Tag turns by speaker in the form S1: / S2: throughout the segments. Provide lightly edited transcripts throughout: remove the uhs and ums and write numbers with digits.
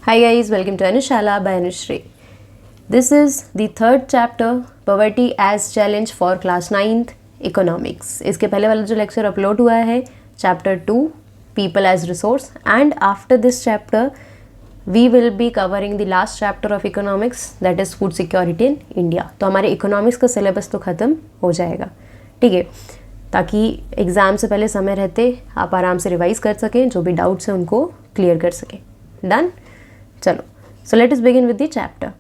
S1: Hi guys, welcome to Anushala by Anushree. This is the third chapter, Poverty as Challenge for Class 9th Economics. इसके पहले वाला जो lecture upload हुआ है chapter 2 People as Resource, and after this chapter we will be covering the last chapter of economics, that is food security in India. तो हमारे economics का syllabus तो ख़त्म हो जाएगा, ठीक है, ताकि एग्ज़ाम से पहले समय रहते आप आराम से रिवाइज कर सकें, जो भी डाउट्स हैं उनको क्लियर कर सकें. डन. चलो, so let us begin with the chapter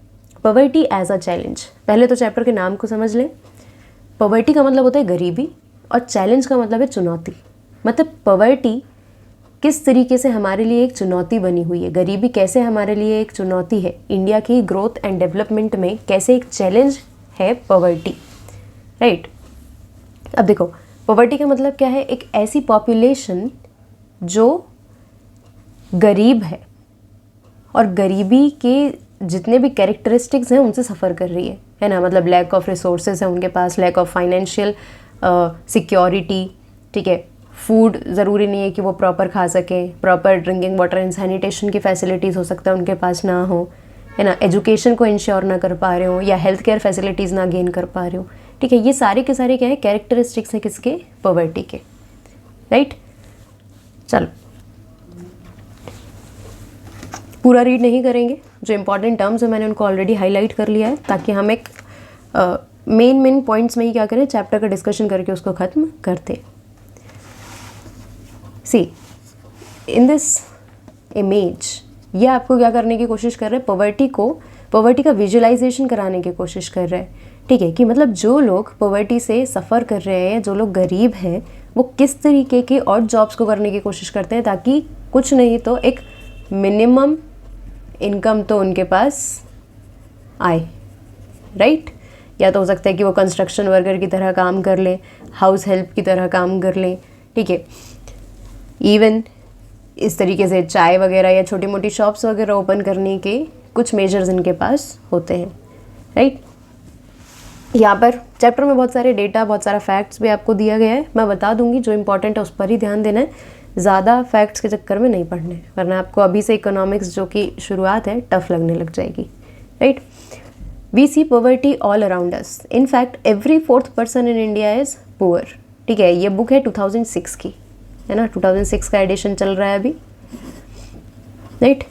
S1: poverty as a challenge. पहले तो चैप्टर के नाम को समझ लें. पॉवर्टी का मतलब होता है गरीबी और चैलेंज का मतलब है चुनौती. मतलब पॉवर्टी किस तरीके से हमारे लिए एक चुनौती बनी हुई है, गरीबी कैसे हमारे लिए एक चुनौती है, इंडिया की ग्रोथ एंड डेवलपमेंट में कैसे एक चैलेंज है पॉवर्टी. राइट. अब देखो, पॉवर्टी का मतलब क्या है? एक ऐसी पॉपुलेशन जो गरीब है और गरीबी के जितने भी कैरेक्टरिस्टिक्स हैं उनसे सफ़र कर रही है ना. मतलब लैक ऑफ रिसोर्सेज है उनके पास, लैक ऑफ फाइनेंशियल सिक्योरिटी, ठीक है. फूड ज़रूरी नहीं है कि वो प्रॉपर खा सकें, proper drinking water and sanitation की फैसिलिटीज़ हो सकता है उनके पास ना हो, है ना. एजुकेशन को इंश्योर ना कर पा रहे हो या हेल्थ केयर फैसिलिटीज़ ना गेन कर पा रहे हो, ठीक है. ये सारे के सारे क्या है? कैरेक्टरिस्टिक्स हैं किसके? पॉवर्टी के. राइट. चलो, पूरा रीड नहीं करेंगे, जो इंपॉर्टेंट टर्म्स है मैंने उनको ऑलरेडी हाईलाइट कर लिया है, ताकि हम एक मेन पॉइंट्स में ही क्या करें, चैप्टर का डिस्कशन करके उसको ख़त्म करते. सी इन दिस इमेज ये आपको क्या करने की कोशिश कर रहे हैं? पॉवर्टी का विजुअलाइजेशन कराने की कोशिश कर रहे हैं, ठीक है. कि मतलब जो लोग पॉवर्टी से सफ़र कर रहे हैं, जो लोग गरीब हैं, वो किस तरीके के और जॉब्स को करने की कोशिश करते हैं, ताकि कुछ नहीं तो एक मिनिमम इनकम तो उनके पास आए. राइट. या तो हो सकता है कि वो कंस्ट्रक्शन वर्कर की तरह काम कर लें, हाउस हेल्प की तरह काम कर लें, ठीक है. इवन इस तरीके से चाय वगैरह या छोटी मोटी शॉप्स वगैरह ओपन करने के कुछ मेजर्स इनके पास होते हैं. राइट. यहाँ पर चैप्टर में बहुत सारे डेटा, बहुत सारा फैक्ट्स भी आपको दिया गया है. मैं बता दूंगी, जो इंपॉर्टेंट है उस पर ही ध्यान देना है, ज़्यादा फैक्ट्स के चक्कर में नहीं पढ़ने, वरना आपको अभी से इकोनॉमिक्स जो कि शुरुआत है टफ लगने लग जाएगी. Right. We see poverty all around us. In fact every 4th person in India is poor. ठीक है. ये बुक है 2006 की, है ना. 2006 का एडिशन चल रहा है अभी. राइट.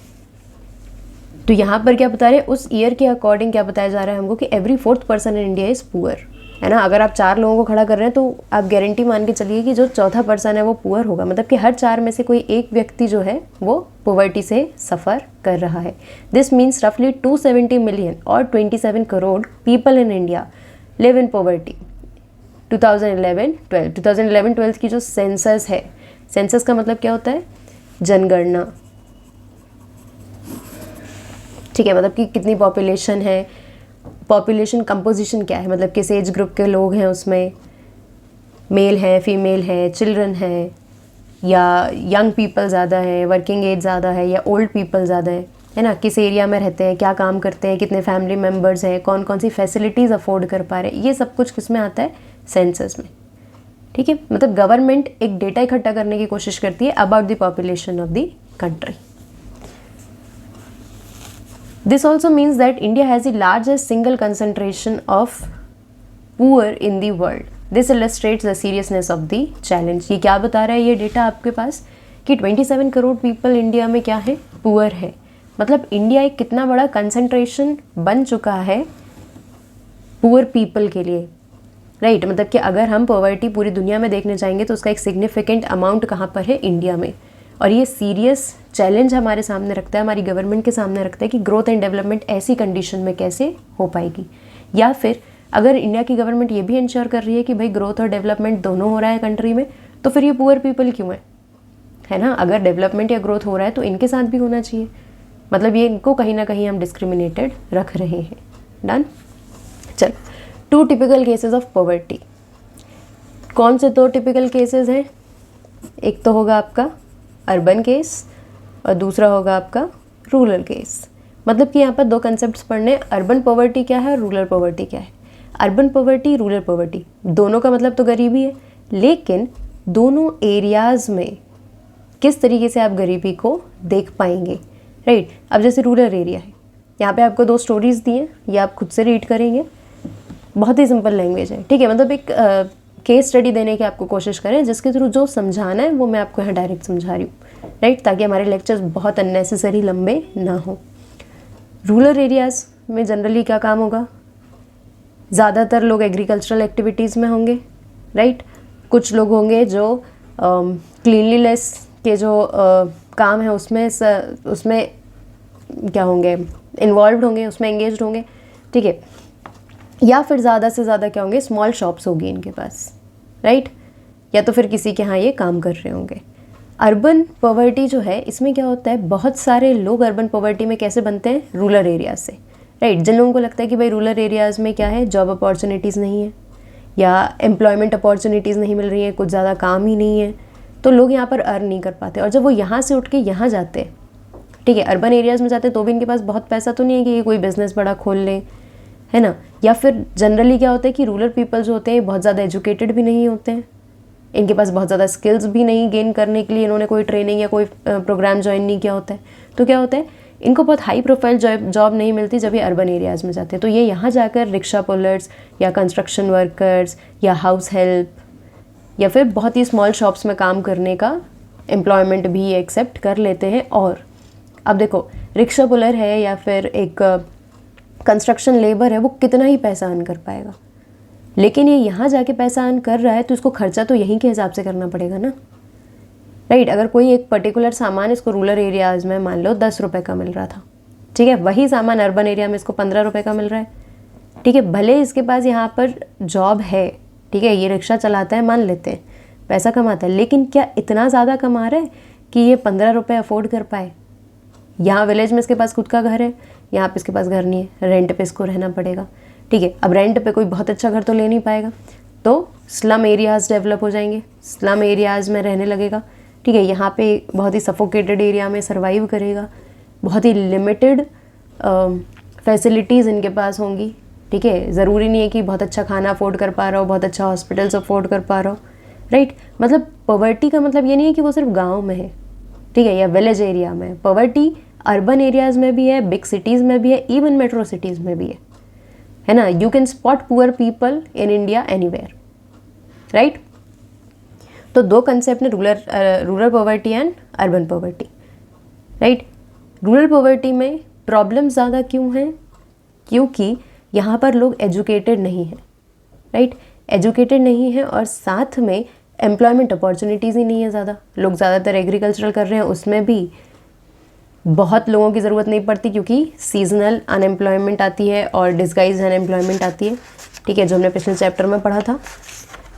S1: तो यहाँ पर क्या बता रहे हैं? उस ईयर के अकॉर्डिंग क्या बताया जा रहा है हमको कि every 4th person in India is poor, है ना. अगर आप 4 लोगों को खड़ा कर रहे हैं तो आप गारंटी मान के चलिए कि जो चौथा पर्सन है वो पुअर होगा. मतलब कि हर 4 में से कोई एक व्यक्ति जो है वो पॉवर्टी से सफ़र कर रहा है. दिस मीन्स रफली 270 मिलियन और 27 crore people in India live in poverty. 2011-12 की जो सेंसस है, सेंसस का मतलब क्या होता है? जनगणना, ठीक है. मतलब कि कितनी पॉपुलेशन है, पॉपुलेशन कंपोजिशन क्या है, मतलब किस एज ग्रुप के लोग हैं उसमें, मेल है, फीमेल है, चिल्ड्रन है, या यंग पीपल ज़्यादा है, वर्किंग एज ज़्यादा है, या ओल्ड पीपल ज़्यादा है ना. किस एरिया में रहते हैं, क्या काम करते हैं, कितने फैमिली मेम्बर्स हैं, कौन कौन सी फैसिलिटीज़ अफोर्ड कर पा रहे हैं, ये सब कुछ किस में आता है? सेंसस में. ठीक है. मतलब गवर्नमेंट एक डेटा इकट्ठा करने की कोशिश करती है about the population of the country. This also means that India has the largest single concentration of poor in the world. This illustrates the seriousness of the challenge. ये क्या बता रहा है ये डेटा आपके पास कि 27 करोड़ पीपल इंडिया में क्या है? पुअर है. मतलब इंडिया एक कितना बड़ा कंसंट्रेशन बन चुका है पुअर पीपल के लिए. राइट. मतलब कि अगर हम पॉवर्टी पूरी दुनिया में देखने जाएंगे तो उसका एक सिग्निफिकेंट अमाउंट कहाँ पर है? इंडिया में. और ये सीरियस चैलेंज हमारे सामने रखता है, हमारी गवर्नमेंट के सामने रखता है कि ग्रोथ एंड डेवलपमेंट ऐसी कंडीशन में कैसे हो पाएगी. या फिर अगर इंडिया की गवर्नमेंट ये भी इंश्योर कर रही है कि भाई ग्रोथ और डेवलपमेंट दोनों हो रहा है कंट्री में, तो फिर ये पुअर पीपल क्यों है ना. अगर डेवलपमेंट या ग्रोथ हो रहा है तो इनके साथ भी होना चाहिए. मतलब ये इनको कहीं ना कहीं हम डिस्क्रिमिनेटेड रख रहे हैं. डन. चल, 2 टिपिकल केसेस ऑफ पॉवर्टी. कौन से 2 टिपिकल केसेस हैं? एक तो होगा आपका अर्बन केस और दूसरा होगा आपका रूरल केस. मतलब कि यहाँ पर 2 कंसेप्ट्स पढ़ने. अर्बन पॉवर्टी क्या है और रूरल पॉवर्टी क्या है. अर्बन पॉवर्टी, रूरल पॉवर्टी, दोनों का मतलब तो गरीबी है, लेकिन दोनों एरियाज़ में किस तरीके से आप गरीबी को देख पाएंगे. राइट। अब जैसे रूरल एरिया है, यहाँ पे आपको 2 स्टोरीज दी हैं, ये आप खुद से रीड करेंगे, बहुत ही सिंपल लैंग्वेज है, ठीक है। मतलब एक केस स्टडी देने की आपको कोशिश करें, जिसके थ्रू जो समझाना है वो मैं आपको यहाँ डायरेक्ट समझा रही हूँ, राइट, ताकि हमारे लेक्चर्स बहुत अननेसेसरी लंबे ना हो। रूरल एरियाज़ में जनरली क्या काम होगा, ज़्यादातर लोग एग्रीकल्चरल एक्टिविटीज़ में होंगे, राइट। कुछ लोग होंगे जो क्लीनलीनेस के जो काम है उसमें क्या होंगे, इन्वॉल्व होंगे, उसमें एंगेज होंगे, ठीक है। या फिर ज़्यादा से ज़्यादा क्या होंगे, स्मॉल शॉप्स होगी इनके पास, राइट, या तो फिर किसी के यहाँ ये काम कर रहे होंगे। अर्बन पॉवर्टी जो है, इसमें क्या होता है, बहुत सारे लोग अर्बन पॉवर्टी में कैसे बनते हैं, रूरल एरियाज से, राइट। जिन लोगों को लगता है कि भाई रूरल एरियाज़ में क्या है, जॉब अपॉर्चुनिटीज़ नहीं है या एम्प्लॉयमेंट अपॉर्चुनिटीज़ नहीं मिल रही है, कुछ ज़्यादा काम ही नहीं है, तो लोग यहाँ पर अर्न नहीं कर पाते। और जब वो यहाँ से उठ के यहाँ जाते हैं, ठीक है, अर्बन एरियाज़ में जाते हैं, तो भी इनके पास बहुत पैसा तो नहीं है कि ये कोई बिज़नेस बड़ा खोल ले, है ना। या फिर जनरली क्या होता है कि रूरल पीपल जो होते हैं बहुत ज़्यादा एजुकेटेड भी नहीं होते हैं, इनके पास बहुत ज़्यादा स्किल्स भी नहीं गेन करने के लिए इन्होंने कोई ट्रेनिंग या कोई प्रोग्राम ज्वाइन नहीं किया होता है। तो क्या होता है, इनको बहुत हाई प्रोफाइल जॉब नहीं मिलती जब ये अर्बन एरियाज़ में जाते हैं। तो ये यहाँ जाकर रिक्शा पुलर्स या कंस्ट्रक्शन वर्कर्स या हाउस हेल्प या फिर बहुत ही स्मॉल शॉप्स में काम करने का एम्प्लॉयमेंट भी एक्सेप्ट कर लेते हैं। और अब देखो, रिक्शा पुलर है या फिर एक कंस्ट्रक्शन लेबर है, वो कितना ही पैसा अर्न कर पाएगा, लेकिन ये यहाँ जाके पैसा अर्न कर रहा है तो इसको खर्चा तो यहीं के हिसाब से करना पड़ेगा ना, राइट। अगर कोई एक पर्टिकुलर सामान इसको रूरल एरियाज़ में मान लो 10 रुपये का मिल रहा था, ठीक है, वही सामान अर्बन एरिया में इसको 15 रुपये का मिल रहा है, ठीक है। भले इसके पास यहाँ पर जॉब है, ठीक है, ये रिक्शा चलाता है, मान लेते हैं, पैसा कमाता है, लेकिन क्या इतना ज़्यादा कमा रहा है कि ये 15 रुपये अफोर्ड कर पाए। यहाँ विलेज में इसके पास खुद का घर है, यहाँ पे इसके पास घर नहीं है, रेंट पे इसको रहना पड़ेगा, ठीक है। अब रेंट पे कोई बहुत अच्छा घर तो ले नहीं पाएगा, तो स्लम एरियाज़ डेवलप हो जाएंगे, स्लम एरियाज़ में रहने लगेगा, ठीक है। यहाँ पे बहुत ही सफोकेटेड एरिया में सर्वाइव करेगा, बहुत ही लिमिटेड फैसिलिटीज़ इनके पास होंगी, ठीक है। ज़रूरी नहीं है कि बहुत अच्छा खाना अफोर्ड कर पा रहा हो, बहुत अच्छा हॉस्पिटल्स अफोर्ड कर पा रहा हो, राइट। मतलब पॉवर्टी का मतलब ये नहीं है कि वो सिर्फ गाँव में है, ठीक है, या विलेज एरिया में। पॉवर्टी अर्बन एरियाज़ में भी है, बिग सिटीज़ में भी है, इवन मेट्रो सिटीज़ में भी है ना। You can spot poor people in India anywhere, right. तो 2 कंसेप्ट ने, rural poverty and urban poverty, right. Rural poverty में प्रॉब्लम ज़्यादा क्यों हैं, क्योंकि यहाँ पर लोग एजुकेटेड नहीं हैं, राइट, एजुकेटेड नहीं है, और साथ में एम्प्लॉयमेंट अपॉर्चुनिटीज़ ही नहीं है ज़्यादा। लोग ज़्यादातर एग्रीकल्चरल कर रहे हैं, उसमें भी बहुत लोगों की ज़रूरत नहीं पड़ती, क्योंकि सीजनल अनएम्प्लॉयमेंट आती है और डिस्गाइज अनएम्प्लॉयमेंट आती है, ठीक है, जो हमने पिछले चैप्टर में पढ़ा था।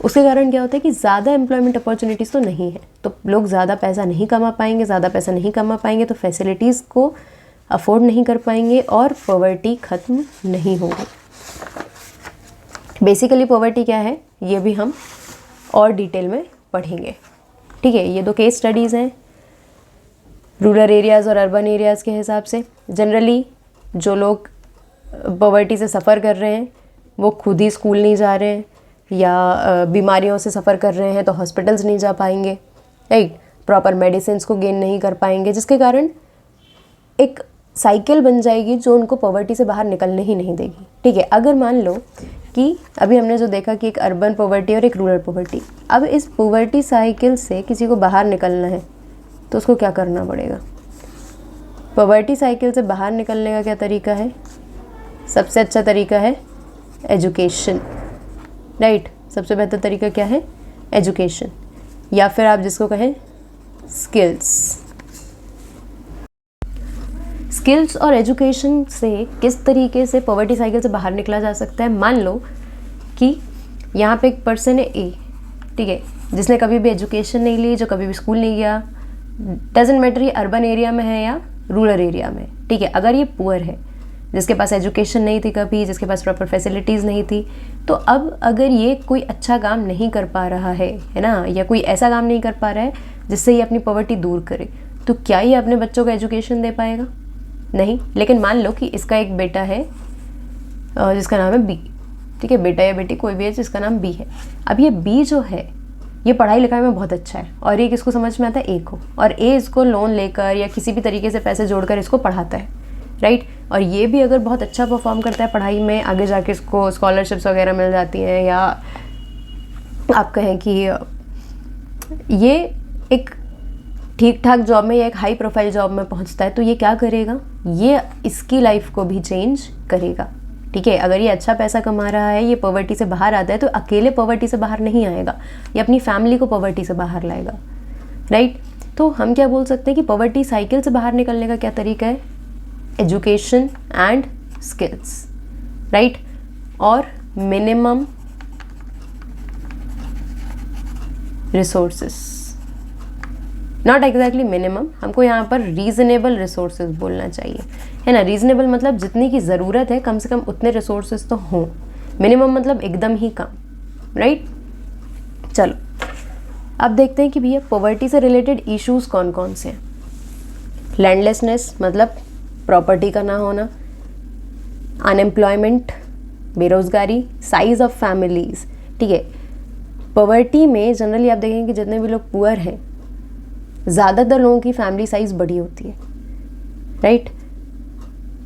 S1: उसके कारण क्या होता है कि ज़्यादा एम्प्लॉयमेंट अपॉर्चुनिटीज़ तो नहीं है, तो लोग ज़्यादा पैसा नहीं कमा पाएंगे, ज़्यादा पैसा नहीं कमा पाएंगे तो फैसिलिटीज़ को अफोर्ड नहीं कर पाएंगे और पॉवर्टी ख़त्म नहीं होगी। बेसिकली पॉवर्टी क्या है, ये भी हम और डिटेल में पढ़ेंगे, ठीक है। ये 2 केस स्टडीज़ हैं रूरल एरियाज़ और अर्बन एरियाज़ के हिसाब से। जनरली जो लोग पॉवर्टी से सफ़र कर रहे हैं वो खुद ही स्कूल नहीं जा रहे हैं, या बीमारियों से सफ़र कर रहे हैं तो हॉस्पिटल्स नहीं जा पाएंगे, राइट, प्रॉपर मेडिसिन को गेन नहीं कर पाएंगे, जिसके कारण एक साइकिल बन जाएगी जो उनको पॉवर्टी से बाहर निकलने ही नहीं देगी, ठीक है। अगर मान लो कि अभी हमने जो देखा कि एक अर्बन पॉवर्टी और एक रूरल पॉवर्टी, अब इस पॉवर्टी साइकिल से किसी को बाहर निकलना है तो उसको क्या करना पड़ेगा। पॉवर्टी साइकिल से बाहर निकलने का क्या तरीका है, सबसे अच्छा तरीका है एजुकेशन, राइट। सबसे बेहतर तरीका क्या है, एजुकेशन, या फिर आप जिसको कहें स्किल्स। स्किल्स और एजुकेशन से किस तरीके से पॉवर्टी साइकिल से बाहर निकला जा सकता है। मान लो कि यहाँ पे एक पर्सन है ए, ठीक है, जिसने कभी भी एजुकेशन नहीं ली, जो कभी भी स्कूल नहीं गया, डजेंट मैटर ये अर्बन एरिया में है या रूरल एरिया में, ठीक है। अगर ये पुअर है, जिसके पास एजुकेशन नहीं थी कभी, जिसके पास प्रॉपर फैसिलिटीज़ नहीं थी, तो अब अगर ये कोई अच्छा काम नहीं कर पा रहा है ना, या कोई ऐसा काम नहीं कर पा रहा है जिससे ये अपनी पॉवर्टी दूर करे, तो क्या ये अपने बच्चों को एजुकेशन दे पाएगा, नहीं। लेकिन मान लो कि इसका एक बेटा है जिसका नाम है बी, ठीक है, बेटा या बेटी कोई भी है जिसका नाम बी है। अब ये बी जो है ये पढ़ाई लिखाई में बहुत अच्छा है और ये किसको समझ में आता है, ए को, और ए इसको लोन लेकर या किसी भी तरीके से पैसे जोड़कर इसको पढ़ाता है, राइट। और ये भी अगर बहुत अच्छा परफॉर्म करता है पढ़ाई में, आगे जाके इसको स्कॉलरशिप्स वगैरह मिल जाती हैं, या आप कहें कि ये एक ठीक ठाक जॉब में या एक हाई प्रोफाइल जॉब में पहुंचता है, तो ये क्या करेगा, ये इसकी लाइफ को भी चेंज करेगा, ठीक है। अगर ये अच्छा पैसा कमा रहा है, ये पॉवर्टी से बाहर आता है, तो अकेले पॉवर्टी से बाहर नहीं आएगा, ये अपनी फैमिली को पॉवर्टी से बाहर लाएगा, राइट। तो हम क्या बोल सकते हैं कि पॉवर्टी साइकिल से बाहर निकलने का क्या तरीका है, एजुकेशन एंड स्किल्स, राइट, और minimum resources, not exactly minimum, हमको यहाँ पर रीजनेबल रिसोर्सेज बोलना चाहिए, है ना। रीजनेबल मतलब जितनी की ज़रूरत है कम से कम उतने रिसोर्सेज तो हों, मिनिमम मतलब एकदम ही कम, राइट। चलो अब देखते हैं कि भैया पॉवर्टी से रिलेटेड इश्यूज़ कौन कौन से हैं। लैंडलेसनेस मतलब प्रॉपर्टी का ना होना, अनएम्प्लॉयमेंट बेरोज़गारी, साइज़ ऑफ फैमिलीज़, ठीक है। पॉवर्टी में जनरली आप देखेंगे कि जितने भी लोग पुअर हैं, ज़्यादातर लोगों की फैमिली साइज़ बड़ी होती है, राइट।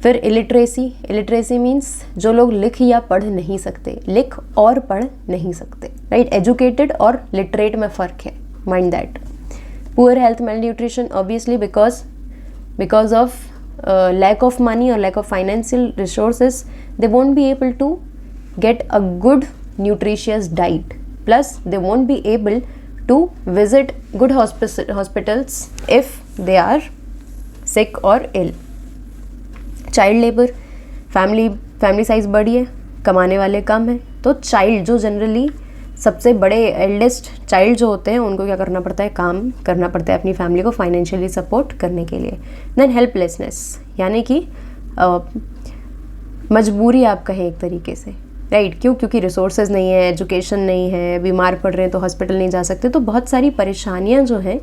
S1: फिर इलिटरेसी मीन्स जो लोग लिख या पढ़ नहीं सकते, लिख और पढ़ नहीं सकते, राइट। एजुकेटेड और लिटरेट में फ़र्क है, mind that. Poor health, mail nutrition, obviously because of lack of money or lack of financial resources, they won't be able to get a good nutritious diet, plus they won't be able to visit good hospitals if they are sick or ill. Child labor, family size बड़ी है, कमाने वाले कम है, तो child जो generally सबसे बड़े eldest child जो होते हैं उनको क्या करना पड़ता है, काम करना पड़ता है अपनी फैमिली को फाइनेंशियली सपोर्ट करने के लिए। देन हेल्पलेसनेस यानी कि मजबूरी आप कहें एक तरीके से, राइट। क्यों? क्योंकि रिसोर्सेज नहीं है, एजुकेशन नहीं है, बीमार पड़ रहे हैं तो हॉस्पिटल नहीं जा सकते, तो बहुत सारी परेशानियां जो हैं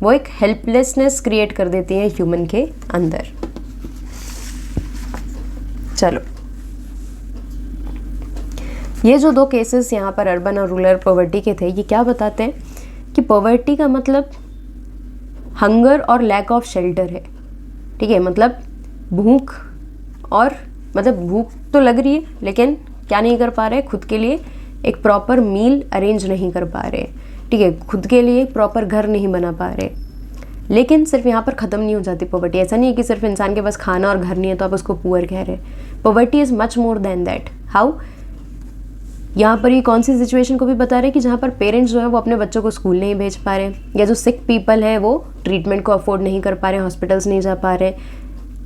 S1: वो एक हेल्पलेसनेस क्रिएट कर देती हैं ह्यूमन के अंदर। चलो ये जो दो केसेस यहाँ पर अर्बन और रूरल पॉवर्टी के थे, ये क्या बताते हैं कि पॉवर्टी का मतलब हंगर और लैक ऑफ शेल्टर है, ठीक है। मतलब भूख, और मतलब भूख तो लग रही है लेकिन क्या नहीं कर पा रहे, खुद के लिए एक प्रॉपर मील अरेंज नहीं कर पा रहे, ठीक है। खुद के लिए प्रॉपर घर नहीं बना पा रहे। लेकिन सिर्फ यहाँ पर ख़त्म नहीं हो जाती पॉवर्टी। ऐसा नहीं है कि सिर्फ इंसान के पास खाना और घर नहीं है तो आप उसको पुअर कह रहे हैं। Poverty is much more than that. How? यहाँ पर ये कौन सी सिचुएशन को भी बता रहे हैं कि जहाँ पर पेरेंट्स जो है वो अपने बच्चों को स्कूल नहीं भेज पा रहे, या जो सिक पीपल है वो ट्रीटमेंट को अफोर्ड नहीं कर पा रहे, हॉस्पिटल्स नहीं जा पा रहे,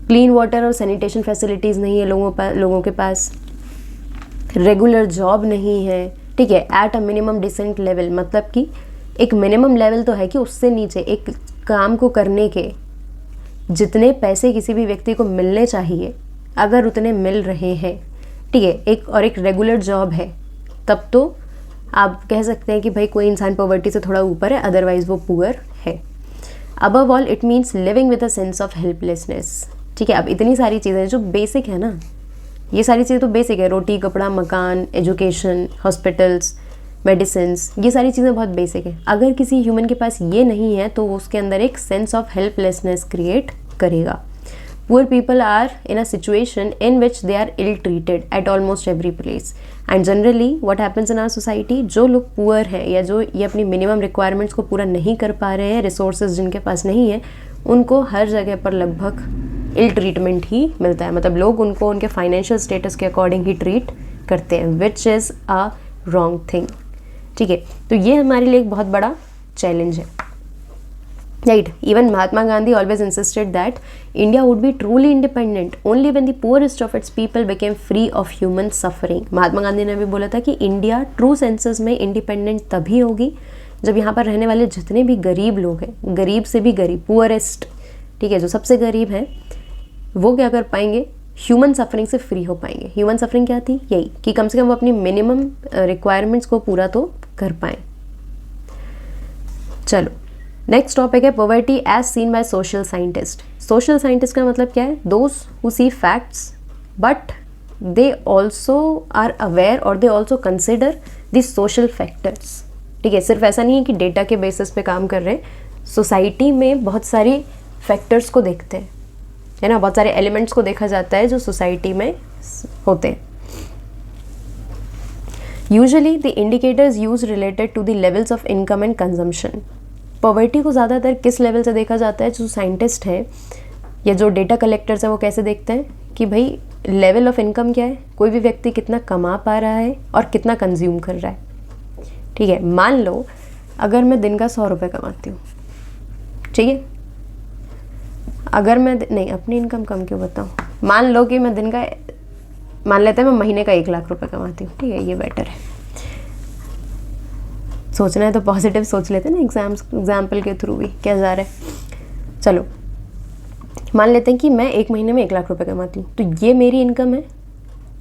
S1: क्लीन वाटर और सैनिटेशन फैसिलिटीज़ नहीं है लोगों के पास, रेगुलर जॉब नहीं है, ठीक है, at a minimum decent level. मतलब कि एक मिनिमम लेवल तो है कि उससे नीचे एक काम को करने के जितने पैसे किसी भी व्यक्ति को मिलने चाहिए अगर उतने मिल रहे हैं, ठीक है, एक रेगुलर जॉब है, तब तो आप कह सकते हैं कि भाई कोई इंसान पॉवर्टी से थोड़ा ऊपर है, अदरवाइज वो पुअर है। Above all it means living with a sense of helplessness, ठीक है। अब इतनी सारी चीज़ें जो बेसिक है ना, ये सारी चीज़ें तो बेसिक है, रोटी कपड़ा मकान एजुकेशन हॉस्पिटल्स मेडिसिन्स, ये सारी चीज़ें बहुत बेसिक है। अगर किसी ह्यूमन के पास ये नहीं है तो वो उसके अंदर एक सेंस ऑफ हेल्पलेसनेस क्रिएट करेगा। Poor people are in a situation in which they are ill treated at almost every place, and generally what happens in our society, जो लोग पुअर हैं या जो ये अपनी मिनिमम रिक्वायरमेंट्स को पूरा नहीं कर पा रहे हैं, रिसोर्सेज जिनके पास नहीं है, उनको हर जगह पर लगभग इल ट्रीटमेंट ही मिलता है। मतलब लोग उनको उनके फाइनेंशियल स्टेटस के अकॉर्डिंग ही ट्रीट करते हैं, which is a wrong thing, ठीक है। तो ये हमारे लिए एक बहुत बड़ा चैलेंज है, right? Even Mahatma Gandhi always insisted that India would be truly independent only when the poorest of its people became free of human suffering. Mahatma Gandhi ने भी बोला था कि इंडिया ट्रू सेंसेस में इंडिपेंडेंट तभी होगी जब यहाँ पर रहने वाले जितने भी गरीब लोग हैं, गरीब से भी गरीब, पुअरेस्ट, ठीक है, जो सबसे गरीब हैं, वो क्या कर पाएंगे, ह्यूमन सफरिंग से फ्री हो पाएंगे। ह्यूमन सफरिंग क्या थी? यही कि कम से कम वो अपनी मिनिमम रिक्वायरमेंट्स को पूरा तो कर पाएँ। चलो नेक्स्ट टॉपिक है poverty as seen by social scientist. Social scientist का मतलब क्या है? Those who see facts but they also are aware और they also consider the social factors, ठीक है, सिर्फ ऐसा नहीं है कि डेटा के बेसिस पे काम कर रहे हैं, सोसाइटी में बहुत सारी फैक्टर्स को देखते हैं, है ना, बहुत सारे एलिमेंट्स को देखा जाता है जो सोसाइटी में होते हैं। Usually the indicators use related to the levels of income and consumption. Poverty को ज़्यादातर किस लेवल से देखा जाता है? जो साइंटिस्ट हैं या जो डेटा कलेक्टर्स हैं वो कैसे देखते हैं कि भाई लेवल ऑफ इनकम क्या है, कोई भी व्यक्ति कितना कमा पा रहा है और कितना कंज्यूम कर रहा है। ठीक है, मान लो अगर मैं दिन का 100 रुपये कमाती हूँ, ठीक है, अगर मैं नहीं अपनी इनकम कम क्यों बताऊँ, मान लो कि मैं दिन का, मान लेते हैं मैं महीने का 1 लाख रुपए कमाती हूँ, ठीक है, ये बेटर है। सोचना है तो पॉजिटिव सोच लेते हैं ना, एग्जाम्पल के थ्रू भी क्या जा रहा है। चलो मान लेते हैं कि मैं 1 महीने में 1 लाख रुपए कमाती हूँ, तो ये मेरी इनकम है,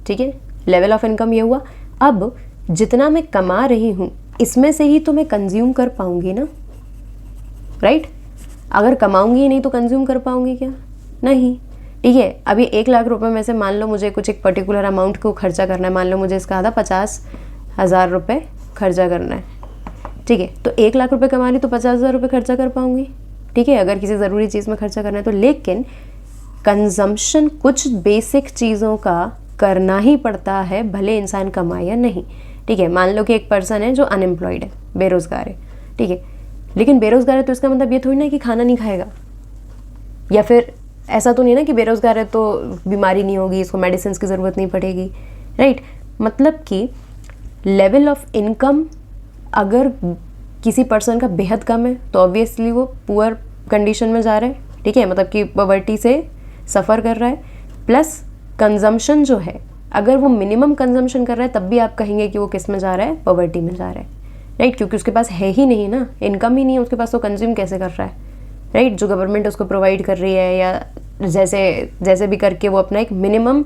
S1: ठीक है, लेवल ऑफ इनकम ये हुआ। अब जितना मैं कमा रही हूँ इसमें से ही तो मैं कंज्यूम कर पाऊंगी ना, राइट? अगर कमाऊंगी ही नहीं तो कंज्यूम कर पाऊंगी क्या? नहीं। ठीक है, अभी 1 लाख रुपए में से मान लो मुझे कुछ एक पर्टिकुलर अमाउंट को खर्चा करना है, मान लो मुझे इसका आधा 50,000 रुपये खर्चा करना है, ठीक है, तो 1 लाख रुपए कमा रही तो 50,000 रुपये खर्चा कर पाऊंगी, ठीक है, अगर किसी ज़रूरी चीज़ में खर्चा करना है तो। लेकिन कंजम्पशन कुछ बेसिक चीज़ों का करना ही पड़ता है, भले इंसान कमाए या नहीं। ठीक है, मान लो कि एक पर्सन है जो अनएम्प्लॉयड है, बेरोज़गार है, ठीक है, लेकिन बेरोज़गार है तो इसका मतलब ये थोड़ी ना कि खाना नहीं खाएगा, या फिर ऐसा तो नहीं ना कि बेरोज़गार है तो बीमारी नहीं होगी, इसको मेडिसिन की ज़रूरत नहीं पड़ेगी, राइट? मतलब कि लेवल ऑफ इनकम अगर किसी पर्सन का बेहद कम है तो ऑब्वियसली वो पुअर कंडीशन में जा रहा है, ठीक है, मतलब कि पॉवर्टी से सफ़र कर रहा है। प्लस कंजम्पशन जो है, अगर वो मिनिमम कंजम्पशन कर रहा है तब भी आप कहेंगे कि वो किस में जा रहा है? पॉवर्टी में जा रहा है, राइट? क्योंकि उसके पास है ही नहीं ना, इनकम ही नहीं है उसके पास, तो कंज्यूम कैसे कर रहा है, राइट? जो गवर्नमेंट उसको प्रोवाइड कर रही है या जैसे भी करके वो अपना एक मिनिमम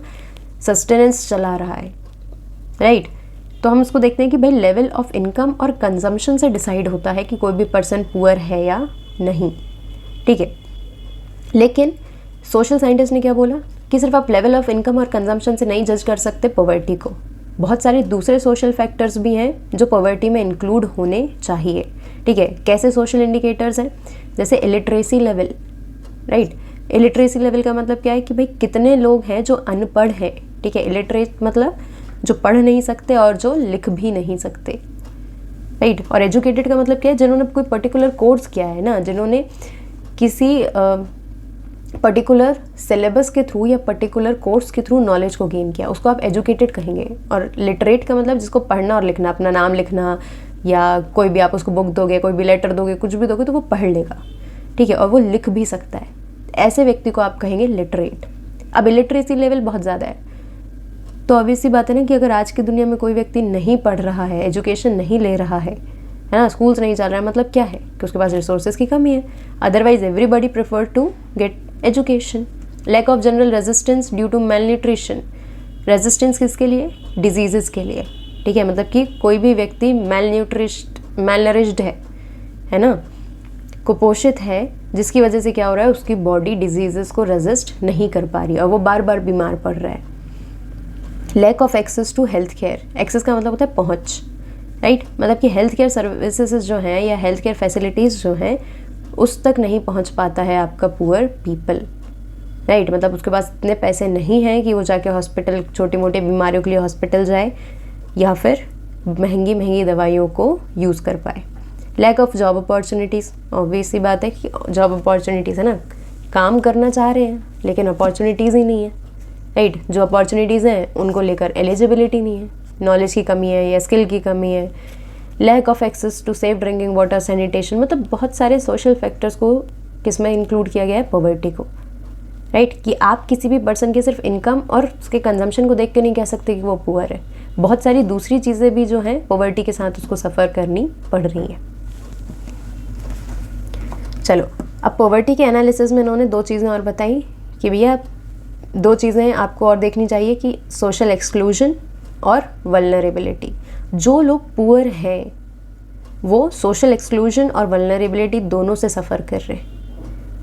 S1: सस्टेनेंस चला रहा है, राइट? तो हम उसको देखते हैं कि भाई लेवल ऑफ इनकम और कंजम्पशन से डिसाइड होता है कि कोई भी पर्सन पुअर है या नहीं, ठीक है। लेकिन सोशल साइंटिस्ट ने क्या बोला कि सिर्फ आप लेवल ऑफ इनकम और कंजम्पशन से नहीं जज कर सकते पॉवर्टी को, बहुत सारे दूसरे सोशल फैक्टर्स भी हैं जो पॉवर्टी में इंक्लूड होने चाहिए, ठीक है। कैसे सोशल इंडिकेटर्स हैं? जैसे illiteracy level, right? Illiteracy level का मतलब क्या है कि भाई कितने लोग हैं जो अनपढ़ हैं, ठीक है। इलिटरेट मतलब जो पढ़ नहीं सकते और जो लिख भी नहीं सकते, राइट? और एजुकेटेड का मतलब क्या है? जिन्होंने कोई पर्टिकुलर कोर्स किया है ना, जिन्होंने किसी पर्टिकुलर सिलेबस के थ्रू या पर्टिकुलर कोर्स के थ्रू नॉलेज को गेन किया, उसको आप एजुकेटेड कहेंगे। और लिटरेट का मतलब जिसको पढ़ना और लिखना, अपना नाम लिखना, या कोई भी आप उसको बुक दोगे, कोई भी लेटर दोगे, कुछ भी दोगे तो वो पढ़ लेगा, ठीक है, और वो लिख भी सकता है, ऐसे व्यक्ति को आप कहेंगे लिटरेट। अब इलिटरेसी लेवल बहुत ज़्यादा है तो ऑब्वियसली बात है ना कि अगर आज की दुनिया में कोई व्यक्ति नहीं पढ़ रहा है, एजुकेशन नहीं ले रहा है ना, स्कूल्स नहीं चल रहा है, मतलब क्या है कि उसके पास रिसोर्सेज की कमी है। Otherwise everybody prefer to get education. Lack of general resistance due to malnutrition, resistance किसके लिए? डिजीजेस के लिए, ठीक है, मतलब कि कोई भी व्यक्ति मेलनरिश्ड है ना, कुपोषित है, जिसकी वजह से क्या हो रहा है, उसकी बॉडी डिजीजेस को रेजिस्ट नहीं कर पा रही और वो बार बार बीमार पड़ रहा है। Lack of access to health care, access का मतलब होता है पहुंच, राइट? मतलब कि हेल्थ केयर सर्विसेज जो हैं या हेल्थ केयर फैसिलिटीज़ जो हैं उस तक नहीं पहुंच पाता है आपका पुअर पीपल, राइट? मतलब उसके पास इतने पैसे नहीं हैं कि वो जाके हॉस्पिटल, छोटी मोटी बीमारियों के लिए हॉस्पिटल जाए या फिर महंगी महंगी दवाइयों को यूज़ कर पाए। Lack of job opportunities, obvious सी बात है कि जॉब अपॉर्चुनिटीज़ है ना, काम करना चाह रहे हैं लेकिन अपॉर्चुनिटीज़ ही नहीं है, राइट? जो अपॉर्चुनिटीज़ हैं उनको लेकर एलिजिबिलिटी नहीं है, नॉलेज की कमी है या स्किल की कमी है। Lack of access to safe drinking water, sanitation, मतलब बहुत सारे सोशल फैक्टर्स को किसमें इंक्लूड किया गया है? पॉवर्टी को, राइट? कि आप किसी भी पर्सन के सिर्फ इनकम और उसके कंजम्पशन को देख के नहीं कह सकते कि वो पुअर है, बहुत सारी दूसरी चीज़ें भी जो हैं पॉवर्टी के साथ उसको सफ़र करनी पड़ रही हैं। चलो अब पॉवर्टी के एनालिसिस में इन्होंने 2 चीज़ें और बताई कि भैया 2 चीज़ें आपको और देखनी चाहिए कि सोशल एक्सक्लूजन और वल्नरेबिलिटी। जो लोग पुअर हैं वो सोशल एक्सक्लूजन और वल्नरेबिलिटी दोनों से सफ़र कर रहे हैं,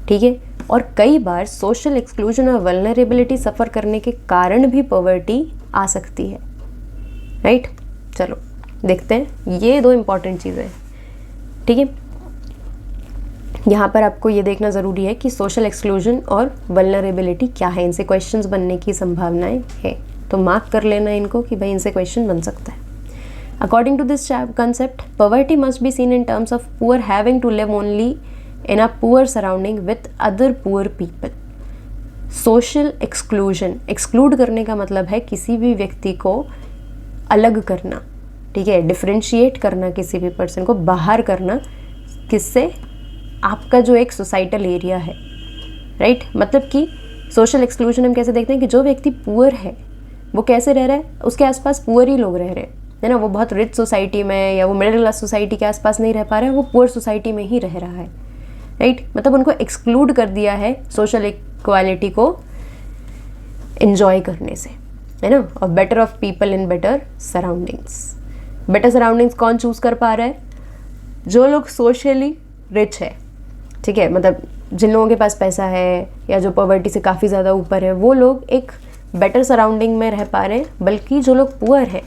S1: ठीक है। और कई बार सोशल एक्सक्लूजन और वल्नरेबिलिटी सफ़र करने के कारण भी पॉवर्टी आ सकती है, राइट? चलो देखते हैं, ये दो इम्पॉर्टेंट चीज़ें हैं, ठीक है। यहाँ पर आपको ये देखना ज़रूरी है कि सोशल एक्सक्लूजन और वल्नरेबिलिटी क्या है, इनसे क्वेश्चंस बनने की संभावनाएं है, तो मार्क कर लेना इनको कि भाई इनसे क्वेश्चन बन सकता है। According to this concept, poverty must be seen in terms of poor having to live only in a poor surrounding with other poor people. Social exclusion, exclude करने का मतलब है किसी भी व्यक्ति को अलग करना, ठीक है, डिफ्रेंशिएट करना, किसी भी पर्सन को बाहर करना, किससे, आपका जो एक सोसाइटल एरिया है, राइट। मतलब कि सोशल एक्सक्लूजन हम कैसे देखते हैं कि जो व्यक्ति पुअर है वो कैसे रह रहा है, उसके आसपास पुअर ही लोग रह रहे हैं, है ना। वो बहुत रिच सोसाइटी में या वो मिडिल क्लास सोसाइटी के आसपास नहीं रह पा रहा है, वो पुअर सोसाइटी में ही रह रहा है, राइट। मतलब उनको एक्सक्लूड कर दिया है सोशल इक्वालिटी को एंजॉय करने से, है ना। और better of people in better surroundings, better surroundings कौन चूज़ कर पा रहा है, जो लोग सोशली रिच है, ठीक है, मतलब जिन लोगों के पास पैसा है या जो पॉवर्टी से काफ़ी ज़्यादा ऊपर है, वो लोग एक बेटर सराउंडिंग में रह पा रहे हैं। बल्कि जो लोग पुअर हैं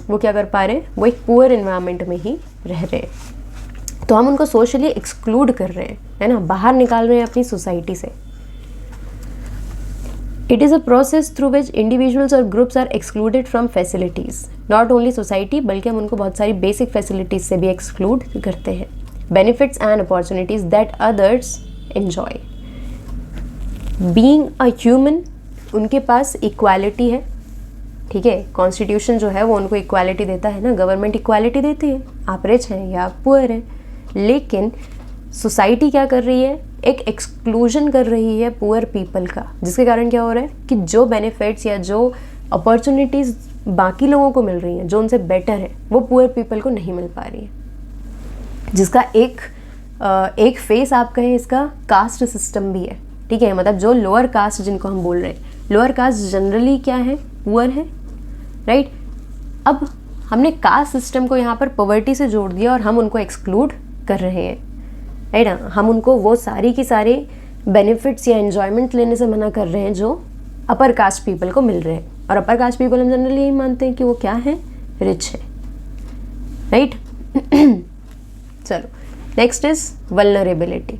S1: वो क्या कर पा रहे हैं, वो एक पुअर इन्वायरमेंट में ही रह रहे हैं। तो हम उनको सोशली एक्सक्लूड कर रहे हैं, है ना, बाहर निकाल रहे हैं अपनी सोसाइटी से। It is a process through which individuals और groups are excluded from facilities, not only society बल्कि हम उनको बहुत सारी बेसिक फैसिलिटीज़ से भी एक्सक्लूड करते हैं। Benefits and opportunities that others enjoy. Being a human, उनके पास इक्वालिटी है, ठीक है, कॉन्स्टिट्यूशन जो है वो उनको इक्वालिटी देता है ना, गवर्नमेंट इक्वालिटी देती है, आप रिच हैं या आप पुअर हैं। लेकिन सोसाइटी क्या कर रही है, एक एक्सक्लूजन कर रही है पुअर पीपल का, जिसके कारण क्या हो रहा है कि जो बेनिफिट्स या जो अपॉर्चुनिटीज़ बाकी लोगों को मिल रही हैं, जो उनसे बेटर है, वो पुअर पीपल को नहीं मिल पा रही है। जिसका एक फेस आप कहें इसका कास्ट सिस्टम भी है, ठीक है। मतलब जो लोअर कास्ट जिनको हम बोल रहे हैं, लोअर कास्ट जनरली क्या है, पुअर है, राइट। अब हमने कास्ट सिस्टम को यहाँ पर पॉवर्टी से जोड़ दिया और हम उनको एक्सक्लूड कर रहे हैं, राइट ना। हम उनको वो सारी की सारे बेनिफिट्स या एन्जॉयमेंट लेने से मना कर रहे हैं जो अपर कास्ट पीपल को मिल रहे हैं। और अपर कास्ट पीपल हम जनरली यही मानते हैं कि वो क्या है, रिच है, राइट। चलो, नेक्स्ट इज वल्नरेबिलिटी।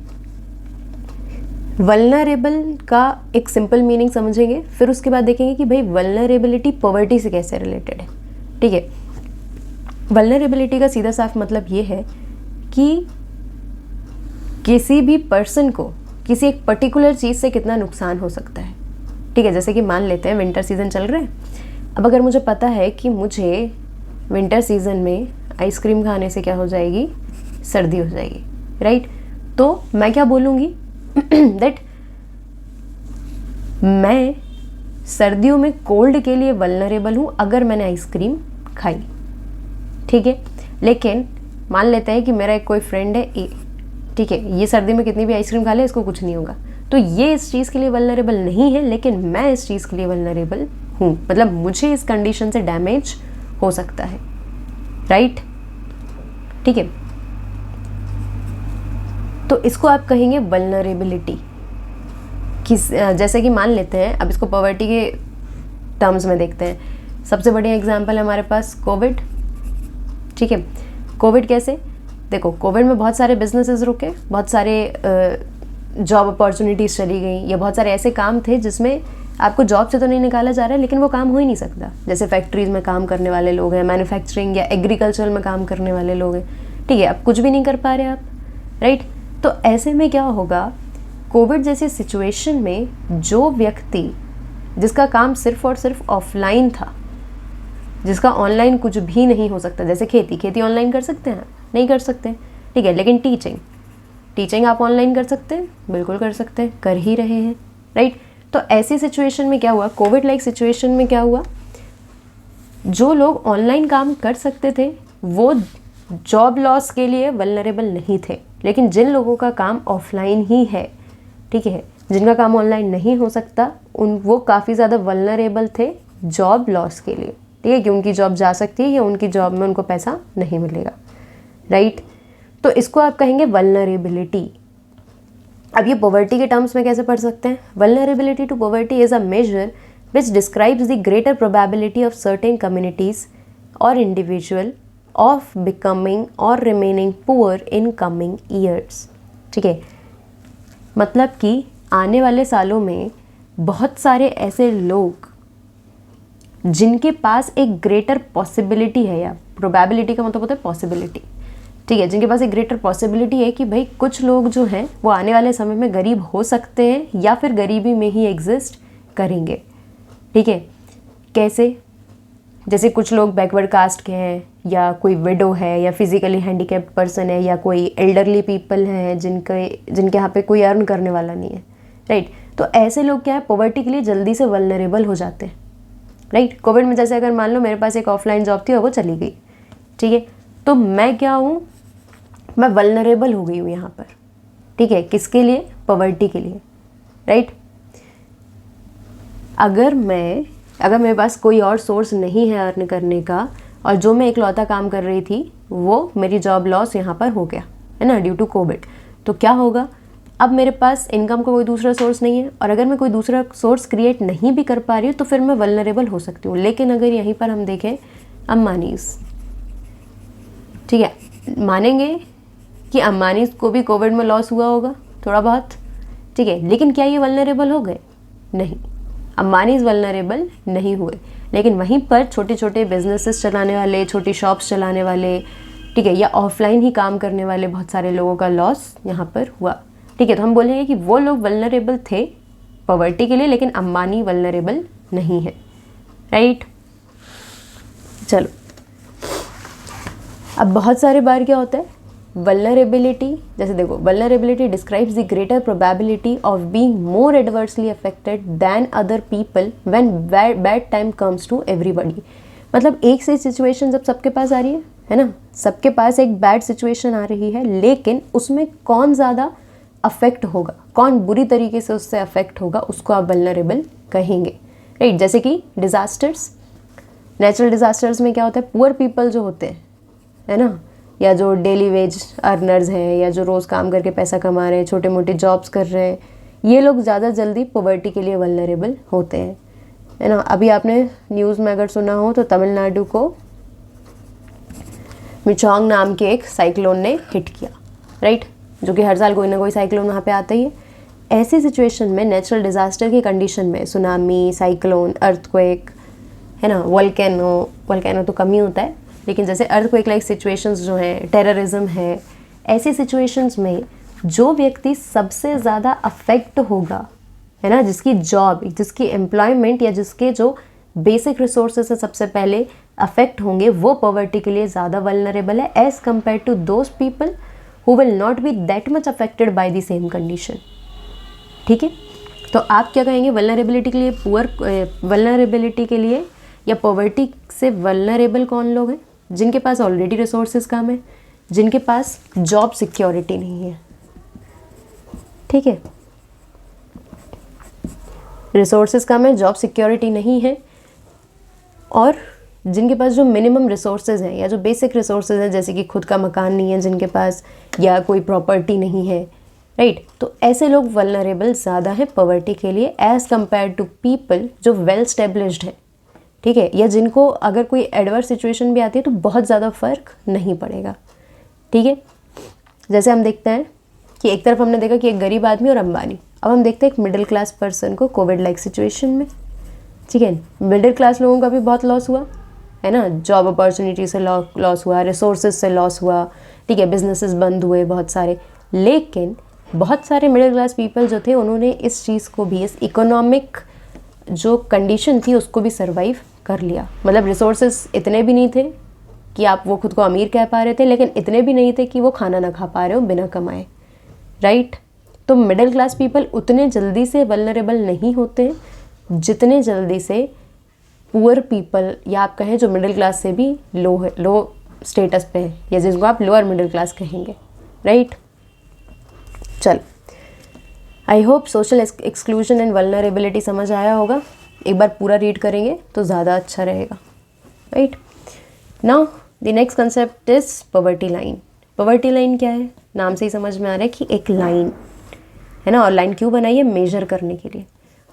S1: वल्नरेबल का एक सिंपल मीनिंग समझेंगे, फिर उसके बाद देखेंगे कि भाई वल्नरेबिलिटी पॉवर्टी से कैसे रिलेटेड है, ठीक है। वल्नरेबिलिटी का सीधा साफ मतलब ये है कि किसी भी पर्सन को किसी एक पर्टिकुलर चीज़ से कितना नुकसान हो सकता है, ठीक है। जैसे कि मान लेते हैं विंटर सीज़न चल रहा है, अब अगर मुझे पता है कि मुझे विंटर सीज़न में आइसक्रीम खाने से क्या हो जाएगी, सर्दी हो जाएगी, राइट। तो मैं क्या बोलूँगी दैट मैं सर्दियों में कोल्ड के लिए वल्नरेबल हूँ अगर मैंने आइसक्रीम खाई, ठीक है। लेकिन मान लेते हैं कि मेरा एक कोई फ्रेंड है ए, ठीक है, ये सर्दी में कितनी भी आइसक्रीम खा ले इसको कुछ नहीं होगा, तो ये इस चीज़ के लिए वल्नरेबल नहीं है, लेकिन मैं इस चीज़ के लिए वल्नरेबल हूँ। मतलब मुझे इस कंडीशन से डैमेज हो सकता है, राइट, ठीक है। तो इसको आप कहेंगे वल्नरेबिलिटी। किस, जैसे कि मान लेते हैं, अब इसको पॉवर्टी के टर्म्स में देखते हैं। सबसे बढ़िया एग्जांपल है हमारे पास कोविड, ठीक है। कोविड कैसे, देखो कोविड में बहुत सारे बिजनेसेस रुके, बहुत सारे जॉब अपॉर्चुनिटीज़ चली गई, या बहुत सारे ऐसे काम थे जिसमें आपको जॉब से तो नहीं निकाला जा रहा है लेकिन वो काम हो ही नहीं सकता। जैसे फैक्ट्रीज़ में काम करने वाले लोग हैं, मैन्युफैक्चरिंग या एग्रीकल्चर में काम करने वाले लोग हैं, ठीक है। अब कुछ भी नहीं कर पा रहे आप, राइट। तो ऐसे में क्या होगा, कोविड जैसी सिचुएशन में जो व्यक्ति जिसका काम सिर्फ और सिर्फ ऑफलाइन था, जिसका ऑनलाइन कुछ भी नहीं हो सकता, जैसे खेती ऑनलाइन कर सकते हैं, नहीं कर सकते, ठीक है। लेकिन टीचिंग आप ऑनलाइन कर सकते हैं, बिल्कुल कर सकते हैं, कर ही रहे हैं, राइट। तो ऐसी सिचुएशन में क्या हुआ, कोविड लाइक सिचुएशन में क्या हुआ, जो लोग ऑनलाइन काम कर सकते थे वो जॉब लॉस के लिए वल्नरेबल नहीं थे, लेकिन जिन लोगों का काम ऑफलाइन ही है, ठीक है, जिनका काम ऑनलाइन नहीं हो सकता, वो काफ़ी ज़्यादा वल्नरेबल थे जॉब लॉस के लिए, ठीक है, कि उनकी जॉब जा सकती है या उनकी जॉब में उनको पैसा नहीं मिलेगा, राइट। तो इसको आप कहेंगे वल्नरेबिलिटी। अब ये पॉवर्टी के टर्म्स में कैसे पढ़ सकते हैं, vulnerability to poverty is a measure which describes the greater probability of certain communities और इंडिविजुअल ऑफ बिकमिंग और remaining poor in coming years. ठीक है, मतलब कि आने वाले सालों में बहुत सारे ऐसे लोग जिनके पास एक ग्रेटर पॉसिबिलिटी है, या प्रोबेबिलिटी का मतलब होता है पॉसिबिलिटी, ठीक है, जिनके पास एक ग्रेटर पॉसिबिलिटी है कि भाई कुछ लोग जो हैं वो आने वाले समय में गरीब हो सकते हैं या फिर गरीबी में ही एग्जिस्ट करेंगे। ठीक है, कैसे? जैसे कुछ लोग बैकवर्ड कास्ट के हैं, या कोई विडो है, या फिजिकली हैंडीकैप्ड पर्सन है, या कोई एल्डरली पीपल हैं जिनके यहाँ पे कोई अर्न करने वाला नहीं है, राइट। तो ऐसे लोग क्या है, पॉवर्टी के लिए जल्दी से वल्नरेबल हो जाते हैं, राइट। कोविड में जैसे अगर मान लो मेरे पास एक ऑफलाइन जॉब थी और वो चली गई, ठीक है, तो मैं क्या हूँ, मैं वल्नरेबल हो गई हूँ यहाँ पर। ठीक है, किसके लिए? पॉवर्टी के लिए, राइट। अगर मेरे पास कोई और सोर्स नहीं है अर्न करने का, और जो मैं इकलौता काम कर रही थी वो मेरी जॉब लॉस यहाँ पर हो गया है ना, ड्यू टू कोविड, तो क्या होगा? अब मेरे पास इनकम का कोई दूसरा सोर्स नहीं है, और अगर मैं कोई दूसरा सोर्स क्रिएट नहीं भी कर पा रही हूँ तो फिर मैं वल्नरेबल हो सकती हूँ। लेकिन अगर यहीं पर हम देखें अंबानीज़, ठीक है, मानेंगे कि अंबानीज़ को भी कोविड में लॉस हुआ होगा थोड़ा बहुत, ठीक है, लेकिन क्या ये वल्नरेबल हो गए? नहीं, अंबानीज़ वल्नरेबल नहीं हुए। लेकिन वहीं पर छोटे छोटे बिजनेसेस चलाने वाले, छोटी शॉप्स चलाने वाले, ठीक है, या ऑफलाइन ही काम करने वाले बहुत सारे लोगों का लॉस यहाँ पर हुआ। ठीक है, तो हम बोलेंगे कि वो लोग वल्नरेबल थे पॉवर्टी के लिए, लेकिन अंबानी वल्नरेबल नहीं है, राइट। चलो, अब बहुत सारे बार क्या होता है, वल्नरेबिलिटी, जैसे देखो, vulnerability describes the greater probability of being more adversely affected than other people when bad time comes to everybody. मतलब एक से सिचुएशन जब सबके पास आ रही है ना, सबके पास एक बैड सिचुएशन आ रही है, लेकिन उसमें कौन ज़्यादा अफेक्ट होगा, कौन बुरी तरीके से उससे अफेक्ट होगा, उसको आप वल्नरेबल कहेंगे, राइट। जैसे कि डिज़ास्टर्स, नेचुरल डिज़ास्टर्स में क्या होता है, पुअर पीपल जो होते हैं, है ना, या जो डेली वेज अर्नर्स हैं, या जो रोज़ काम करके पैसा कमा रहे हैं, छोटे मोटे जॉब्स कर रहे हैं, ये लोग ज़्यादा जल्दी पॉवर्टी के लिए वल्नरेबल होते हैं, है ना। अभी आपने न्यूज़ में अगर सुना हो तो तमिलनाडु को मिचोंग नाम के एक साइक्लोन ने हिट किया, राइट, जो कि हर साल कोई ना कोई साइक्लोन वहाँ पे आता ही है। ऐसी सिचुएशन में, नेचुरल डिज़ास्टर की कंडीशन में, सुनामी, साइक्लोन, अर्थक्वेक, है ना, वोल्केनो तो कम ही होता है, लेकिन जैसे अर्थक्वेक लाइक सिचुएशंस जो हैं, टेररिज्म है, ऐसी सिचुएशंस में जो व्यक्ति सबसे ज़्यादा अफेक्ट होगा, है ना, जिसकी जॉब, जिसकी एम्प्लॉयमेंट, या जिसके जो बेसिक रिसोर्सेज से सबसे पहले अफेक्ट होंगे, वो पॉवर्टी के लिए ज़्यादा वल्नरेबल है as compare to those people who will not be that much affected by the same condition. ठीक है, तो आप क्या कहेंगे वल्नरेबिलिटी के लिए? वल्नरेबिलिटी के लिए या पॉवर्टी से वल्नरेबल कौन लोग हैं? जिनके पास ऑलरेडी रिसोर्सेज कम है, जिनके पास जॉब सिक्योरिटी नहीं है। ठीक है, रिसोर्सेज कम है, जॉब सिक्योरिटी नहीं है, और जिनके पास जो मिनिमम रिसोर्सेज हैं, या जो बेसिक रिसोर्सेज हैं, जैसे कि खुद का मकान नहीं है जिनके पास, या कोई प्रॉपर्टी नहीं है, राइट, तो ऐसे लोग वल्नरेबल ज़्यादा है पॉवर्टी के लिए एज़ कम्पेयर टू पीपल जो वेल स्टेब्लिश्ड है। ठीक है, या जिनको अगर कोई एडवर्स सिचुएशन भी आती है तो बहुत ज़्यादा फर्क नहीं पड़ेगा। ठीक है, जैसे हम देखते हैं कि एक तरफ हमने देखा कि एक गरीब आदमी और अंबानी, अब हम देखते हैं एक मिडिल क्लास पर्सन को कोविड लाइक सिचुएशन में। ठीक है, मिडिल क्लास लोगों का भी बहुत लॉस हुआ, है ना, जॉब अपॉर्चुनिटी से लॉस हुआ, रिसोर्सेज से लॉस हुआ, ठीक है, बिजनेसेस बंद हुए बहुत सारे, लेकिन बहुत सारे मिडिल क्लास पीपल जो थे उन्होंने इस चीज़ को भी, इस इकोनॉमिक जो कंडीशन थी उसको भी सर्वाइव कर लिया। मतलब रिसोर्सेज इतने भी नहीं थे कि आप वो खुद को अमीर कह पा रहे थे, लेकिन इतने भी नहीं थे कि वो खाना ना खा पा रहे हो बिना कमाए, राइट। तो मिडिल क्लास पीपल उतने जल्दी से वल्नरेबल नहीं होते जितने जल्दी से पुअर पीपल, या आप कहें जो मिडिल क्लास से भी लो है, लो स्टेटस पे है, या जिसको आप लोअर मिडिल क्लास कहेंगे, राइट। चल, I hope social exclusion and vulnerability समझ आया होगा। एक बार पूरा रीड करेंगे तो ज़्यादा अच्छा रहेगा, right. Now the next concept is poverty line. Poverty line क्या है? नाम से ही समझ में आ रहा है कि एक लाइन है ना, और लाइन क्यों बनाई है? मेजर करने के लिए।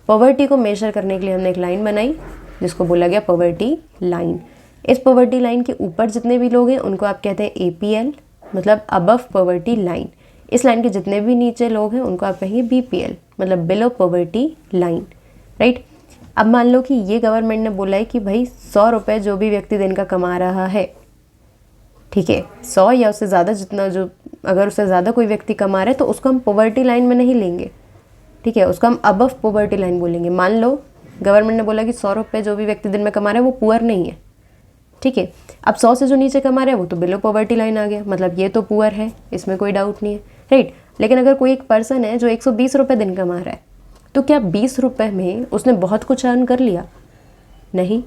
S1: पॉवर्टी को मेजर करने के लिए हमने एक लाइन बनाई जिसको बोला गया पॉवर्टी लाइन। इस पॉवर्टी लाइन के ऊपर जितने भी लोग हैं उनको आप कहते हैं APL, मतलब अबव पॉवर्टी लाइन। इस लाइन के जितने भी नीचे लोग हैं उनको आप कहेंगे BPL, मतलब बिलो पॉवर्टी लाइन, राइट। अब मान लो कि ये गवर्नमेंट ने बोला है कि भाई 100 रुपये जो भी व्यक्ति दिन का कमा रहा है, ठीक है, 100 या उससे ज़्यादा, जितना जो, अगर उससे ज़्यादा कोई व्यक्ति कमा रहा है तो उसको हम पॉवर्टी लाइन में नहीं लेंगे, ठीक है, उसको हम अबव पॉवर्टी लाइन बोलेंगे। मान लो गवर्नमेंट ने बोला कि 100 रुपये जो भी व्यक्ति दिन में कमा रहा है वो पुअर नहीं है, ठीक है। अब 100 से जो नीचे कमा रहा है वो तो बिलो पॉवर्टी लाइन आ गया, मतलब ये तो पुअर है, इसमें कोई डाउट नहीं है, राइट। लेकिन अगर कोई एक पर्सन है जो 120 रुपये दिन कमा रहा है, तो क्या 20 रुपये में उसने बहुत कुछ अर्न कर लिया? नहीं,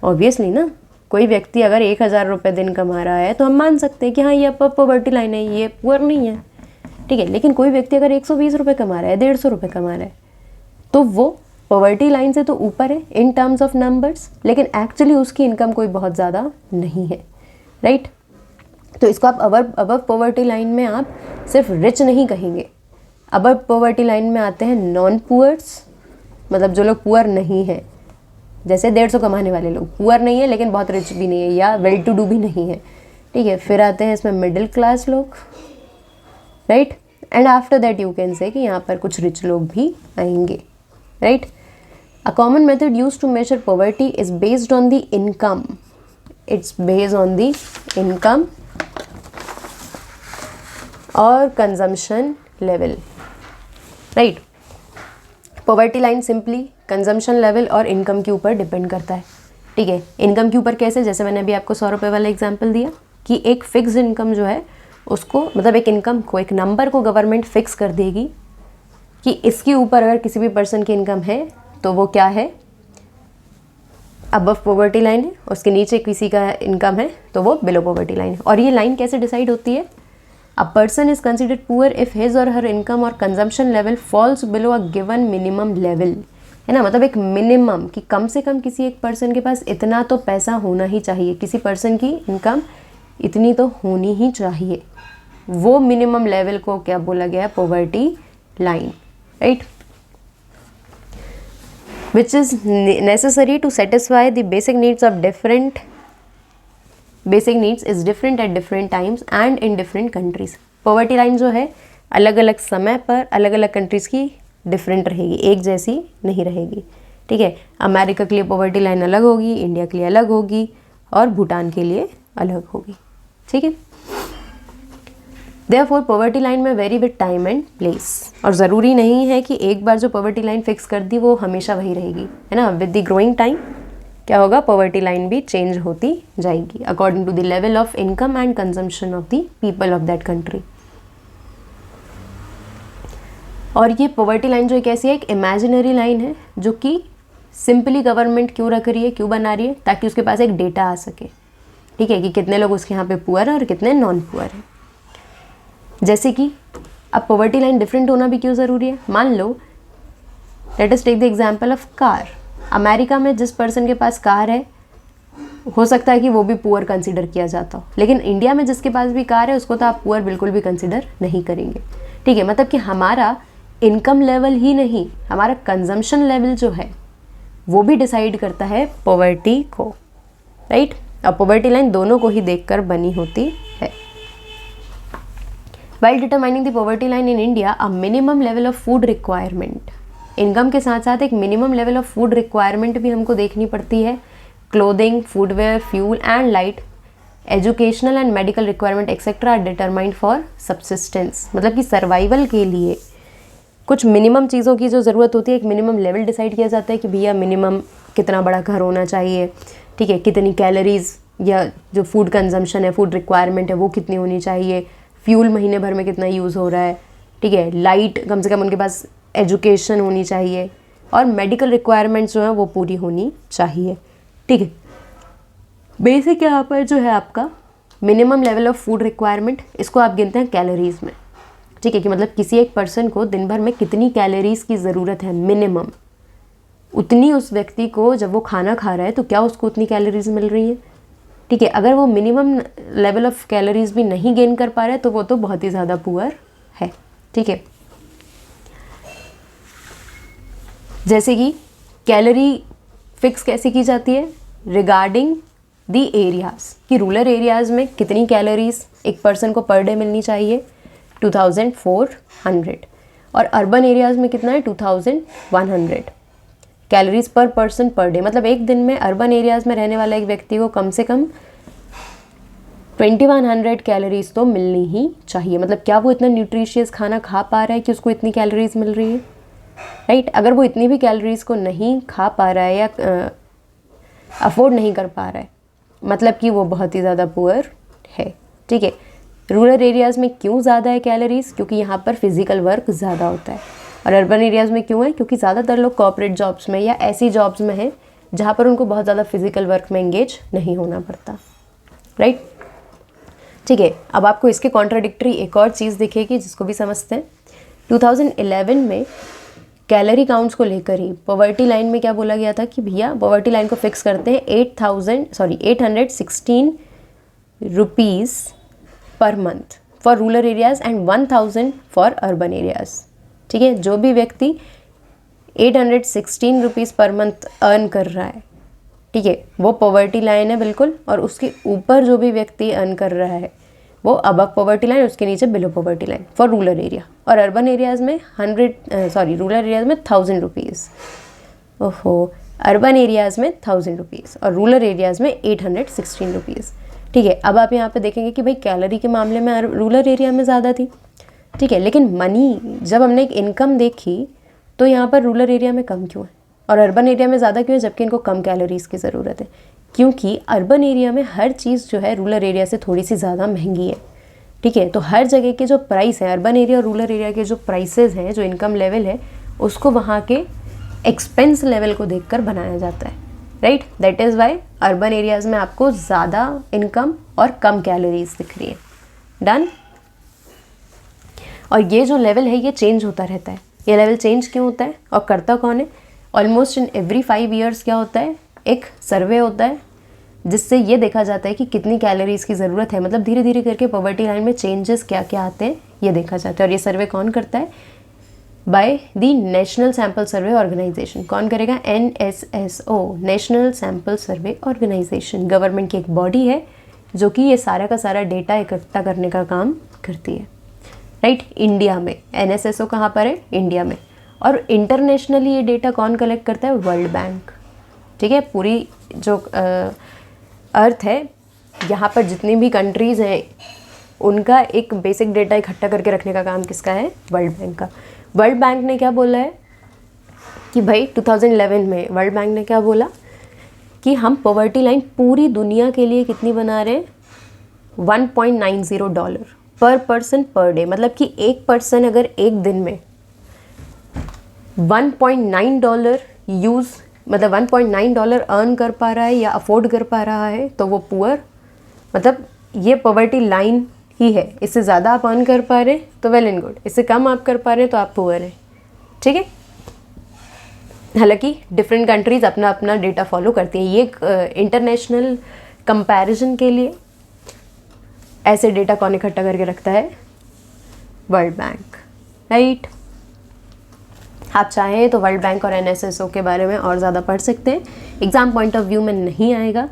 S1: ऑब्वियसली ना। कोई व्यक्ति अगर 1000 रुपये दिन कमा रहा है तो हम मान सकते हैं कि हाँ ये अबव पॉवर्टी लाइन है, ये पुअर नहीं है, ठीक है। लेकिन कोई व्यक्ति अगर 120 रुपये कमा रहा है, 150 रुपये कमा रहा है, तो वो पॉवर्टी लाइन से तो ऊपर है इन टर्म्स ऑफ नंबर्स, लेकिन एक्चुअली उसकी इनकम कोई बहुत ज़्यादा नहीं है, राइट। तो इसको आप अबव पॉवर्टी लाइन में आप सिर्फ रिच नहीं कहेंगे। अबव पॉवर्टी लाइन में आते हैं नॉन पुअर्स, मतलब जो लोग पुअर नहीं है, जैसे 150 कमाने वाले लोग पुअर नहीं है लेकिन बहुत रिच भी नहीं है या वेल टू डू भी नहीं है, ठीक है। फिर आते हैं इसमें मिडिल क्लास लोग, right. And after that you can say कि यहाँ पर कुछ रिच लोग भी आएंगे, right. A common method used to measure poverty is based on the income, it's based on the income और consumption level, right. Poverty line simply consumption level और income के ऊपर डिपेंड करता है, ठीक है। इनकम के ऊपर कैसे? जैसे मैंने अभी आपको 100 रुपये वाला एग्जांपल दिया कि एक फिक्स इनकम जो है उसको, मतलब एक इनकम को, एक नंबर को गवर्नमेंट फिक्स कर देगी कि इसके ऊपर अगर किसी भी पर्सन की इनकम है तो वो क्या है, अबव पॉवर्टी लाइन है, उसके नीचे किसी का इनकम है तो वो बिलो पॉवर्टी लाइन है। और ये लाइन कैसे डिसाइड होती है? A person is considered poor if his or her income or consumption level falls below a given minimum level, है ना। मतलब एक मिनिमम कि कम से कम किसी एक पर्सन के पास इतना तो पैसा होना ही चाहिए, किसी पर्सन की इनकम इतनी तो होनी ही चाहिए, वो मिनिमम लेवल को क्या बोला गया है? Poverty line, right. Which is necessary to satisfy the basic needs of different, basic needs is different at different times and in different countries. Poverty line जो है अलग अलग समय पर अलग अलग कंट्रीज़ की डिफरेंट रहेगी, एक जैसी नहीं रहेगी, ठीक है। अमेरिका के लिए पॉवर्टी लाइन अलग होगी, इंडिया के लिए अलग होगी और भूटान के लिए अलग होगी, ठीक है। देयरफॉर पॉवर्टी लाइन में very with time and place, और ज़रूरी नहीं है कि एक बार जो पॉवर्टी लाइन फिक्स कर दी वो हमेशा वही रहेगी, है ना। विद द ग्रोइंग टाइम क्या होगा? पॉवर्टी लाइन भी चेंज होती जाएगी according to the level of income and consumption of the people of that country. और ये पॉवर्टी लाइन जो एक ऐसी है, एक इमेजिनरी लाइन है जो कि सिंपली गवर्नमेंट क्यों रख रही है, क्यों बना रही है? ताकि उसके पास एक डेटा आ सके, ठीक है, कि कितने लोग उसके यहाँ पे पुअर हैं और कितने नॉन पुअर हैं। जैसे कि अब पॉवर्टी लाइन डिफरेंट होना भी क्यों ज़रूरी है? मान लो let us take the example of car. America में जिस पर्सन के पास कार है हो सकता है कि वो भी पुअर कंसिडर किया जाता हो, लेकिन इंडिया में जिसके पास भी कार है उसको तो आप पुअर बिल्कुल भी कंसिडर नहीं करेंगे, ठीक है। मतलब कि हमारा इनकम लेवल ही नहीं, हमारा कंजम्पशन लेवल जो है वो भी डिसाइड करता है पॉवर्टी को, राइट। अब पॉवर्टी लाइन दोनों को ही देखकर बनी होती है। While determining the poverty line in India, a minimum level of food requirement, income के साथ साथ एक minimum level of food requirement भी हमको देखनी पड़ती है। Clothing, footwear, fuel and light, educational and medical requirement etcetera are determined for subsistence. मतलब कि सर्वाइवल के लिए कुछ मिनिमम चीज़ों की जो ज़रूरत होती है, एक मिनिमम लेवल डिसाइड किया जाता है कि भैया मिनिमम कितना बड़ा घर होना चाहिए, ठीक है, कितनी कैलोरीज या जो फूड कंजम्पशन है, फूड रिक्वायरमेंट है वो कितनी होनी चाहिए, फ्यूल महीने भर में कितना यूज़ हो रहा है, ठीक है, लाइट कम से कम उनके पास, एजुकेशन होनी चाहिए और मेडिकल रिक्वायरमेंट्स जो है वो पूरी होनी चाहिए, ठीक है। बेसिक यहाँ पर जो है आपका minimum level of food requirement, इसको आप गिनते हैं कैलोरीज में, ठीक है, कि मतलब किसी एक पर्सन को दिन भर में कितनी कैलोरीज की ज़रूरत है मिनिमम, उतनी उस व्यक्ति को जब वो खाना खा रहा है तो क्या उसको उतनी कैलोरीज मिल रही है, ठीक है। अगर वो मिनिमम लेवल ऑफ कैलोरीज भी नहीं गेन कर पा रहा है तो वो तो बहुत ही ज़्यादा पुअर है, ठीक है। जैसे कि कैलोरी फिक्स कैसे की जाती है? रिगार्डिंग दी एरियाज़ कि रूरल एरियाज़ में कितनी कैलोरीज एक पर्सन को पर डे मिलनी चाहिए, 2400, और अर्बन एरियाज़ में कितना है, 2100 कैलोरीज पर पर्सन पर डे। मतलब एक दिन में अर्बन एरियाज़ में रहने वाला एक व्यक्ति को कम से कम 2100 कैलोरीज तो मिलनी ही चाहिए। मतलब क्या वो इतना न्यूट्रिशियस खाना खा पा रहा है कि उसको इतनी कैलोरीज मिल रही है, राइट? अगर वो इतनी भी कैलोरीज को नहीं खा पा रहा है या अफोर्ड नहीं कर पा रहा है, मतलब कि वो बहुत ही ज़्यादा पुअर है, ठीक है। रूरल एरियाज़ में क्यों ज़्यादा है कैलोरीज? क्योंकि यहाँ पर फिजिकल वर्क ज़्यादा होता है। और अर्बन एरियाज़ में क्यों है? क्योंकि ज़्यादातर लोग कॉर्पोरेट जॉब्स में या ऐसी जॉब्स में हैं जहाँ पर उनको बहुत ज़्यादा फिजिकल वर्क में एंगेज नहीं होना पड़ता, राइट? ठीक है, अब आपको इसके कॉन्ट्राडिक्टरी एक और चीज़ दिखेगी जिसको भी समझते हैं। 2011 में कैलोरी काउंट्स को लेकर ही पॉवर्टी लाइन में क्या बोला गया था कि भैया पॉवर्टी लाइन को फिक्स करते हैं 816 rupees per month for rural areas and 1000 for urban areas, ठीक है। जो भी व्यक्ति 816 रुपीज़ पर मंथ अर्न कर रहा है, ठीक है, वो पॉवर्टी लाइन है बिल्कुल, और उसके ऊपर जो भी व्यक्ति अर्न कर रहा है वो अबव पॉवर्टी लाइन, उसके नीचे below poverty line for rural area. और अर्बन एरियाज़ में रूरल एरियाज़ में 1000 रुपीज़, ओहो, अर्बन एरियाज़ में 1000 रुपीज़ और रूरल एरियाज़ में 816 रुपीज़, ठीक है। अब आप यहाँ पे देखेंगे कि भाई कैलोरी के मामले में रूरल एरिया में ज़्यादा थी, ठीक है, लेकिन मनी जब हमने एक इनकम देखी तो यहाँ पर रूरल एरिया में कम क्यों है और अर्बन एरिया में ज़्यादा क्यों है, जबकि इनको कम कैलोरीज़ की ज़रूरत है? क्योंकि अर्बन एरिया में हर चीज़ जो है रूरल एरिया से थोड़ी सी ज़्यादा महंगी है, ठीक है। तो हर जगह के जो प्राइस है, अर्बन एरिया और रूरल एरिया के जो प्राइसेस हैं, जो इनकम लेवल है, उसको वहाँ के एक्सपेंस लेवल को देखकर बनाया जाता है, right? That is why urban areas में आपको ज़्यादा इनकम और कम कैलोरीज दिख रही है। डन? और ये जो लेवल है ये चेंज होता रहता है। ये लेवल चेंज क्यों होता है और करता कौन है? ऑलमोस्ट इन एवरी 5 ईयर्स क्या होता है, एक सर्वे होता है जिससे ये देखा जाता है कि कितनी कैलोरीज की ज़रूरत है। मतलब धीरे धीरे करके पॉवर्टी लाइन में चेंजेस क्या क्या आते हैं ये देखा जाता है। और ये सर्वे कौन करता है? By the national sample survey organisation. कौन करेगा? NSSO, national sample survey organisation. Government की एक बॉडी है जो कि ये सारा का सारा डेटा इकट्ठा करने का काम करती है, राइट? इंडिया में NSSO कहाँ पर है? इंडिया में। और इंटरनेशनली ये डेटा कौन कलेक्ट करता है? वर्ल्ड बैंक, ठीक है। पूरी जो अर्थ है, यहाँ पर जितनी भी कंट्रीज़ हैं उनका एक बेसिक डेटा इकट्ठा करके रखने का काम किसका है? वर्ल्ड बैंक का। वर्ल्ड बैंक ने क्या बोला है कि भाई 2011 में वर्ल्ड बैंक ने क्या बोला कि हम पॉवर्टी लाइन पूरी दुनिया के लिए कितनी बना रहे हैं? $1.90 पर पर्सन पर डे। मतलब कि एक पर्सन अगर एक दिन में $1.9 $1.9 अर्न कर पा रहा है या अफोर्ड कर पा रहा है तो वो पुअर, मतलब ये पॉवर्टी लाइन ही है। इससे ज़्यादा आप अर्न कर पा रहे तो वेल एंड गुड, इससे कम आप कर पा रहे तो आप पुअर हैं, ठीक है। हालांकि डिफरेंट कंट्रीज़ अपना अपना डेटा फॉलो करती हैं। ये इंटरनेशनल कंपैरिजन के लिए ऐसे डेटा कौन इकट्ठा करके रखता है? World bank, right. आप चाहें तो वर्ल्ड बैंक और NSSO के बारे में और ज़्यादा पढ़ सकते हैं। एग्ज़ाम पॉइंट ऑफ व्यू में नहीं आएगा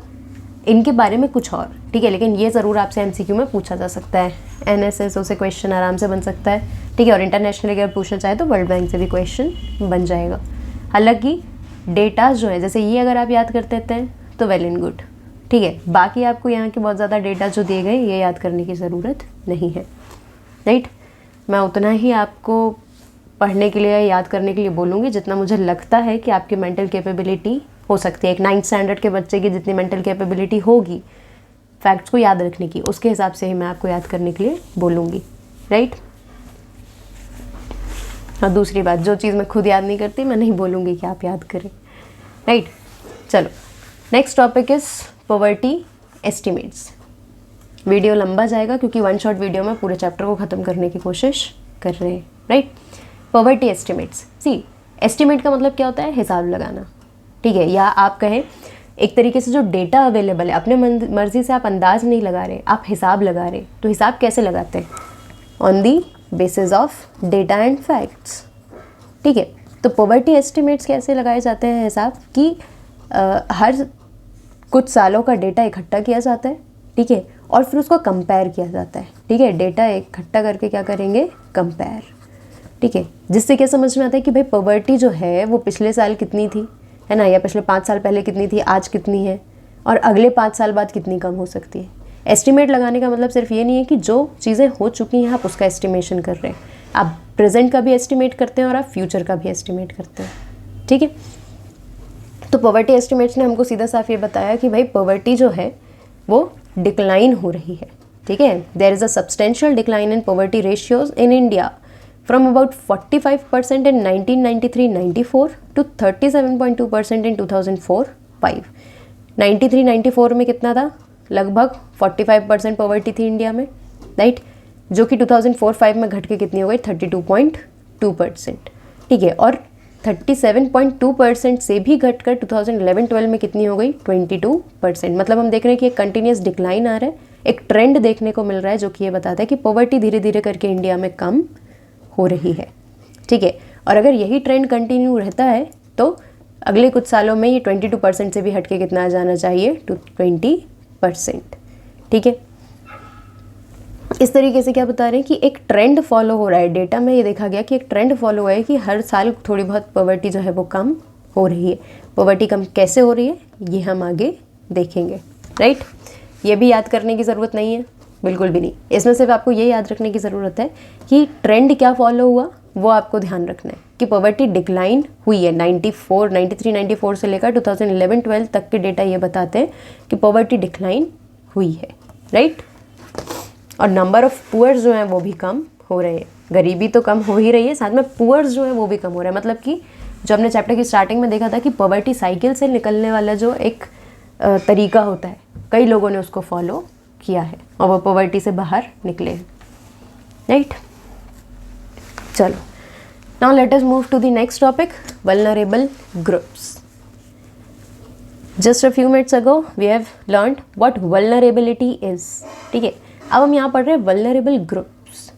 S1: इनके बारे में कुछ और, ठीक है, लेकिन ये ज़रूर आपसे MCQ में पूछा जा सकता है। NSSO से क्वेश्चन आराम से बन सकता है, ठीक है। और इंटरनेशनली अगर पूछना चाहे तो वर्ल्ड बैंक से भी क्वेश्चन बन जाएगा। हालांकि डेटा जो है, जैसे ये अगर आप याद कर देते हैं तो वेल एंड गुड, ठीक है। बाकी आपको यहाँ के बहुत ज़्यादा डेटा जो दिए गए ये याद करने की ज़रूरत नहीं है, राइट। मैं उतना ही आपको पढ़ने के लिए, याद करने के लिए बोलूँगी जितना मुझे लगता है कि आपकी मेंटल कैपेबिलिटी हो सकती है। एक 9th स्टैंडर्ड के बच्चे की जितनी मेंटल कैपेबिलिटी होगी फैक्ट्स को याद रखने की, उसके हिसाब से ही मैं आपको याद करने के लिए बोलूँगी, राइट। और दूसरी बात, जो चीज़ मैं खुद याद नहीं करती मैं नहीं बोलूँगी कि आप याद करें, राइट। चलो, next topic is poverty estimates. Video लंबा जाएगा क्योंकि 1 शॉट वीडियो में पूरे चैप्टर को ख़त्म करने की कोशिश कर रहे हैं, राइट। पॉवर्टी एस्टिमेट्स, सी एस्टिमेट का मतलब क्या होता है? हिसाब लगाना, ठीक है। या आप कहें एक तरीके से जो डेटा अवेलेबल है, अपने मर्जी से आप अंदाज नहीं लगा रहे, आप हिसाब लगा रहे। तो हिसाब कैसे लगाते हैं? On the basis of data and facts, ठीक है। तो पॉवर्टी एस्टिमेट्स कैसे लगाए जाते हैं हिसाब कि हर कुछ सालों का डेटा इकट्ठा किया जाता है, ठीक है, और फिर उसको कंपेयर किया जाता है, ठीक है। डेटा इकट्ठा करके क्या करेंगे, कंपेयर, ठीक है, जिससे क्या समझ में आता है कि भाई पॉवर्टी जो है वो पिछले साल कितनी थी, है ना, या पिछले 5 साल पहले कितनी थी, आज कितनी है, और अगले 5 साल बाद कितनी कम हो सकती है। एस्टिमेट लगाने का मतलब सिर्फ ये नहीं है कि जो चीज़ें हो चुकी हैं आप उसका एस्टिमेशन कर रहे हैं, आप प्रेजेंट का भी एस्टिमेट करते हैं और आप फ्यूचर का भी एस्टिमेट करते हैं, ठीक है। तो पॉवर्टी एस्टिमेट्स ने हमको सीधा साफ ये बताया कि भाई पॉवर्टी जो है वो डिक्लाइन हो रही है, ठीक है। There is a substantial decline in poverty ratios in India from about 45% in 1993-94 to 37.2% in 2004-5। 93-94 में कितना था, लगभग 45% पॉवर्टी थी इंडिया में, राइट, जो कि 2004-5 में घट के कितनी हो गई, 32.2%, ठीक है। और 37.2% से भी घटकर 2011-12 में कितनी हो गई, 22%। मतलब हम देख रहे हैं कि एक कंटिन्यूस डिक्लाइन आ रहा है, एक ट्रेंड देखने को मिल रहा है जो कि ये बताता है कि पॉवर्टी धीरे धीरे करके इंडिया में कम हो रही है, ठीक है। और अगर यही ट्रेंड कंटिन्यू रहता है तो अगले कुछ सालों में ये 22% से भी हटके कितना आ जाना चाहिए, टू 20%, ठीक है। इस तरीके से क्या बता रहे हैं कि एक ट्रेंड फॉलो हो रहा है, डेटा में ये देखा गया कि एक ट्रेंड फॉलो हुआ है कि हर साल थोड़ी बहुत पॉवर्टी जो है वो कम हो रही है। पॉवर्टी कम कैसे हो रही है ये हम आगे देखेंगे, राइट। ये भी याद करने की ज़रूरत नहीं है, बिल्कुल भी नहीं। इसमें सिर्फ आपको ये याद रखने की ज़रूरत है कि ट्रेंड क्या फॉलो हुआ वो आपको ध्यान रखना है कि पॉवर्टी डिक्लाइन हुई है। 93-94 से लेकर 2011-12 तक के डेटा ये बताते हैं कि पॉवर्टी डिक्लाइन हुई है, राइट। और नंबर ऑफ पुअर्स जो हैं वो भी कम हो रहे हैं, गरीबी तो कम हो ही रही है, साथ में पुअर्स जो है वो भी कम हो रहा है। मतलब कि जो हमने चैप्टर की स्टार्टिंग में देखा था कि पॉवर्टी साइकिल से निकलने वाला जो एक तरीका होता है, कई लोगों ने उसको फॉलो किया है और वो पॉवर्टी से बाहर निकले हैं, राइट। चलो, now let us move to the next topic, vulnerable groups. Just a few minutes ago we have learned what vulnerability is, ठीक है। अब हम यहाँ पढ़ रहे हैं वल्नरेबल ग्रुप्स,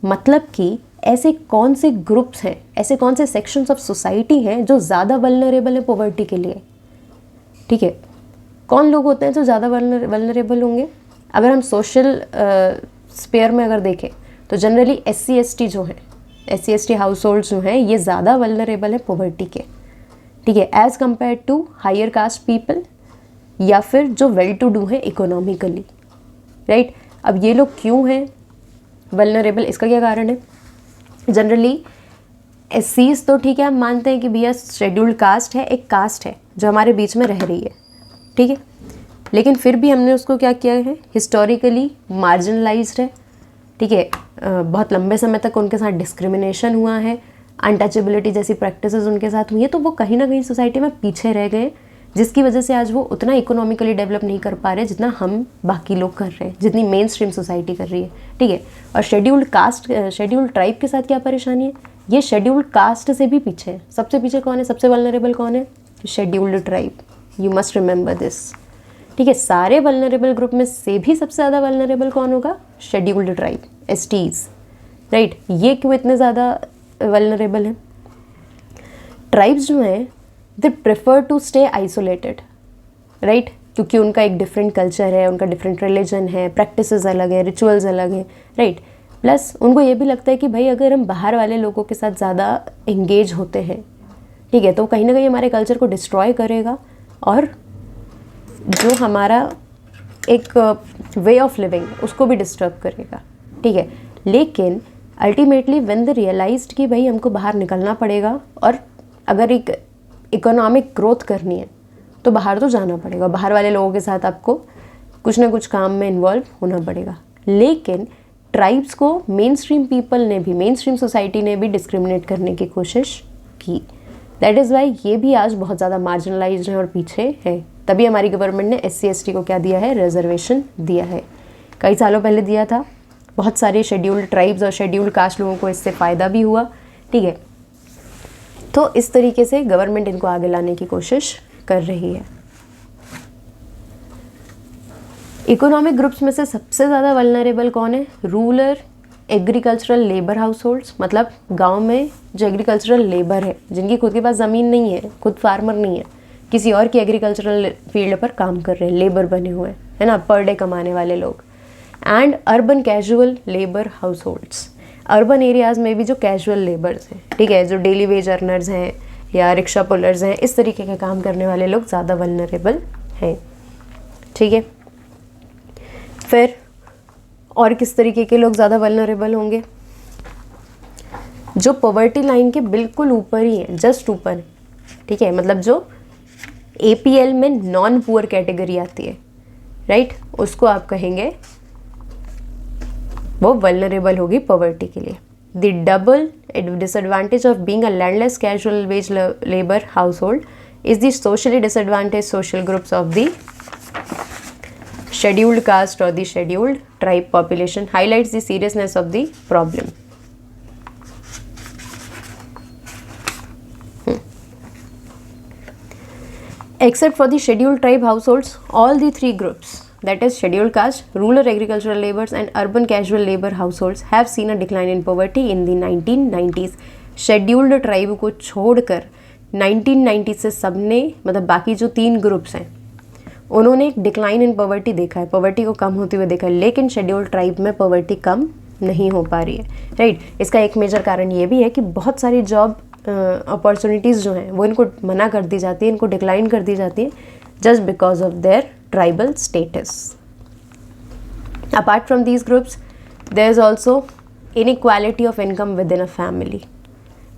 S1: मतलब कि ऐसे कौन से ग्रुप्स हैं, ऐसे कौन से सेक्शंस ऑफ सोसाइटी हैं जो ज़्यादा वल्नरेबल है पॉवर्टी के लिए, ठीक है। कौन लोग होते हैं जो ज़्यादा वल्नरेबल होंगे। अगर हम सोशल स्पेयर में अगर देखें तो जनरली SC/ST जो हैं, SC/ST हाउस होल्ड्स जो हैं ये ज़्यादा वल्नरेबल है पॉवर्टी के, ठीक है, as compare to higher caste people या फिर जो वेल टू डू हैं इकोनॉमिकली, राइट। अब ये लोग क्यों हैं वल्नरेबल, इसका क्या कारण है। जनरली SCs तो ठीक है, हम मानते हैं कि भैया शेड्यूल्ड कास्ट है, एक कास्ट है जो हमारे बीच में रह रही है, ठीक है, लेकिन फिर भी हमने उसको क्या किया है, हिस्टोरिकली मार्जिनलाइज्ड है, ठीक है। बहुत लंबे समय तक उनके साथ डिस्क्रिमिनेशन हुआ है, अनटचेबिलिटी जैसी प्रैक्टिसेस उनके साथ हुई है, तो वो कहीं ना कहीं सोसाइटी में पीछे रह गए, जिसकी वजह से आज वो उतना इकोनॉमिकली डेवलप नहीं कर पा रहे जितना हम बाकी लोग कर रहे हैं, जितनी मेन स्ट्रीम सोसाइटी कर रही है, ठीक है। और शेड्यूल्ड कास्ट, शेड्यूल्ड ट्राइब के साथ क्या परेशानी है, ये शेड्यूल्ड कास्ट से भी पीछे है। सबसे पीछे कौन है, सबसे वल्नरेबल कौन है, scheduled tribe, you must remember this, ठीक है। सारे वल्नरेबल ग्रुप में से भी सबसे ज़्यादा वल्नरेबल कौन होगा, शेड्यूल्ड ट्राइब, STs, राइट। ये क्यों इतने ज़्यादा वल्नरेबल हैं, ट्राइब्स जो हैं they prefer to stay isolated, right, क्योंकि उनका एक डिफरेंट कल्चर है, उनका डिफरेंट रिलीजन है, प्रैक्टिसेस अलग है, रिचुअल्स अलग हैं, राइट। प्लस उनको ये भी लगता है कि भाई अगर हम बाहर वाले लोगों के साथ ज़्यादा एंगेज होते हैं, ठीक है, तो कहीं ना कहीं हमारे कल्चर को डिस्ट्रॉय करेगा और जो हमारा एक वे ऑफ लिविंग उसको भी डिस्टर्ब करेगा, ठीक है। लेकिन अल्टीमेटली व्हेन दे रियलाइज्ड कि भाई हमको बाहर निकलना पड़ेगा और अगर एक इकोनॉमिक ग्रोथ करनी है तो बाहर तो जाना पड़ेगा, बाहर वाले लोगों के साथ आपको कुछ ना कुछ काम में इन्वॉल्व होना पड़ेगा। लेकिन ट्राइब्स को मेन स्ट्रीम पीपल ने भी, मेन स्ट्रीम सोसाइटी ने भी डिस्क्रिमिनेट करने की कोशिश की। दैट इज़ वाई ये भी आज बहुत ज़्यादा मार्जिनलाइज्ड है और पीछे है। तभी हमारी गवर्नमेंट ने SC/ST को क्या दिया है, रिजर्वेशन दिया है, कई सालों पहले दिया था। बहुत सारे शेड्यूल्ड ट्राइब्स और शेड्यूल्ड कास्ट लोगों को इससे फ़ायदा भी हुआ, ठीक है। तो इस तरीके से गवर्नमेंट इनको आगे लाने की कोशिश कर रही है। इकोनॉमिक ग्रुप्स में से सबसे ज़्यादा वल्नरेबल कौन है, rural agricultural labour house holds, मतलब गाँव में जो एग्रीकल्चरल लेबर है, जिनकी खुद के पास ज़मीन नहीं है, खुद फार्मर नहीं है, किसी और की एग्रीकल्चरल फील्ड पर काम कर रहे हैं, लेबर बने हुए हैं, है ना, पर डे कमाने वाले लोग। And urban casual labour house holds, urban areas में भी जो कैजुअल लेबर्स हैं, ठीक है, जो डेली वेज अर्नर्स हैं या रिक्शा पुलर्स हैं, इस तरीके के काम करने वाले लोग ज़्यादा वल्नरेबल हैं, ठीक है। फिर और किस तरीके के लोग ज़्यादा वल्नरेबल होंगे? जो पॉवर्टी लाइन के बिल्कुल ऊपर ही हैं, जस्ट ऊपर है, ठीक है, मतलब जो APL में नॉन पुअर कैटेगरी आती है, राइट, उसको आप कहेंगे वो वल्नरेबल होगी पॉवर्टी के लिए। The double disadvantage of being a landless casual veg labour house hold is the socially disadvantage social groups of the scheduled caste or the scheduled tribe population highlights the seriousness of the problem. Except for the scheduled tribe households, all the three groups, that is scheduled caste, rural agricultural laborers and urban casual labor households have seen a decline in poverty in the 1990s. scheduled tribe को छोड़कर 1990 से सबने, मतलब बाकी जो 3 groups हैं, उन्होंने एक डिक्लाइन इन पॉवर्टी देखा है, पॉवर्टी को कम होते हुए देखा है, लेकिन शेड्यूल्ड ट्राइब में पॉवर्टी कम नहीं हो पा रही है, राइट। इसका एक मेजर कारण ये भी है कि बहुत सारी जॉब अपॉर्चुनिटीज़ जो हैं वो इनको मना कर दी जाती है, इनको डिक्लाइन कर दी जाती है, just because of their tribal status. Apart from these groups there is also inequality of income within a family,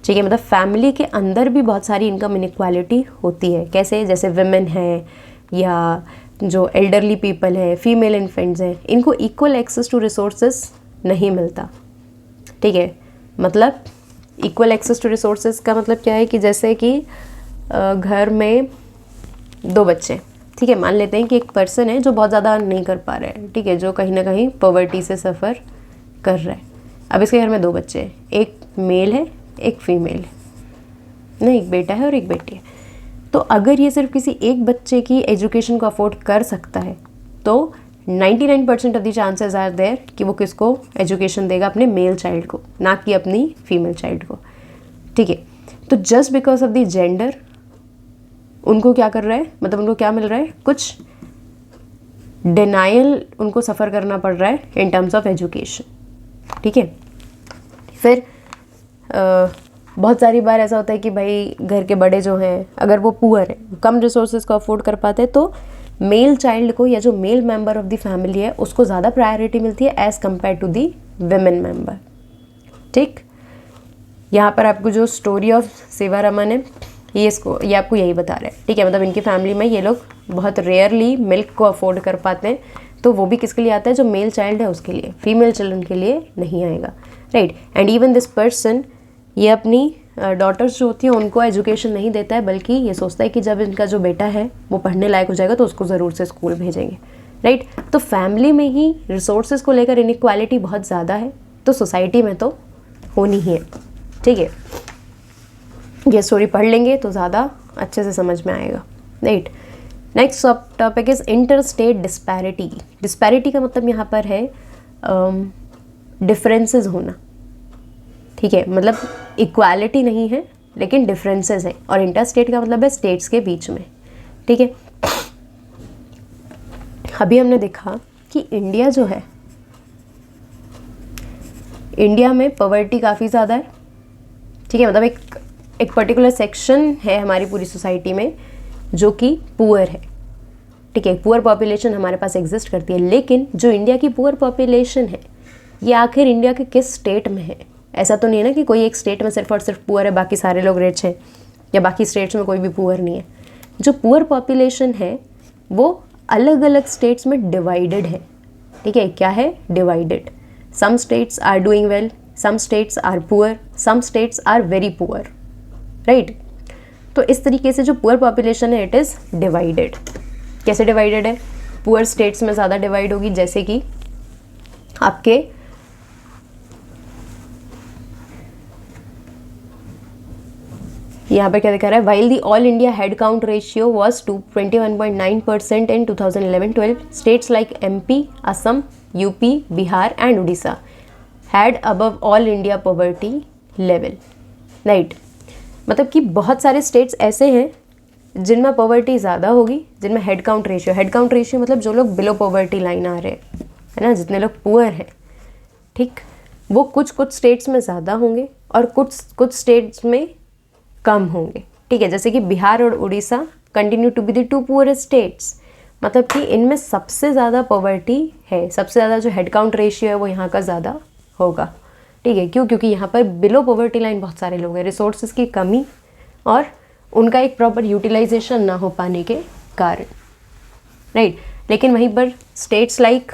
S1: ठीक है, मतलब फैमिली के अंदर भी बहुत सारी इनकम इनइक्वालिटी होती है। कैसे? जैसे विमेन है या जो एल्डरली पीपल है, फीमेल इन्फेंट्स हैं, इनको इक्वल एक्सेस टू रिसोर्सेज नहीं मिलता, ठीक है। मतलब इक्वल एक्सेस टू रिसोर्सेज का मतलब क्या है कि जैसे कि घर में 2 बच्चे, ठीक है, मान लेते हैं कि एक पर्सन है जो बहुत ज़्यादा नहीं कर पा रहा है, ठीक है, जो कहीं ना कहीं पॉवर्टी से सफ़र कर रहा है। अब इसके घर में 2 बच्चे हैं, एक मेल है एक फीमेल है, नहीं, एक बेटा है और एक बेटी है। तो अगर ये सिर्फ किसी एक बच्चे की एजुकेशन को अफोर्ड कर सकता है तो 99% of the chances are there कि वो किसको एजुकेशन देगा, अपने मेल चाइल्ड को, ना कि अपनी फीमेल चाइल्ड को, ठीक है। तो just because of the gender उनको क्या कर रहा है, मतलब उनको क्या मिल रहा है, कुछ डिनाइल उनको सफ़र करना पड़ रहा है इन टर्म्स ऑफ एजुकेशन, ठीक है। फिर बहुत सारी बार ऐसा होता है कि भाई घर के बड़े जो हैं अगर वो पुअर हैं, कम रिसोर्सेज को अफोर्ड कर पाते हैं, तो मेल चाइल्ड को या जो male member of the family है उसको ज़्यादा प्रायोरिटी मिलती है as compare to the women member, ठीक। यहाँ पर आपको जो स्टोरी ऑफ सेवारमन है ये आपको यही बता रहा है, ठीक है। मतलब इनकी फैमिली में ये लोग बहुत रेयरली मिल्क को अफोर्ड कर पाते हैं, तो वो भी किसके लिए आता है, जो मेल चाइल्ड है उसके लिए, फीमेल चिल्ड्रन के लिए नहीं आएगा, right. And even this person ये अपनी डॉटर्स जो होती हैं उनको एजुकेशन नहीं देता है, बल्कि ये सोचता है कि जब इनका जो बेटा है वो पढ़ने लायक हो जाएगा तो उसको ज़रूर से स्कूल भेजेंगे, राइट। तो फैमिली में ही रिसोर्सेज को लेकर इनइक्वालिटी बहुत ज़्यादा है, तो सोसाइटी में तो होनी ही है, ठीक है। ये स्टोरी पढ़ लेंगे तो ज़्यादा अच्छे से समझ में आएगा, right. Next topic is inter state disparity. Disparity का मतलब यहाँ पर है डिफरेंसेस होना, ठीक है, मतलब इक्वालिटी नहीं है लेकिन डिफरेंसेस है, और इंटर स्टेट का मतलब है स्टेट्स के बीच में, ठीक है। अभी हमने देखा कि इंडिया जो है, इंडिया में पॉवर्टी काफ़ी ज़्यादा है, ठीक है, मतलब एक पर्टिकुलर सेक्शन है हमारी पूरी सोसाइटी में जो कि पुअर है, ठीक है, पुअर पॉपुलेशन हमारे पास एग्जिस्ट करती है। लेकिन जो इंडिया की पुअर पॉपुलेशन है ये आखिर इंडिया के किस स्टेट में है? ऐसा तो नहीं है ना कि कोई एक स्टेट में सिर्फ और सिर्फ पुअर है, बाकी सारे लोग रिच हैं, या बाकी स्टेट्स में कोई भी पुअर नहीं है। जो पुअर पॉपुलेशन है वो अलग अलग स्टेट्स में डिवाइडेड है, ठीक है। क्या है? Divided. Some states are doing well, some states are poor, some states are very poor, right. तो इस तरीके से जो पुअर पॉपुलेशन है इट इज़ डिवाइडेड। कैसे डिवाइडेड है? पुअर स्टेट्स में ज़्यादा डिवाइड होगी, जैसे कि आपके यहाँ पर क्या दिखा रहा है, while the all India head count ratio was 21.9% in 2011-12, states like MP, Assam, UP, Bihar and Orissa had above all India poverty level, right. मतलब कि बहुत सारे स्टेट्स ऐसे हैं जिनमें पॉवर्टी ज़्यादा होगी, जिनमें हेड काउंट रेशियो मतलब जो लोग बिलो पॉवर्टी लाइन आ रहे हैं, है ना, जितने लोग पुअर हैं, ठीक, वो कुछ स्टेट्स में ज़्यादा होंगे और कुछ स्टेट्स में कम होंगे, ठीक है। जैसे कि बिहार और Orissa continue to be the 2 poorest states, मतलब कि इनमें सबसे ज़्यादा पॉवर्टी है, सबसे ज़्यादा जो हेड काउंट रेशियो है वो यहाँ का ज़्यादा होगा, ठीक है। क्यों? क्योंकि यहाँ पर बिलो पॉवर्टी लाइन बहुत सारे लोग हैं, रिसोर्सेज की कमी और उनका एक प्रॉपर यूटिलाइजेशन ना हो पाने के कारण, राइट। लेकिन वहीं पर states like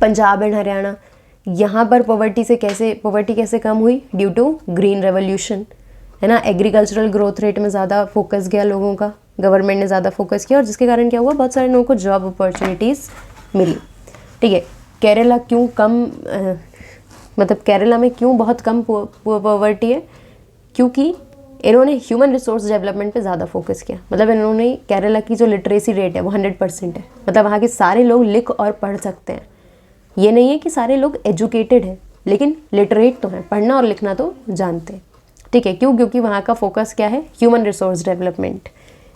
S1: Punjab and Haryana, यहाँ पर पॉवर्टी कैसे कम हुई? ड्यू टू ग्रीन रेवोल्यूशन, है ना, एग्रीकल्चरल ग्रोथ रेट में ज़्यादा फोकस गया लोगों का, गवर्नमेंट ने ज़्यादा फोकस किया और जिसके कारण क्या हुआ, बहुत सारे लोगों को जॉब अपॉर्चुनिटीज़ मिली, ठीक है। केरला क्यों कम मतलब केरला में क्यों बहुत कम पॉवर्टी है? क्योंकि इन्होंने ह्यूमन रिसोर्स डेवलपमेंट पे ज़्यादा फोकस किया, मतलब इन्होंने केरला की जो लिटरेसी रेट है वो 100% है, मतलब वहाँ के सारे लोग लिख और पढ़ सकते हैं। ये नहीं है कि सारे लोग एजुकेटेड हैं, लेकिन लिटरेट तो हैं, पढ़ना और लिखना तो जानते हैं, ठीक है। क्यों? क्योंकि वहाँ का फोकस क्या है? Human resource development.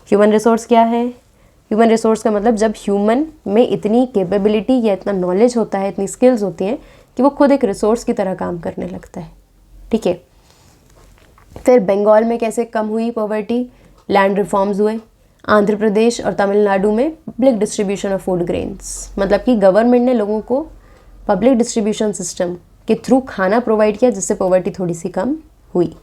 S1: Human resource क्या है? ह्यूमन रिसोर्स का मतलब जब ह्यूमन में इतनी कैपेबिलिटी या इतना नॉलेज होता है, इतनी स्किल्स होती हैं कि वो खुद एक रिसोर्स की तरह काम करने लगता है, ठीक है। फिर बंगाल में कैसे कम हुई पॉवर्टी? लैंड रिफॉर्म्स हुए। आंध्र प्रदेश और तमिलनाडु में public distribution of food grains, मतलब कि गवर्नमेंट ने लोगों को पब्लिक डिस्ट्रीब्यूशन सिस्टम के थ्रू खाना प्रोवाइड किया, जिससे पॉवर्टी थोड़ी सी कम हुई।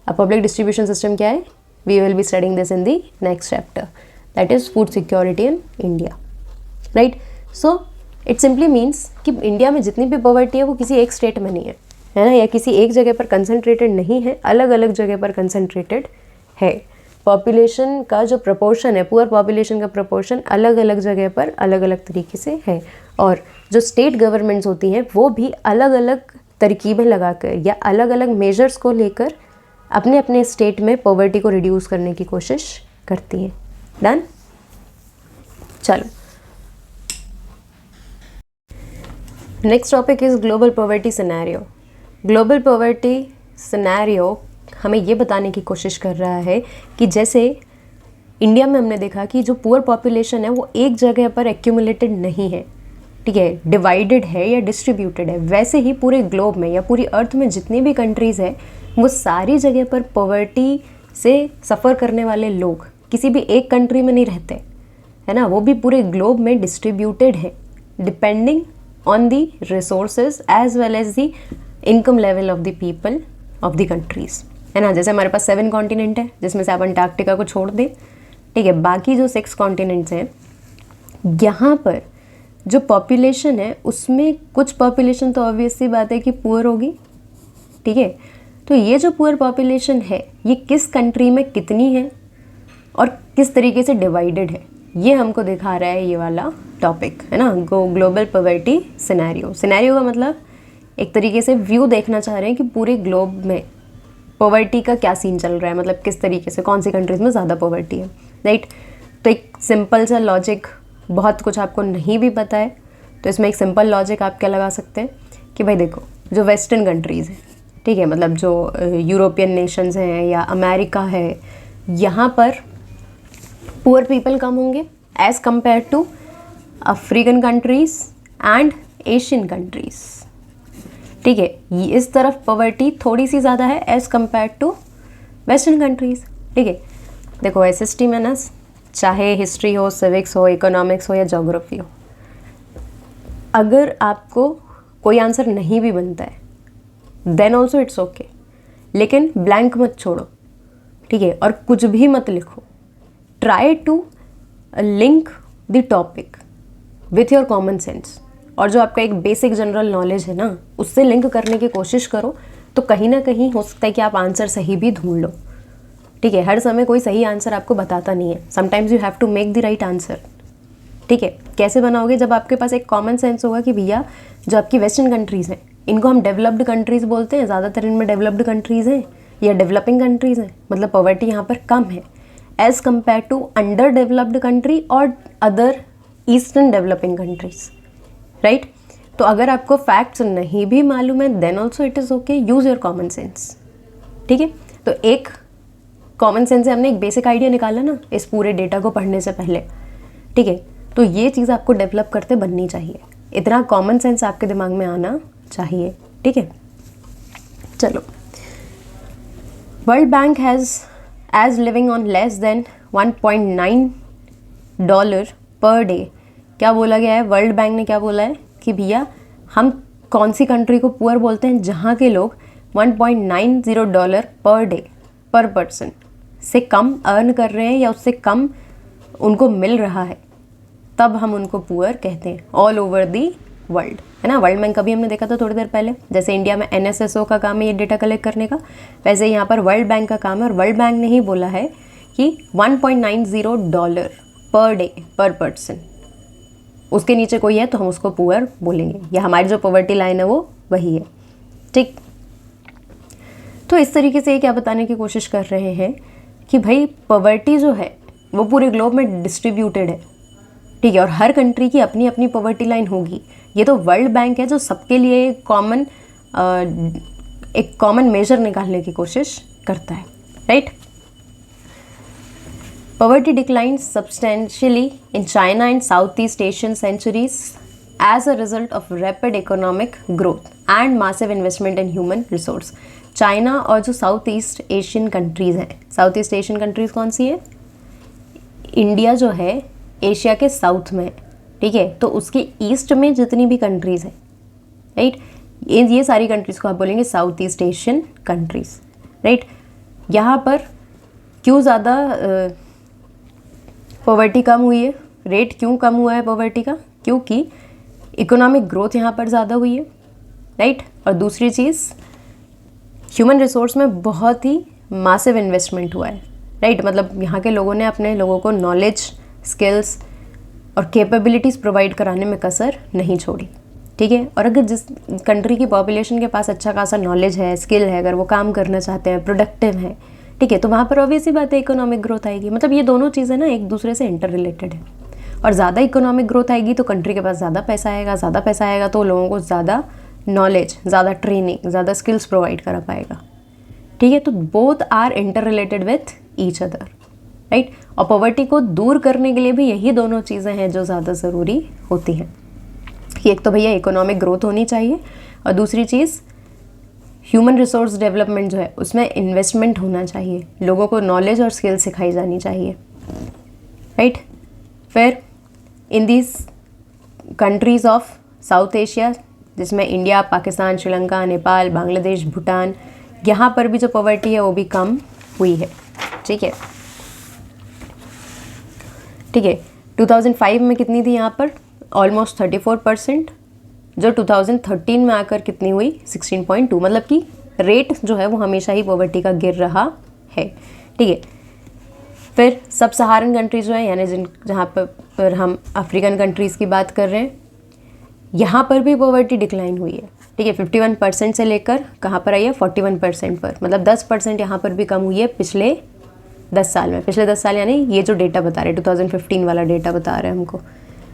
S1: अब पब्लिक डिस्ट्रीब्यूशन सिस्टम क्या है? We will be studying this in the next chapter, that is food security in India, right. So it simply means कि इंडिया में जितनी भी पॉवर्टी है वो किसी एक स्टेट में नहीं है ना, या किसी एक जगह पर कंसंट्रेटेड नहीं है, अलग अलग जगह पर कंसंट्रेटेड है। पॉपुलेशन का जो प्रपोर्शन है, पुअर पॉपुलेशन का प्रपोर्शन अलग अलग जगह पर अलग अलग तरीके से है, और जो स्टेट गवर्नमेंट्स होती हैं वो भी अलग अलग तरकीबें लगाकर या अलग अलग मेजर्स को लेकर अपने अपने स्टेट में पॉवर्टी को रिड्यूस करने की कोशिश करती हैं। डन? चलो, next topic is global poverty scenario. Global poverty scenario हमें ये बताने की कोशिश कर रहा है कि जैसे इंडिया में हमने देखा कि जो पुअर पॉपुलेशन है वो एक जगह पर एक्यूमुलेटेड नहीं है, ठीक है, डिवाइडेड है या डिस्ट्रीब्यूटेड है, वैसे ही पूरे ग्लोब में या पूरी अर्थ में जितनी भी कंट्रीज़ है वो सारी जगह पर पॉवर्टी से सफ़र करने वाले लोग किसी भी एक कंट्री में नहीं रहते, है ना, वो भी पूरे ग्लोब में डिस्ट्रीब्यूटेड है, depending on the resources as well as the income level of the people of the countries, है ना। जैसे हमारे पास 7 कॉन्टिनेंट है, जिसमें से आप अंटार्कटिका को छोड़ दें, ठीक है, बाकी जो 6 कॉन्टिनेंट्स हैं, यहाँ पर जो पॉपुलेशन है उसमें कुछ पॉपुलेशन तो ऑब्वियस सी बात है कि पुअर होगी, ठीक है। तो ये जो पुअर पॉपुलेशन है ये किस कंट्री में कितनी है और किस तरीके से डिवाइडेड है, ये हमको दिखा रहा है ये वाला टॉपिक, है ना, ग्लोबल पॉवर्टी सिनेरियो। सिनेरियो का मतलब एक तरीके से व्यू देखना चाह रहे हैं कि पूरे ग्लोब में पॉवर्टी का क्या सीन चल रहा है, मतलब किस तरीके से कौन सी कंट्रीज़ में ज़्यादा पॉवर्टी है, राइट। तो एक सिंपल सा लॉजिक, बहुत कुछ आपको नहीं भी पता है तो इसमें एक सिंपल लॉजिक आप क्या लगा सकते हैं कि भाई देखो, जो वेस्टर्न कंट्रीज़ हैं, ठीक है, मतलब जो यूरोपियन नेशंस हैं या अमेरिका है, यहाँ पर पुअर पीपल कम होंगे as compare to African countries and Asian countries, ठीक है। इस तरफ पॉवर्टी थोड़ी सी ज़्यादा है as compare to western countries, ठीक है। देखो SST में ना, चाहे हिस्ट्री हो, सिविक्स हो, इकोनॉमिक्स हो या ज्योग्राफी हो, अगर आपको कोई आंसर नहीं भी बनता है देन ऑल्सो इट्स ओके, लेकिन ब्लैंक मत छोड़ो, ठीक है, और कुछ भी मत लिखो। Try to link the topic with your common sense, और जो आपका एक बेसिक जनरल नॉलेज है ना उससे लिंक करने की कोशिश करो, तो कहीं ना कहीं हो सकता है कि आप आंसर सही भी ढूंढ लो, ठीक है। हर समय कोई सही आंसर आपको बताता नहीं है, sometimes you have to make the right answer, ठीक है। कैसे बनाओगे? जब आपके पास एक कॉमन सेंस होगा कि भैया जो आपकी वेस्टर्न कंट्रीज़ हैं इनको हम डेवलप्ड कंट्रीज़ बोलते हैं, ज़्यादातर इनमें डेवलप्ड कंट्रीज़ हैं या डेवलपिंग कंट्रीज़ हैं, मतलब पॉवर्टी यहाँ पर कम है as compare to under developed country और other eastern developing countries, right. तो अगर आपको फैक्ट्स नहीं भी मालूम है then also it is okay, use your common sense, ठीक है। तो एक कॉमन सेंस से हमने एक बेसिक आइडिया निकाला ना इस पूरे डेटा को पढ़ने से पहले, ठीक है। तो ये चीज़ आपको डेवलप करते बननी चाहिए, इतना कॉमन सेंस आपके दिमाग में आना चाहिए, ठीक है। चलो, world bank has as living on less than $1.9 per day. क्या बोला गया है? वर्ल्ड बैंक ने क्या बोला है कि भैया हम कौन सी कंट्री को पुअर बोलते हैं जहाँ के लोग $1.90 पर डे पर पर्सन से कम अर्न कर रहे हैं या उससे कम उनको मिल रहा है, तब हम उनको पुअर कहते हैं ऑल ओवर दी वर्ल्ड, है ना। वर्ल्ड बैंक का भी हमने देखा था थोड़ी देर पहले, जैसे इंडिया में NSSO का काम है ये डेटा कलेक्ट करने का, वैसे यहाँ पर वर्ल्ड बैंक का काम है। और वर्ल्ड बैंक ने ही बोला है कि $1.90 पर डे पर पर्सन, उसके नीचे कोई है तो हम उसको पुअर बोलेंगे, या हमारी जो पॉवर्टी लाइन है वो वही है, ठीक। तो इस तरीके से ये क्या बताने की कोशिश कर रहे हैं कि भाई पॉवर्टी जो है वो पूरे ग्लोब में डिस्ट्रीब्यूटेड है, ठीक है, और हर कंट्री की अपनी अपनी पॉवर्टी लाइन होगी। ये तो वर्ल्ड बैंक है जो सबके लिए एक कॉमन मेजर निकालने की कोशिश करता है, right. Poverty declined substantially in China and Southeast Asian centuries as a result of rapid economic growth and massive investment in human resource. China और जो साउथ ईस्ट एशियन कंट्रीज़ हैं, साउथ ईस्ट एशियन कंट्रीज़ कौन सी है? India जो है Asia के south में है, ठीक है, तो उसके ईस्ट में जितनी भी कंट्रीज़ हैं, राइट, ये सारी कंट्रीज़ को आप बोलेंगे south east Asian countries, right. यहाँ पर क्यों ज़्यादा पॉवर्टी कम हुई है? रेट क्यों कम हुआ है पॉवर्टी का? क्योंकि इकोनॉमिक ग्रोथ यहाँ पर ज़्यादा हुई है, राइट। और दूसरी चीज़, ह्यूमन रिसोर्स में बहुत ही मासिव इन्वेस्टमेंट हुआ है, राइट। मतलब यहाँ के लोगों ने अपने लोगों को नॉलेज, स्किल्स और कैपेबिलिटीज़ प्रोवाइड कराने में कसर नहीं छोड़ी, ठीक है। और अगर जिस कंट्री की पॉपुलेशन के पास अच्छा खासा नॉलेज है, स्किल है, अगर वो काम करना चाहते हैं, प्रोडक्टिव है, ठीक है, तो वहाँ पर ऑब्वियस ही बात है इकोनॉमिक ग्रोथ आएगी। मतलब ये दोनों चीज़ें ना एक दूसरे से इंटर रिलेटेड है। और ज़्यादा इकोनॉमिक ग्रोथ आएगी तो कंट्री के पास ज़्यादा पैसा आएगा, ज़्यादा पैसा आएगा तो लोगों को ज़्यादा नॉलेज, ज़्यादा ट्रेनिंग, ज़्यादा स्किल्स प्रोवाइड करा पाएगा, ठीक है। तो both are interrelated with each other, right. और पॉवर्टी को दूर करने के लिए भी यही दोनों चीज़ें हैं जो ज़्यादा ज़रूरी होती हैं। एक तो भैया इकोनॉमिक ग्रोथ होनी चाहिए, और दूसरी चीज़ ह्यूमन रिसोर्स डेवलपमेंट जो है उसमें इन्वेस्टमेंट होना चाहिए, लोगों को नॉलेज और स्किल सिखाई जानी चाहिए, राइट। फिर in these countries of south Asia, जिसमें इंडिया, पाकिस्तान, श्रीलंका, नेपाल, बांग्लादेश, भूटान, यहाँ पर भी जो पॉवर्टी है वो भी कम हुई है, ठीक है, ठीक है। 2005 में कितनी थी यहाँ पर? ऑलमोस्ट 34%, जो 2013 में आकर कितनी हुई? 16.2। मतलब कि रेट जो है वो हमेशा ही पॉवर्टी का गिर रहा है, ठीक है। फिर सब सहारन कंट्रीज जो है, यानी जहाँ पर हम अफ्रीकन कंट्रीज़ की बात कर रहे हैं, यहाँ पर भी पॉवर्टी डिक्लाइन हुई है, ठीक है। 51% से लेकर कहाँ पर आई है? 41% पर। मतलब 10% यहाँ पर भी कम हुई है पिछले 10 साल में। पिछले 10 साल यानी ये जो डेटा बता रहे हैं, 2015 वाला डेटा बता रहे हैं हमको,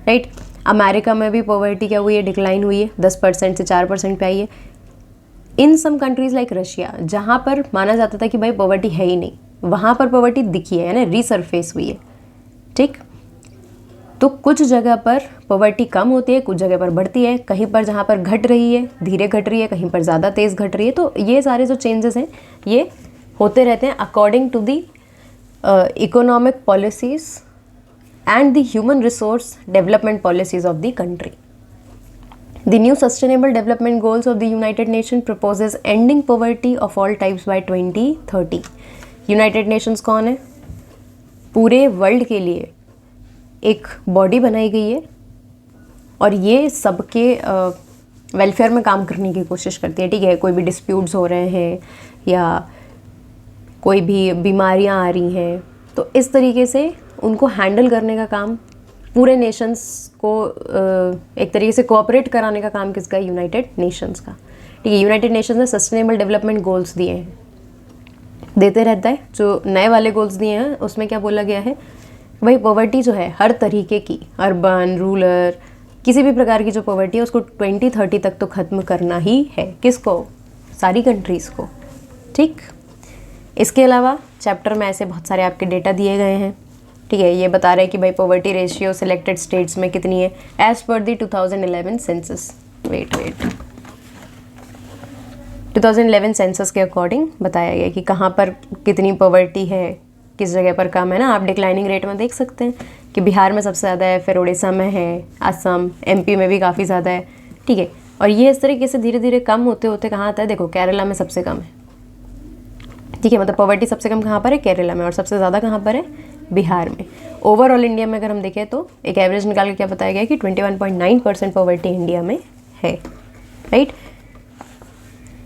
S1: राइट। अमेरिका में भी पॉवर्टी क्या हुई है? डिक्लाइन हुई है, 10% से 4% पे आई है। इन सम कंट्रीज़ लाइक रशिया, जहाँ पर माना जाता था कि भाई पॉवर्टी है ही नहीं, वहाँ पर पॉवर्टी दिखी है, यानी रीसरफेस हुई है, ठीक। तो कुछ जगह पर पॉवर्टी कम होती है, कुछ जगह पर बढ़ती है, कहीं पर जहाँ पर घट रही है, धीरे घट रही है, कहीं पर ज़्यादा तेज़ घट रही है। तो ये सारे जो चेंजेस हैं ये होते रहते हैं according to the economic policies and the human resource development policies of the country. The new Sustainable Development Goals of the United Nations proposes ending poverty of all types by 2030. United Nations कौन है? पूरे world के लिए एक body बनाई गई है और ये सबके वेलफेयर में काम करने की कोशिश करती है, ठीक है। कोई भी डिस्प्यूट्स हो रहे हैं या कोई भी बीमारियां आ रही हैं, तो इस तरीके से उनको हैंडल करने का काम, पूरे नेशंस को एक तरीके से कोऑपरेट कराने का काम किसका? यूनाइटेड नेशंस का, ठीक है। यूनाइटेड नेशंस ने सस्टेनेबल डेवलपमेंट गोल्स दिए हैं, देते रहता है। जो नए वाले गोल्स दिए हैं उसमें क्या बोला गया है? भाई पॉवर्टी जो है हर तरीके की, अर्बन, रूरल, किसी भी प्रकार की जो पॉवर्टी है उसको 2030 तक तो ख़त्म करना ही है। किसको? सारी कंट्रीज़ को, ठीक। इसके अलावा चैप्टर में ऐसे बहुत सारे आपके डेटा दिए गए हैं, ठीक है। ये बता रहे हैं कि भाई पॉवर्टी रेशियो सिलेक्टेड स्टेट्स में कितनी है एज पर दी 2011 सेंसस। वेट 2011 सेंसस के अकॉर्डिंग बताया गया कि कहाँ पर कितनी पॉवर्टी है, किस जगह पर कम है ना। आप डिक्लाइनिंग रेट में देख सकते हैं कि बिहार में सबसे ज़्यादा है, फिर उड़ीसा में है, असम, एमपी में भी काफ़ी ज़्यादा है, ठीक है। और ये इस तरीके से धीरे धीरे कम होते होते कहाँ आता है, देखो केरला में सबसे कम है, ठीक है। मतलब पॉवर्टी सबसे कम कहाँ पर है, केरला में, और सबसे ज़्यादा कहाँ पर है, बिहार में। ओवरऑल इंडिया में अगर हम देखें तो एक एवरेज निकाल के क्या बताया गया कि 21.9% पॉवर्टी इंडिया में है, राइट।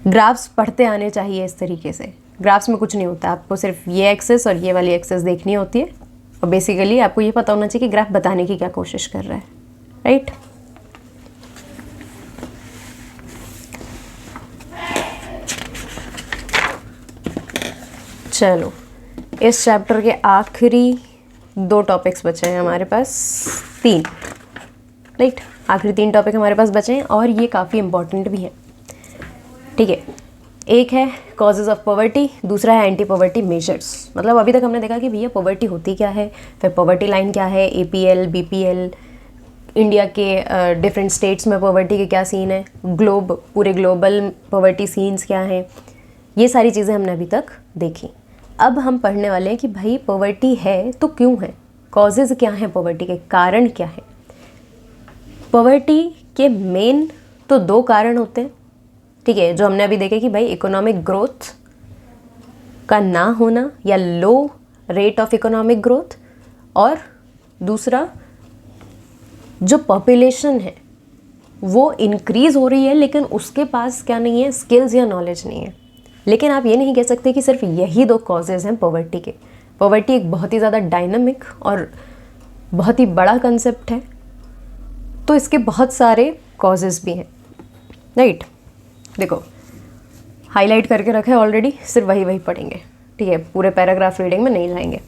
S1: ग्राफ्स पढ़ते आने चाहिए इस तरीके से। ग्राफ्स में कुछ नहीं होता, आपको सिर्फ ये एक्सेस और ये वाली एक्सेस देखनी होती है, और बेसिकली आपको ये पता होना चाहिए कि ग्राफ बताने की क्या कोशिश कर रहा है, राइट। चलो, इस चैप्टर के आखिरी 2 टॉपिक्स बचे हैं हमारे पास, 3, राइट। आखिरी 3 टॉपिक हमारे पास बचे हैं और ये काफ़ी इंपॉर्टेंट भी हैं, ठीक है। एक है कॉजेज़ ऑफ पॉवर्टी, दूसरा है एंटी पॉवर्टी मेजर्स। मतलब अभी तक हमने देखा कि भैया पॉवर्टी होती क्या है, फिर पॉवर्टी लाइन क्या है, APL, BPL, इंडिया के डिफरेंट स्टेट्स में पॉवर्टी के क्या सीन है, पूरे ग्लोबल पॉवर्टी सीन्स क्या हैं, ये सारी चीज़ें हमने अभी तक देखी। अब हम पढ़ने वाले हैं कि भाई पॉवर्टी है तो क्यों है, कॉजेज़ क्या हैं, पॉवर्टी के कारण क्या है। पॉवर्टी के मेन तो 2 कारण होते हैं, ठीक है, जो हमने अभी देखे कि भाई इकोनॉमिक ग्रोथ का ना होना या लो रेट ऑफ इकोनॉमिक ग्रोथ, और दूसरा जो पॉपुलेशन है वो इंक्रीज हो रही है लेकिन उसके पास क्या नहीं है, स्किल्स या नॉलेज नहीं है। लेकिन आप ये नहीं कह सकते कि सिर्फ यही 2 कॉजेज़ हैं पॉवर्टी के। पॉवर्टी एक बहुत ही ज़्यादा डायनामिक और बहुत ही बड़ा कंसेप्ट है, तो इसके बहुत सारे कॉजेज़ भी हैं, राइट। देखो हाईलाइट करके रखे ऑलरेडी, सिर्फ वही पढ़ेंगे, ठीक है, पूरे पैराग्राफ रीडिंग में नहीं जाएंगे।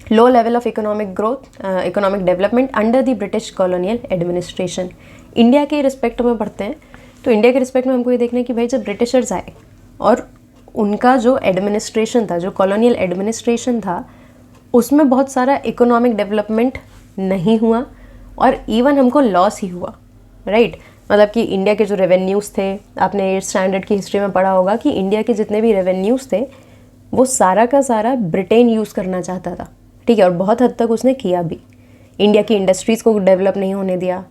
S1: Low level of economic growth, economic development under the British colonial administration. India के रिस्पेक्ट में पढ़ते हैं तो इंडिया के रिस्पेक्ट में हमको ये देखना है कि भाई जब ब्रिटिशर्स आए और उनका जो एडमिनिस्ट्रेशन था, जो कॉलोनियल एडमिनिस्ट्रेशन था, उसमें बहुत सारा इकोनॉमिक डेवलपमेंट नहीं हुआ और इवन हमको लॉस ही हुआ, राइट। मतलब कि इंडिया के जो रेवेन्यूज़ थे, आपने 8th स्टैंडर्ड की हिस्ट्री में पढ़ा होगा कि इंडिया के जितने भी रेवेन्यूज़ थे वो सारा का सारा ब्रिटेन यूज़ करना चाहता था, ठीक है, और बहुत हद तक उसने किया भी। इंडिया की इंडस्ट्रीज़ को डेवलप नहीं होने दिया,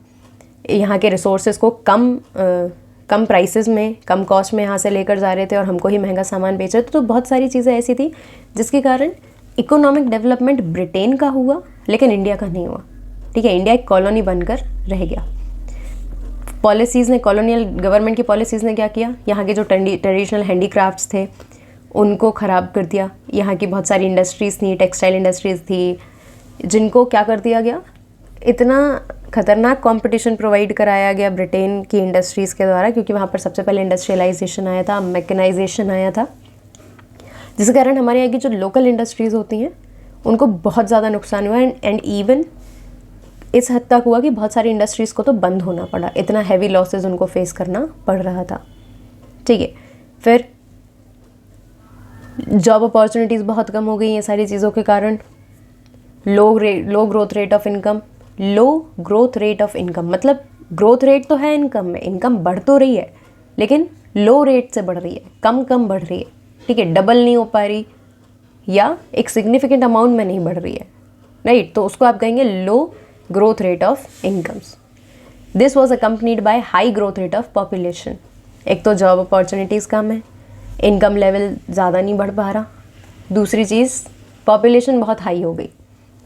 S1: यहाँ के रिसोर्सेज को कम प्राइसेस में, कम कॉस्ट में यहाँ से लेकर जा रहे थे और हमको ही महंगा सामान बेच रहे थे। तो बहुत सारी चीज़ें ऐसी थी जिसके कारण इकोनॉमिक डेवलपमेंट ब्रिटेन का हुआ लेकिन इंडिया का नहीं हुआ, ठीक है। इंडिया एक कॉलोनी बनकर रह गया। पॉलिसीज़ ने, कॉलोनियल गवर्नमेंट की पॉलिसीज़ ने क्या किया, यहाँ के जो ट्रेडिशनल हैंडीक्राफ्ट्स थे उनको ख़राब कर दिया। यहाँ की बहुत सारी इंडस्ट्रीज़ थी, टेक्सटाइल इंडस्ट्रीज़ थी, जिनको क्या कर दिया गया, इतना ख़तरनाक कंपटीशन प्रोवाइड कराया गया ब्रिटेन की इंडस्ट्रीज़ के द्वारा, क्योंकि वहाँ पर सबसे पहले इंडस्ट्रियलाइजेशन आया था, मैकेनाइजेशन आया था, जिस कारण हमारे यहाँ की जो लोकल इंडस्ट्रीज़ होती हैं उनको बहुत ज़्यादा नुकसान हुआ। एंड इवन इस हद तक हुआ कि बहुत सारी इंडस्ट्रीज़ को तो बंद होना पड़ा, इतना हैवी लॉसेज उनको फेस करना पड़ रहा था, ठीक है। फिर जॉब अपॉर्चुनिटीज़ बहुत कम हो गई ये सारी चीज़ों के कारण। Low growth rate of income, low growth rate of income मतलब ग्रोथ रेट तो है इनकम में, इनकम बढ़ तो रही है लेकिन लो रेट से बढ़ रही है, कम बढ़ रही है, ठीक है, डबल नहीं हो पा रही या एक सिग्निफिकेंट अमाउंट में नहीं बढ़ रही है, राइट। तो उसको आप कहेंगे low growth rate of incomes. This was accompanied by high growth rate of population. एक तो जॉब अपॉर्चुनिटीज़ कम है, इनकम लेवल ज़्यादा नहीं बढ़ पा रहा, दूसरी चीज़ पॉपुलेशन बहुत हाई हो गई,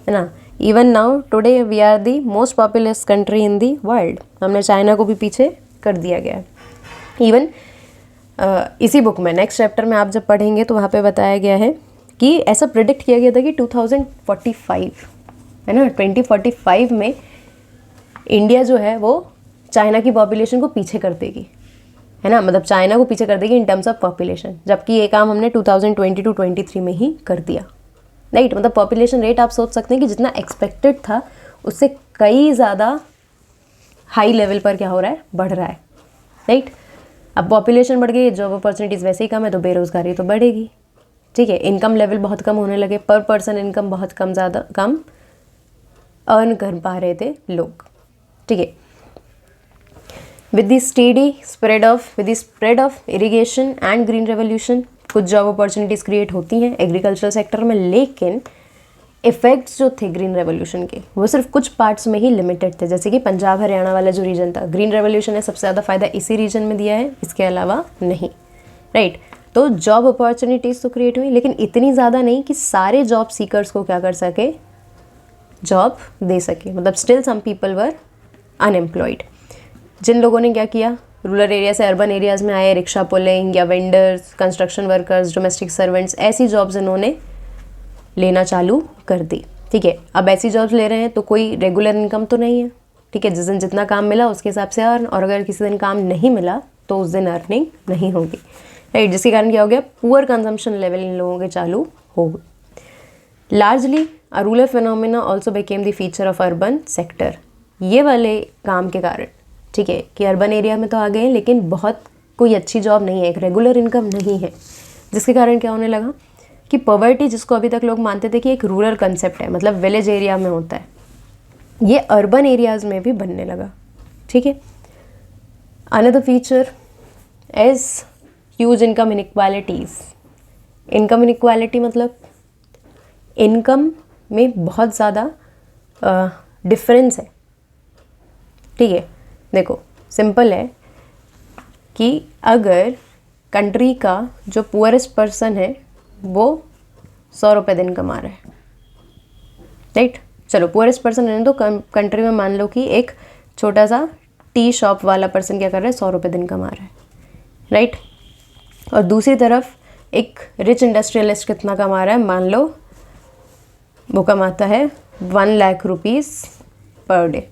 S1: है ना। Even now today we are the most populous country in the world. हमने चाइना को भी पीछे कर दिया गया है। इवन इसी बुक में नेक्स्ट चैप्टर में आप जब पढ़ेंगे तो वहाँ पे बताया गया है कि ऐसा प्रिडिक्ट किया गया था कि 2045, है ना, 2045 में इंडिया जो है वो चाइना की पॉपुलेशन को पीछे कर देगी, है ना, मतलब चाइना को पीछे कर देगी इन टर्म्स ऑफ पॉपुलेशन, जबकि ये काम हमने 2022-23 में ही कर दिया, राइट। मतलब पॉपुलेशन रेट आप सोच सकते हैं कि जितना एक्सपेक्टेड था उससे कई ज़्यादा हाई लेवल पर क्या हो रहा है, बढ़ रहा है, राइट। अब पॉपुलेशन बढ़ गई, जॉब अपॉर्चुनिटीज़ वैसे ही कम है तो बेरोज़गारी तो बढ़ेगी, ठीक है, इनकम लेवल बहुत कम होने लगे, पर पर्सन इनकम बहुत कम अर्न कर पा रहे थे लोग, ठीक है। With the spread of irrigation and green revolution कुछ जॉब अपॉर्चुनिटीज़ क्रिएट होती हैं एग्रीकल्चरल सेक्टर में, लेकिन इफ़ेक्ट्स जो थे ग्रीन रेवोल्यूशन के वो सिर्फ कुछ पार्ट्स में ही लिमिटेड थे। जैसे कि पंजाब हरियाणा वाला जो रीजन था, ग्रीन रेवोल्यूशन ने सबसे ज़्यादा फ़ायदा इसी रीजन में दिया है, इसके अलावा नहीं, राइट। तो जॉब अपॉर्चुनिटीज़ तो क्रिएट हुई, लेकिन इतनी ज़्यादा नहीं कि सारे जॉब सीकर्स को क्या कर सके, जॉब दे सके। मतलब still some people were unemployed. जिन लोगों ने क्या किया, रूरल एरिया से अर्बन एरियाज़ में आए, रिक्शा पुलिंग या vendors, construction workers, domestic servants, ऐसी जॉब्स इन्होंने लेना चालू कर दी, ठीक है। अब ऐसी जॉब्स ले रहे हैं तो कोई रेगुलर इनकम तो नहीं है, ठीक है। जिस दिन जितना काम मिला उसके हिसाब से अर्न, और अगर किसी दिन काम नहीं मिला तो उस दिन अर्निंग नहीं होगी, राइट। जिसके कारण क्या हो गया, पुअर कंजम्पशन लेवल इन लोगों के चालू हो गए। Largely a rural phenomena also became the feature of urban sector. ये वाले काम के कारण, ठीक है, कि अर्बन एरिया में तो आ गए हैं लेकिन बहुत कोई अच्छी जॉब नहीं है, एक रेगुलर इनकम नहीं है, जिसके कारण क्या होने लगा कि पॉवर्टी, जिसको अभी तक लोग मानते थे कि एक रूरल कंसेप्ट है, मतलब विलेज एरिया में होता है, ये अर्बन एरियाज़ में भी बनने लगा, ठीक है। Another feature as huge income inequalities. Income inequality मतलब इनकम में बहुत ज़्यादा डिफरेंस है, ठीक है। देखो सिंपल है कि अगर कंट्री का जो पुअरेस्ट पर्सन है वो 100 रुपये दिन कमा रहा है, राइट। चलो पुअरेस्ट पर्सन है तो कंट्री में मान लो कि एक छोटा सा टी शॉप वाला पर्सन क्या कर रहा है, 100 रुपये दिन कमा रहा है, राइट। और दूसरी तरफ एक रिच इंडस्ट्रियलिस्ट कितना कमा रहा है, मान लो वो कमाता है 1 लाख रुपीज़ पर डे,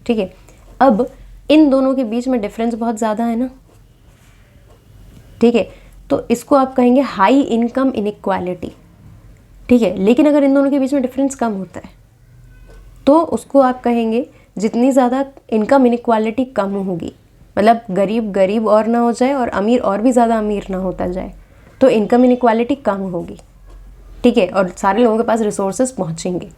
S1: ठीक है। अब इन दोनों के बीच में डिफरेंस बहुत ज़्यादा है ना, ठीक है, तो इसको आप कहेंगे हाई इनकम इनइक्वालिटी, ठीक है। लेकिन अगर इन दोनों के बीच में डिफरेंस कम होता है तो उसको आप कहेंगे, जितनी ज़्यादा इनकम इनइक्वालिटी कम होगी, मतलब गरीब गरीब और ना हो जाए और अमीर और भी ज़्यादा अमीर ना होता जाए, तो इनकम इनइक्वालिटी कम होगी, ठीक है, और सारे लोगों के पास रिसोर्सेज पहुंचेंगे,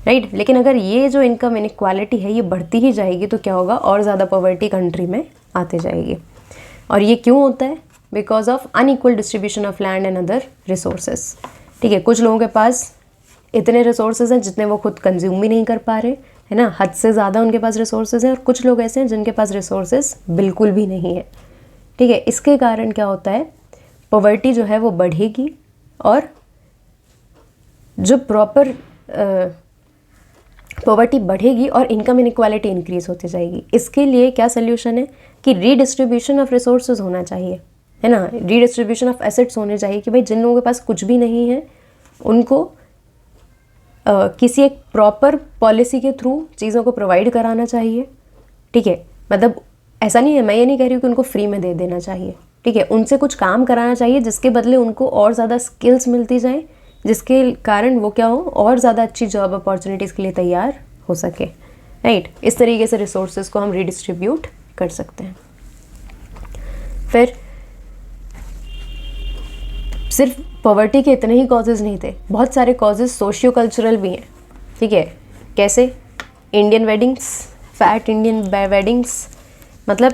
S1: राइट। लेकिन अगर ये जो इनकम इनइक्वालिटी है ये बढ़ती ही जाएगी तो क्या होगा, और ज़्यादा पॉवर्टी कंट्री में आते जाएगी। और ये क्यों होता है, because of unequal distribution of land and other resources, ठीक है। कुछ लोगों के पास इतने रिसोर्सेज हैं जितने वो खुद कंज्यूम भी नहीं कर पा रहे, है ना, हद से ज़्यादा उनके पास रिसोर्सेज हैं, और कुछ लोग ऐसे हैं जिनके पास रिसोर्सेज बिल्कुल भी नहीं है, ठीक है। इसके कारण क्या होता है, पॉवर्टी जो है वो बढ़ेगी और जो प्रॉपर पॉवर्टी बढ़ेगी और इनकम इनइक्वालिटी इंक्रीज होती जाएगी। इसके लिए क्या सोल्यूशन है कि रीडिस्ट्रीब्यूशन ऑफ रिसोर्सेज होना चाहिए, है ना, रीडिस्ट्रीब्यूशन ऑफ एसेट्स होने चाहिए, कि भाई जिन लोगों के पास कुछ भी नहीं है उनको किसी एक प्रॉपर पॉलिसी के थ्रू चीज़ों को प्रोवाइड कराना चाहिए, ठीक है। मतलब ऐसा नहीं है, मैं ये नहीं कह रही हूँ कि उनको फ्री में दे देना चाहिए, ठीक है, उनसे कुछ काम कराना चाहिए जिसके बदले उनको और ज़्यादा स्किल्स मिलती जाएँ, जिसके कारण वो क्या हो, और ज़्यादा अच्छी जॉब अपॉर्चुनिटीज़ के लिए तैयार हो सके, राइट। इस तरीके से रिसोर्सेज को हम रीडिस्ट्रीब्यूट कर सकते हैं। फिर सिर्फ पॉवर्टी के इतने ही कॉजेज़ नहीं थे, बहुत सारे कॉजेज़ सोशियो कल्चरल भी हैं, ठीक है। कैसे, Indian weddings, fat Indian weddings, मतलब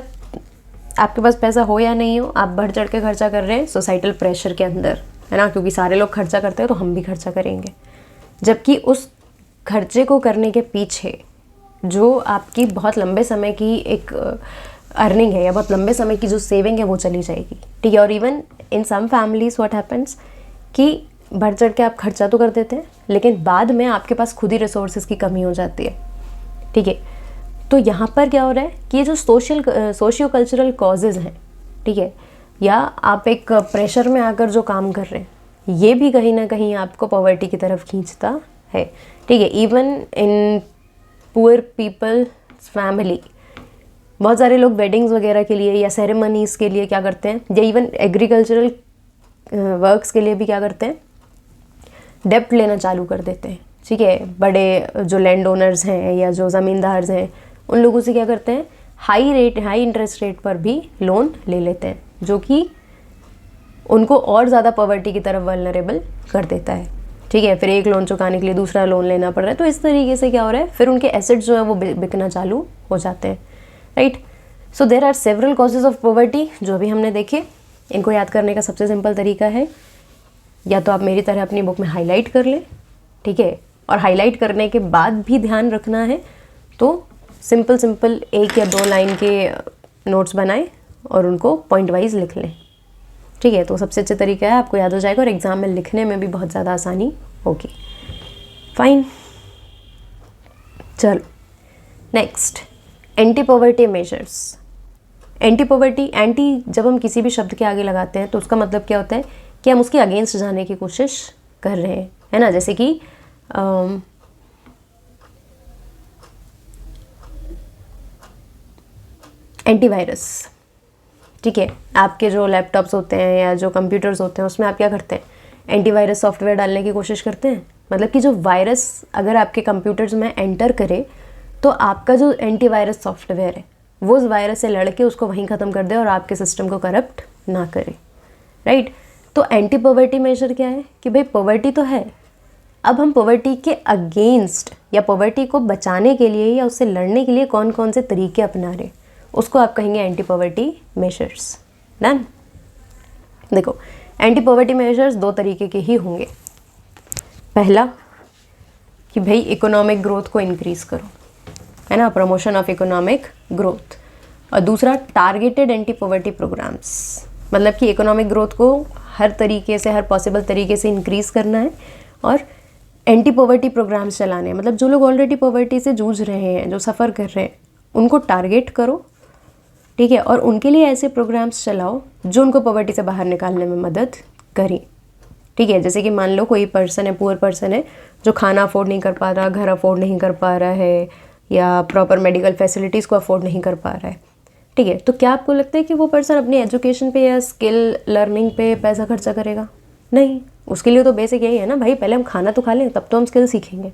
S1: आपके पास पैसा हो या नहीं हो, आप बढ़ चढ़ के खर्चा कर रहे हैं सोसाइटल प्रेशर के अंदर, है ना, क्योंकि सारे लोग खर्चा करते हैं तो हम भी खर्चा करेंगे। जबकि उस खर्चे को करने के पीछे जो आपकी बहुत लंबे समय की एक अर्निंग है या बहुत लंबे समय की जो सेविंग है वो चली जाएगी, ठीक है। और even in some families what happens कि बढ़ चढ़ के आप खर्चा तो कर देते हैं लेकिन बाद में आपके पास खुद ही रिसोर्सेज की कमी हो जाती है, ठीक है। तो यहाँ पर क्या हो रहा है कि ये जो सोशियो कल्चरल कॉजेज़ हैं, ठीक है, या आप एक प्रेशर में आकर जो काम कर रहे हैं, ये भी कहीं ना कहीं आपको पॉवर्टी की तरफ खींचता है, ठीक है। Even in poor people's family बहुत सारे लोग वेडिंग्स वगैरह के लिए या सेरेमनीज़ के लिए क्या करते हैं, या इवन एग्रीकल्चरल वर्क्स के लिए भी क्या करते हैं, डेप्ट लेना चालू कर देते हैं, ठीक है। बड़े जो लैंड ओनर्स हैं या जो ज़मींदार हैं उन लोगों से क्या करते हैं, हाई इंटरेस्ट रेट पर भी लोन ले लेते हैं, जो कि उनको और ज़्यादा पॉवर्टी की तरफ वल्नरेबल कर देता है। ठीक है, फिर एक लोन चुकाने के लिए दूसरा लोन लेना पड़ रहा है, तो इस तरीके से क्या हो रहा है, फिर उनके एसेट्स जो है वो बिकना चालू हो जाते हैं। Right, so there are several causes of poverty जो भी हमने देखे। इनको याद करने का सबसे सिंपल तरीका है, या तो आप मेरी तरह अपनी बुक में हाईलाइट कर लें, ठीक है, और हाईलाइट करने के बाद भी ध्यान रखना है तो सिंपल 1 या 2 लाइन के नोट्स बनाएं और उनको पॉइंट वाइज लिख लें। ठीक है, तो सबसे अच्छा तरीका है, आपको याद हो जाएगा और एग्ज़ाम में लिखने में भी बहुत ज़्यादा आसानी होगी। फाइन, चलो next, anti poverty measures. Anti poverty, anti जब हम किसी भी शब्द के आगे लगाते हैं तो उसका मतलब क्या होता है कि हम उसके अगेंस्ट जाने की कोशिश कर रहे हैं, है ना। जैसे कि एंटीवायरस, ठीक है, आपके जो लैपटॉप्स होते हैं या जो कंप्यूटर्स होते हैं उसमें आप क्या करते हैं, एंटीवायरस सॉफ्टवेयर डालने की कोशिश करते हैं। मतलब कि जो वायरस अगर आपके कंप्यूटर्स में एंटर करे तो आपका जो एंटीवायरस सॉफ्टवेयर है वो उस वायरस से लड़ के उसको वहीं ख़त्म कर दे और आपके सिस्टम को करप्ट ना करे। राइट, तो एंटी पॉवर्टी मेजर क्या है कि भाई पॉवर्टी तो है, अब हम पॉवर्टी के अगेंस्ट या पॉवर्टी को बचाने के लिए या उससे लड़ने के लिए कौन कौन से तरीके अपना रहे, उसको आप कहेंगे एंटी पॉवर्टी मेजर्स। डन। देखो, एंटी पॉवर्टी मेजर्स 2 तरीके के ही होंगे। पहला कि भाई इकोनॉमिक ग्रोथ को इंक्रीज करो, है ना, प्रमोशन ऑफ इकोनॉमिक ग्रोथ। और दूसरा टारगेटेड एंटी पॉवर्टी प्रोग्राम्स, मतलब कि इकोनॉमिक ग्रोथ को हर तरीके से, हर पॉसिबल तरीके से इंक्रीज़ करना है और एंटी पॉवर्टी प्रोग्राम्स चलाने हैं। मतलब जो लोग ऑलरेडी पॉवर्टी से जूझ रहे हैं, जो सफ़र कर रहे हैं, उनको टारगेट करो, ठीक है, और उनके लिए ऐसे प्रोग्राम्स चलाओ जो उनको पॉवर्टी से बाहर निकालने में मदद करें। ठीक है, जैसे कि मान लो कोई पर्सन है, पुअर पर्सन है, जो खाना अफोर्ड नहीं कर पा रहा, घर अफोर्ड नहीं कर पा रहा है, या प्रॉपर मेडिकल फैसिलिटीज़ को अफोर्ड नहीं कर पा रहा है। ठीक है, तो क्या आपको लगता है कि वो पर्सन अपनी एजुकेशन पे या स्किल लर्निंग पे पैसा खर्चा करेगा? नहीं, उसके लिए तो बेसिक यही है ना भाई, पहले हम खाना तो खा लें, तब तो हम स्किल सीखेंगे,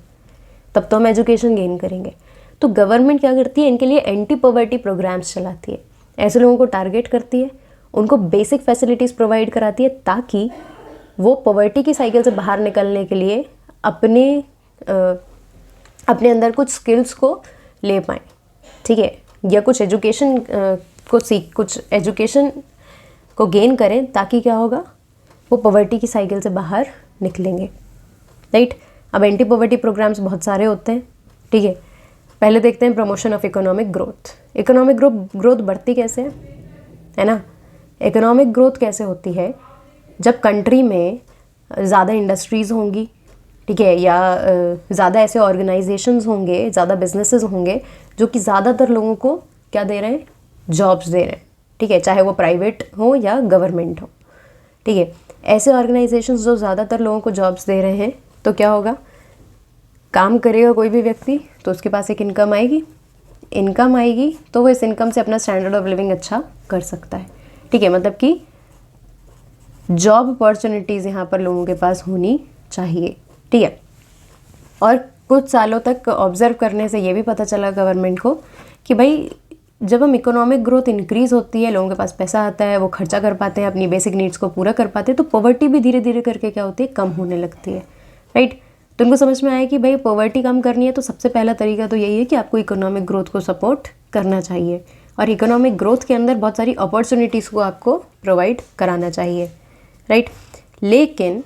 S1: तब तो हम एजुकेशन गेन करेंगे। तो गवर्नमेंट क्या करती है, इनके लिए एंटी पॉवर्टी प्रोग्राम्स चलाती है, ऐसे लोगों को टारगेट करती है, उनको बेसिक फैसिलिटीज़ प्रोवाइड कराती है ताकि वो पॉवर्टी की साइकिल से बाहर निकलने के लिए अपने अंदर कुछ स्किल्स को ले पाएँ। ठीक है, या कुछ एजुकेशन कुछ एजुकेशन को गेन करें, ताकि क्या होगा, वो पॉवर्टी की साइकिल से बाहर निकलेंगे। राइट, अब एंटी पॉवर्टी प्रोग्राम्स बहुत सारे होते हैं। ठीक है, पहले देखते हैं promotion of economic growth. Economic growth बढ़ती कैसे है ना। इकोनॉमिक ग्रोथ कैसे होती है, जब कंट्री में ज़्यादा इंडस्ट्रीज़ होंगी, ठीक है, या ज़्यादा ऐसे ऑर्गेनाइजेशंस होंगे, ज़्यादा बिजनेसेस होंगे जो कि ज़्यादातर लोगों को क्या दे रहे हैं, जॉब्स दे रहे हैं। ठीक है, चाहे वो प्राइवेट हो या गवर्नमेंट हो। ठीक है, ऐसे ऑर्गेनाइजेशंस जो ज़्यादातर लोगों को जॉब्स दे रहे हैं, तो क्या होगा, काम करेगा कोई भी व्यक्ति तो उसके पास एक इनकम आएगी, इनकम आएगी तो वो इस इनकम से अपना स्टैंडर्ड ऑफ लिविंग अच्छा कर सकता है। ठीक है, मतलब कि जॉब अपॉर्चुनिटीज़ यहाँ पर लोगों के पास होनी चाहिए। ठीक है, और कुछ सालों तक ऑब्जर्व करने से ये भी पता चला गवर्नमेंट को कि भाई जब हम इकोनॉमिक ग्रोथ इंक्रीज़ होती है, लोगों के पास पैसा आता है, वो खर्चा कर पाते हैं, अपनी बेसिक नीड्स को पूरा कर पाते हैं, तो पॉवर्टी भी धीरे धीरे करके क्या होती है, कम होने लगती है। राइट, तो उनको समझ में आया कि भाई पॉवर्टी कम करनी है तो सबसे पहला तरीका तो यही है कि आपको इकोनॉमिक ग्रोथ को सपोर्ट करना चाहिए, और इकोनॉमिक ग्रोथ के अंदर बहुत सारी अपॉर्चुनिटीज़ को आपको प्रोवाइड कराना चाहिए। राइट, लेकिन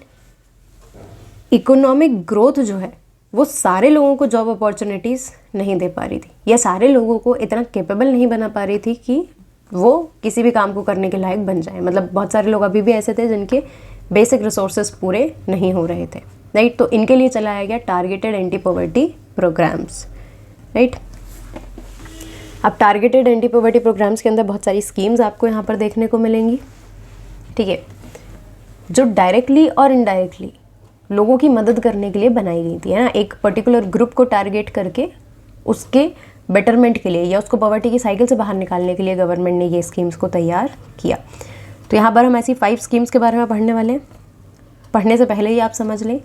S1: इकोनॉमिक ग्रोथ जो है वो सारे लोगों को जॉब अपॉर्चुनिटीज़ नहीं दे पा रही थी, या सारे लोगों को इतना कैपेबल नहीं बना पा रही थी कि वो किसी भी काम को करने के लायक बन जाए। मतलब बहुत सारे लोग अभी भी ऐसे थे जिनके बेसिक रिसोर्सेज पूरे नहीं हो रहे थे। राइट, तो इनके लिए चलाया गया targeted anti poverty programmes. Right, अब टारगेटेड एंटी पॉवर्टी प्रोग्राम्स के अंदर बहुत सारी स्कीम्स आपको यहाँ पर देखने को मिलेंगी। ठीक है, जो डायरेक्टली और इनडायरेक्टली लोगों की मदद करने के लिए बनाई गई थी, है ना। एक पर्टिकुलर ग्रुप को टारगेट करके उसके बेटरमेंट के लिए या उसको पॉवर्टी की साइकिल से बाहर निकालने के लिए गवर्नमेंट ने ये स्कीम्स को तैयार किया। तो यहाँ पर हम ऐसी 5 स्कीम्स के बारे में पढ़ने वाले हैं। पढ़ने से पहले ही आप समझ लें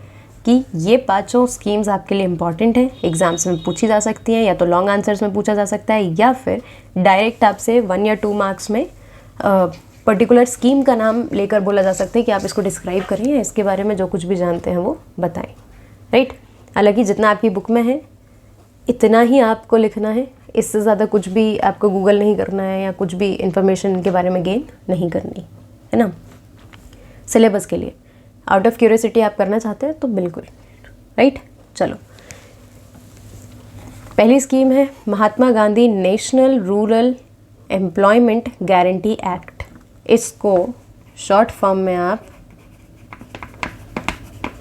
S1: कि ये 5 स्कीम्स आपके लिए इंपॉर्टेंट है, एग्जाम्स में पूछी जा सकती हैं, या तो लॉन्ग आंसर्स में पूछा जा सकता है, या फिर डायरेक्ट आपसे 1 या 2 मार्क्स में पर्टिकुलर स्कीम का नाम लेकर बोला जा सकता है कि आप इसको डिस्क्राइब करें या इसके बारे में जो कुछ भी जानते हैं वो बताएं, राइट। हालांकि जितना आपकी बुक में है इतना ही आपको लिखना है, इससे ज़्यादा कुछ भी आपको गूगल नहीं करना है या कुछ भी इंफॉर्मेशन के बारे में गेन नहीं करनी है ना। सिलेबस के लिए आउट ऑफ क्यूरियोसिटी आप करना चाहते हैं तो बिल्कुल, राइट। चलो, पहली स्कीम है Mahatma Gandhi national rural employment guarantee act. इसको शॉर्ट फॉर्म में आप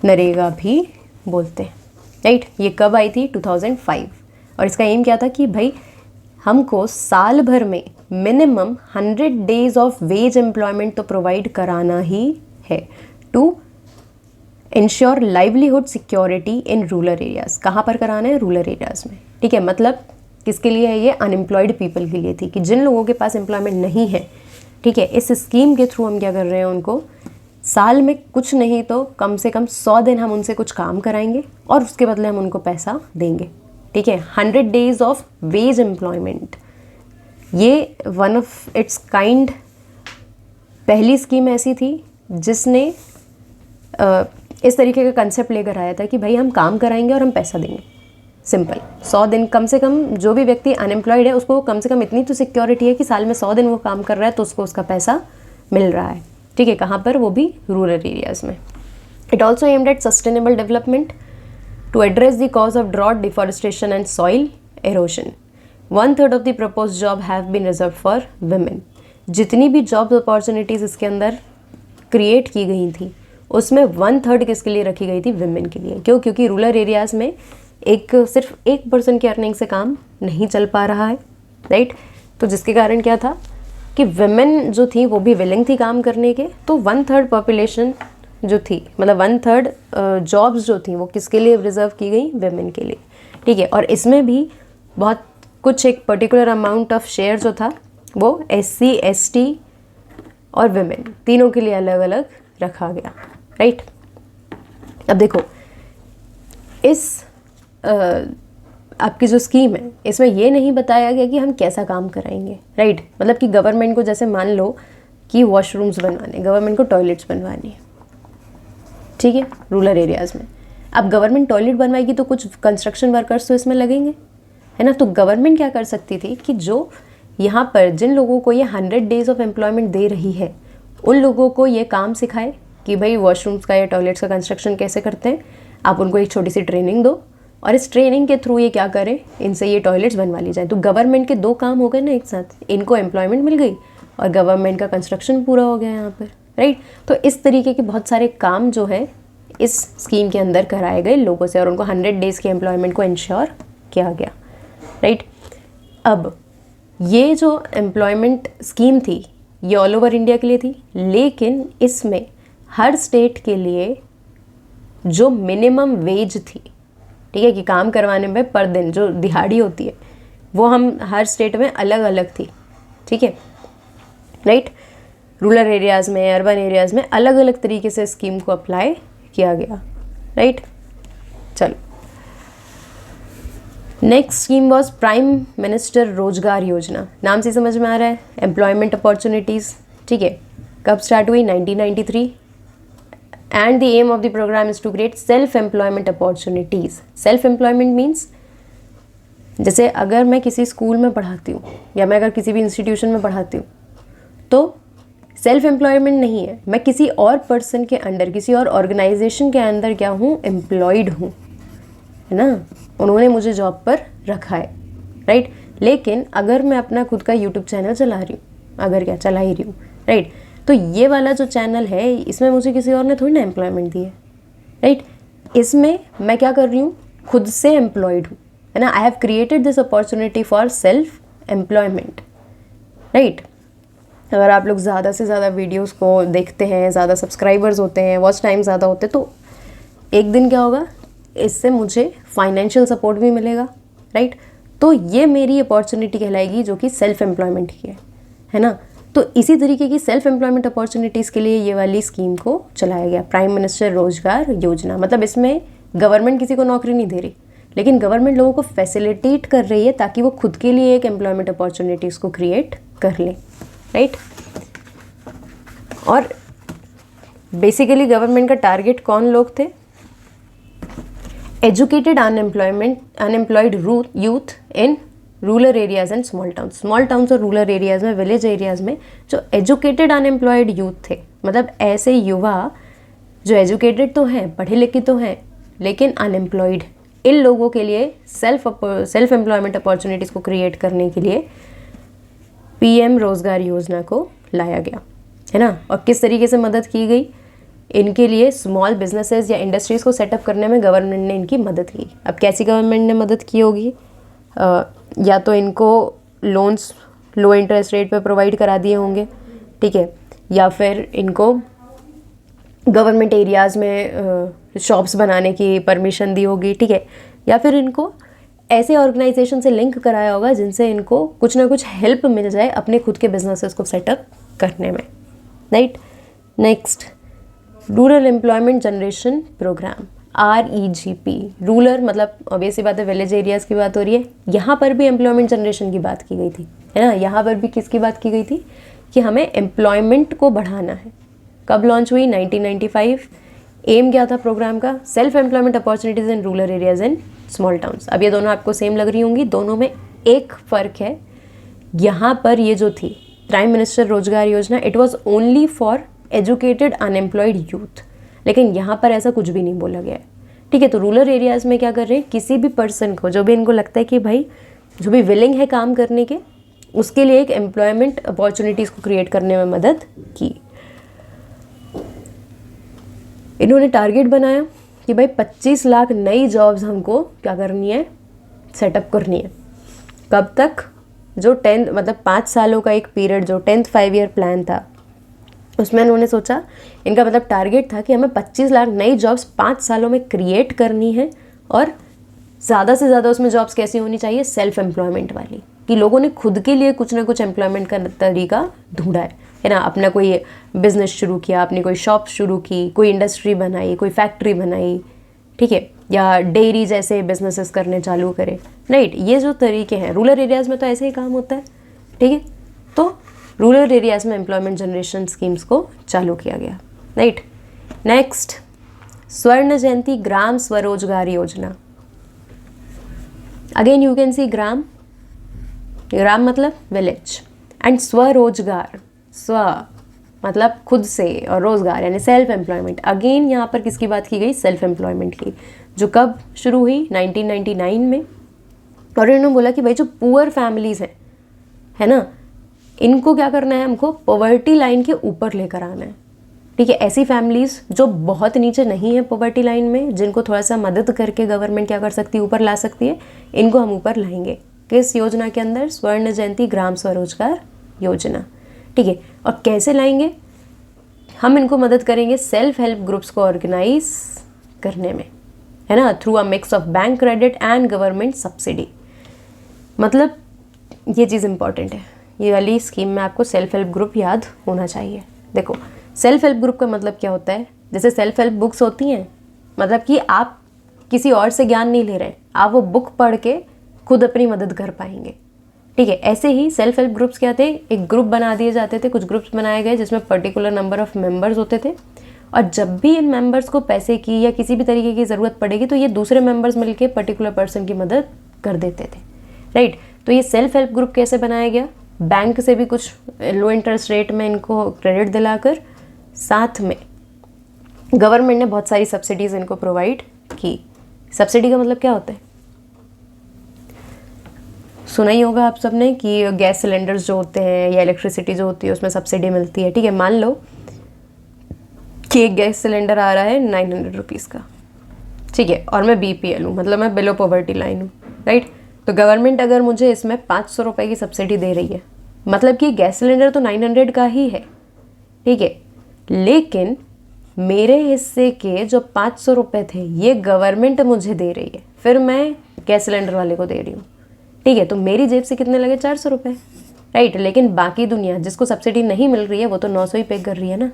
S1: नरेगा भी बोलते हैं, राइट। ये कब आई थी? 2005। और इसका एम क्या था कि भाई हमको साल भर में minimum 100 days of wage employment तो प्रोवाइड कराना ही है to ensure livelihood security in rural areas. कहाँ पर कराना है? रूरल एरियाज़ में, ठीक है। मतलब किसके लिए है ये? अनएम्प्लॉयड पीपल के लिए थी, कि जिन लोगों के पास एम्प्लॉयमेंट नहीं है, ठीक है। इस स्कीम के थ्रू हम क्या कर रहे हैं, उनको साल में कुछ नहीं तो कम से कम 100 दिन हम उनसे कुछ काम कराएंगे और उसके बदले हम उनको पैसा देंगे, ठीक है। 100 डेज ऑफ वेज एम्प्लॉयमेंट, ये वन ऑफ इट्स काइंड पहली स्कीम ऐसी थी जिसने इस तरीके का कंसेप्ट लेकर आया था कि भाई हम काम कराएंगे और हम पैसा देंगे। सिंपल, 100 दिन कम से कम जो भी व्यक्ति अनएम्प्लॉयड है उसको कम से कम इतनी तो सिक्योरिटी है कि साल में 100 दिन वो काम कर रहा है तो उसको उसका पैसा मिल रहा है, ठीक है। कहाँ पर? वो भी रूरल एरियाज़ में। It also aimed at sustainable development to address the cause of drought, deforestation and soil erosion. 1/3 of the propose job have been reserve for women. जितनी भी जॉब अपॉर्चुनिटीज़ इसके अंदर क्रिएट की गई थी उसमें 1/3 किसके लिए रखी गई थी? वुमेन के लिए। क्यों? क्योंकि रूरल एरियाज़ में सिर्फ एक पर्सन की अर्निंग से काम नहीं चल पा रहा है, राइट। तो जिसके कारण क्या था कि वुमेन जो थी वो भी विलिंग थी काम करने के, तो 1/3 पॉपुलेशन जो थी, मतलब 1/3 जॉब्स जो थी वो किसके लिए रिजर्व की गई? वुमेन के लिए, ठीक है। और इसमें भी बहुत कुछ एक पर्टिकुलर अमाउंट ऑफ शेयर जो था वो SC, ST और वुमेन तीनों के लिए अलग अलग रखा गया, राइट। अब देखो, इस आपकी जो स्कीम है इसमें ये नहीं बताया गया कि हम कैसा काम कराएंगे, राइट। मतलब कि गवर्नमेंट को जैसे मान लो कि वॉशरूम्स बनवाने, गवर्नमेंट को टॉयलेट्स बनवानी है, ठीक है, रूरल एरियाज़ में। अब गवर्नमेंट टॉयलेट बनवाएगी तो कुछ कंस्ट्रक्शन वर्कर्स तो इसमें लगेंगे, है ना। तो गवर्नमेंट क्या कर सकती थी कि जो यहाँ पर जिन लोगों को ये 100 डेज ऑफ एम्प्लॉयमेंट दे रही है उन लोगों को ये काम सिखाए कि भाई वॉशरूम्स का या टॉयलेट्स का कंस्ट्रक्शन कैसे करते हैं। आप उनको एक छोटी सी ट्रेनिंग दो और इस ट्रेनिंग के थ्रू ये क्या करें, इनसे ये टॉयलेट्स बनवा ली जाए। तो गवर्नमेंट के 2 काम हो गए ना एक साथ, इनको एम्प्लॉयमेंट मिल गई और गवर्नमेंट का कंस्ट्रक्शन पूरा हो गया यहाँ पर, राइट। तो इस तरीके के बहुत सारे काम जो है इस स्कीम के अंदर कराए गए लोगों से और उनको 100 डेज़ की एम्प्लॉयमेंट को इंश्योर किया गया, राइट। अब ये जो एम्प्लॉयमेंट स्कीम थी ये ऑल ओवर इंडिया के लिए थी, लेकिन इसमें हर स्टेट के लिए जो मिनिमम वेज थी, ठीक है, कि काम करवाने में पर दिन जो दिहाड़ी होती है वो हम हर स्टेट में अलग अलग थी, ठीक है, राइट। रूरल एरियाज़ में, अर्बन एरियाज़ में अलग अलग तरीके से स्कीम को अप्लाई किया गया, राइट। चलो, next scheme was prime minister रोजगार योजना। नाम से समझ में आ रहा है, एम्प्लॉयमेंट अपॉर्चुनिटीज़, ठीक है। कब स्टार्ट हुई? 1993। And the aim of the programme is to create self employment opportunities. Self employment means जैसे अगर मैं किसी स्कूल में पढ़ाती हूँ या मैं अगर किसी भी इंस्टीट्यूशन में पढ़ाती हूँ तो सेल्फ एम्प्लॉयमेंट नहीं है, मैं किसी और पर्सन के अंडर, किसी और ऑर्गेनाइजेशन के अंदर क्या हूँ? एम्प्लॉयड हूँ, है ना। उन्होंने मुझे जॉब पर रखा है, राइट। लेकिन अगर मैं अपना खुद का यूट्यूब चैनल चला रही हूँ, अगर क्या चला ही रही हूँ, राइट, तो ये वाला जो चैनल है इसमें मुझे किसी और ने थोड़ी ना एम्प्लॉयमेंट दी है, राइट। इसमें मैं क्या कर रही हूँ? खुद से एम्प्लॉयड हूँ, है ना। I have created this opportunity for self employment, right. अगर आप लोग ज़्यादा से ज़्यादा वीडियोस को देखते हैं, ज़्यादा सब्सक्राइबर्स होते हैं, वॉच टाइम ज़्यादा होते हैं, तो एक दिन क्या होगा, इससे मुझे फाइनेंशियल सपोर्ट भी मिलेगा, राइट। तो ये मेरी अपॉर्चुनिटी कहलाएगी जो कि सेल्फ एम्प्लॉयमेंट की है ना। तो इसी तरीके की सेल्फ एम्प्लॉयमेंट अपॉर्चुनिटीज़ के लिए ये वाली स्कीम को चलाया गया, प्राइम मिनिस्टर रोजगार योजना। मतलब इसमें गवर्नमेंट किसी को नौकरी नहीं दे रही, लेकिन गवर्नमेंट लोगों को फैसिलिटेट कर रही है ताकि वो खुद के लिए एक एम्प्लॉयमेंट अपॉर्चुनिटीज़ को क्रिएट कर लें, राइट। और बेसिकली गवर्नमेंट का टारगेट कौन लोग थे? Educated unemployed youth in rural areas and small towns और रूरल एरियाज में, विलेज एरियाज में जो एजुकेटेड अनएम्प्लॉयड यूथ थे, मतलब ऐसे युवा जो एजुकेटेड तो हैं, पढ़े लिखे तो हैं, लेकिन अनएम्प्लॉयड, इन लोगों के लिए सेल्फ एम्प्लॉयमेंट अपॉर्चुनिटीज़ को क्रिएट करने के लिए पीएम रोजगार योजना को लाया गया, है ना। और किस तरीके से मदद की गई? इनके लिए स्मॉल बिजनेसेस या इंडस्ट्रीज़ को सेटअप करने में गवर्नमेंट ने इनकी मदद की। अब कैसी गवर्नमेंट ने मदद की होगी? या तो इनको लोन्स लो इंटरेस्ट रेट पे प्रोवाइड करा दिए होंगे, ठीक है, या फिर इनको गवर्नमेंट एरियाज़ में शॉप्स बनाने की परमिशन दी होगी, ठीक है, या फिर इनको ऐसे ऑर्गेनाइजेशन से लिंक कराया होगा जिनसे इनको कुछ ना कुछ हेल्प मिल जाए अपने खुद के बिजनेसेस को सेटअप करने में, right. Next, rural employment generation programme, REGP। Rural मतलब ऑब्वियसली बात है, विलेज एरियाज़ की बात हो रही है। यहाँ पर भी एम्प्लॉयमेंट जनरेशन की बात की गई थी, है ना। यहाँ पर भी किसकी बात की गई थी कि हमें एम्प्लॉयमेंट को बढ़ाना है। कब लॉन्च हुई? 1995। एम क्या था प्रोग्राम का? Self employment opportunities in rural areas and small towns. अब ये दोनों आपको सेम लग रही होंगी, दोनों में एक फ़र्क है। यहाँ पर ये जो थी प्राइम मिनिस्टर रोजगार योजना, it was only for educated unemployed youth, लेकिन यहाँ पर ऐसा कुछ भी नहीं बोला गया है, ठीक है। तो रूरल एरियाज़ में क्या कर रहे हैं, किसी भी पर्सन को जो भी इनको लगता है कि भाई जो भी विलिंग है काम करने के, उसके लिए एक एम्प्लॉयमेंट अपॉर्चुनिटीज़ को क्रिएट करने में मदद की। इन्होंने टारगेट बनाया कि भाई 25 लाख नई जॉब्स हमको क्या करनी है, सेटअप करनी है। कब तक? जो 10 मतलब 5 सालों का एक पीरियड, जो 10th 5 ईयर प्लान था, उसमें उन्होंने सोचा, इनका मतलब टारगेट था कि हमें 25 लाख नई जॉब्स 5 सालों में क्रिएट करनी है। और ज़्यादा से ज़्यादा उसमें जॉब्स कैसी होनी चाहिए? सेल्फ एम्प्लॉयमेंट वाली, कि लोगों ने खुद के लिए कुछ ना कुछ एम्प्लॉयमेंट का तरीका ढूंढा है ना। अपना कोई बिजनेस शुरू किया, अपनी कोई शॉप शुरू की, कोई इंडस्ट्री बनाई, कोई फैक्ट्री बनाई, ठीक है, या डेयरी जैसे बिजनेसेस करने चालू करे, राइट। ये जो तरीके हैं रूरल एरियाज़ में तो ऐसे ही काम होता है, ठीक है। तो रूरल एरियाज़ में एम्प्लॉयमेंट जनरेशन स्कीम्स को चालू किया गया, राइट। नेक्स्ट, स्वर्ण जयंती ग्राम स्वरोजगार योजना। अगेन यू कैन सी ग्राम मतलब विलेज, एंड स्वरोजगार, स्व मतलब खुद से, और रोजगार यानी सेल्फ एम्प्लॉयमेंट। अगेन यहाँ पर किसकी बात की गई? सेल्फ एम्प्लॉयमेंट की, जो कब शुरू हुई? 1999 में। और इन्होंने बोला कि भाई जो पुअर फैमिलीज़ हैं, है ना, इनको क्या करना है, हमको पॉवर्टी लाइन के ऊपर लेकर आना है, ठीक है। ऐसी फैमिलीज़ जो बहुत नीचे नहीं है पॉवर्टी लाइन में, जिनको थोड़ा सा मदद करके गवर्नमेंट क्या कर सकती है, ऊपर ला सकती है, इनको हम ऊपर लाएंगे। किस योजना के अंदर? स्वर्ण जयंती ग्राम स्वरोजगार योजना, ठीक है। और कैसे लाएंगे? हम इनको मदद करेंगे सेल्फ हेल्प ग्रुप्स को ऑर्गेनाइज करने में, है ना, through a mix of bank credit and government subsidy. मतलब ये चीज़ इंपॉर्टेंट है, ये वाली स्कीम में आपको सेल्फ हेल्प ग्रुप याद होना चाहिए। देखो, सेल्फ हेल्प ग्रुप का मतलब क्या होता है? जैसे सेल्फ हेल्प बुक्स होती हैं, मतलब कि आप किसी और से ज्ञान नहीं ले रहे, आप वो बुक पढ़ के खुद अपनी मदद कर पाएंगे, ठीक है। ऐसे ही सेल्फ हेल्प ग्रुप्स क्या थे? एक ग्रुप बना दिए जाते थे, कुछ ग्रुप्स बनाए गए जिसमें पर्टिकुलर नंबर ऑफ मेंबर्स होते थे, और जब भी इन मेंबर्स को पैसे की या किसी भी तरीके की ज़रूरत पड़ेगी तो ये दूसरे मेंबर्स मिलके पर्टिकुलर पर्सन की मदद कर देते थे, राइट। तो ये सेल्फ हेल्प ग्रुप कैसे बनाया गया? बैंक से भी कुछ लो इंटरेस्ट रेट में इनको क्रेडिट दिलाकर, साथ में गवर्नमेंट ने बहुत सारी सब्सिडीज़ इनको प्रोवाइड की। सब्सिडी का मतलब क्या होता है? सुना ही होगा आप सबने कि गैस सिलेंडर्स जो होते हैं या इलेक्ट्रिसिटी जो होती है उसमें सब्सिडी मिलती है, ठीक है। मान लो कि एक गैस सिलेंडर आ रहा है 900 रुपीज़ का, ठीक है, और मैं BPL हूँ, मतलब मैं बिलो पॉवर्टी लाइन हूँ, राइट। तो गवर्नमेंट अगर मुझे इसमें 500 रुपये की सब्सिडी दे रही है, मतलब कि गैस सिलेंडर तो 900 का ही है, ठीक है, लेकिन मेरे हिस्से के जो 500 रुपये थे ये गवर्नमेंट मुझे दे रही है, फिर मैं गैस सिलेंडर वाले को दे रही हूँ, ठीक है। तो मेरी जेब से कितने लगे? 400 रुपये, राइट। लेकिन बाकी दुनिया जिसको सब्सिडी नहीं मिल रही है वो तो 900 ही पे कर रही है ना,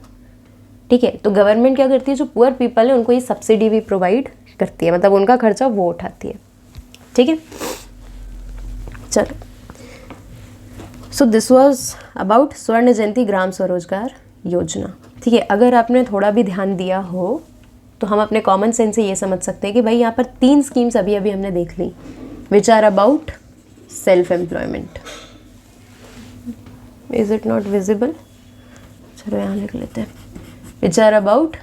S1: ठीक है। तो गवर्नमेंट क्या करती है, जो पुअर पीपल है उनको ये सब्सिडी भी प्रोवाइड करती है, मतलब उनका खर्चा वो उठाती है, ठीक है। चलो, सो दिस वाज अबाउट स्वर्ण जयंती ग्राम स्वरोजगार योजना। ठीक है, अगर आपने थोड़ा भी ध्यान दिया हो तो हम अपने कॉमन सेंस से ये समझ सकते हैं कि भाई यहाँ पर 3 स्कीम्स अभी अभी हमने देख ली, which are about self employment. Is it not visible? चलो यहाँ लिख लेते हैं, which are about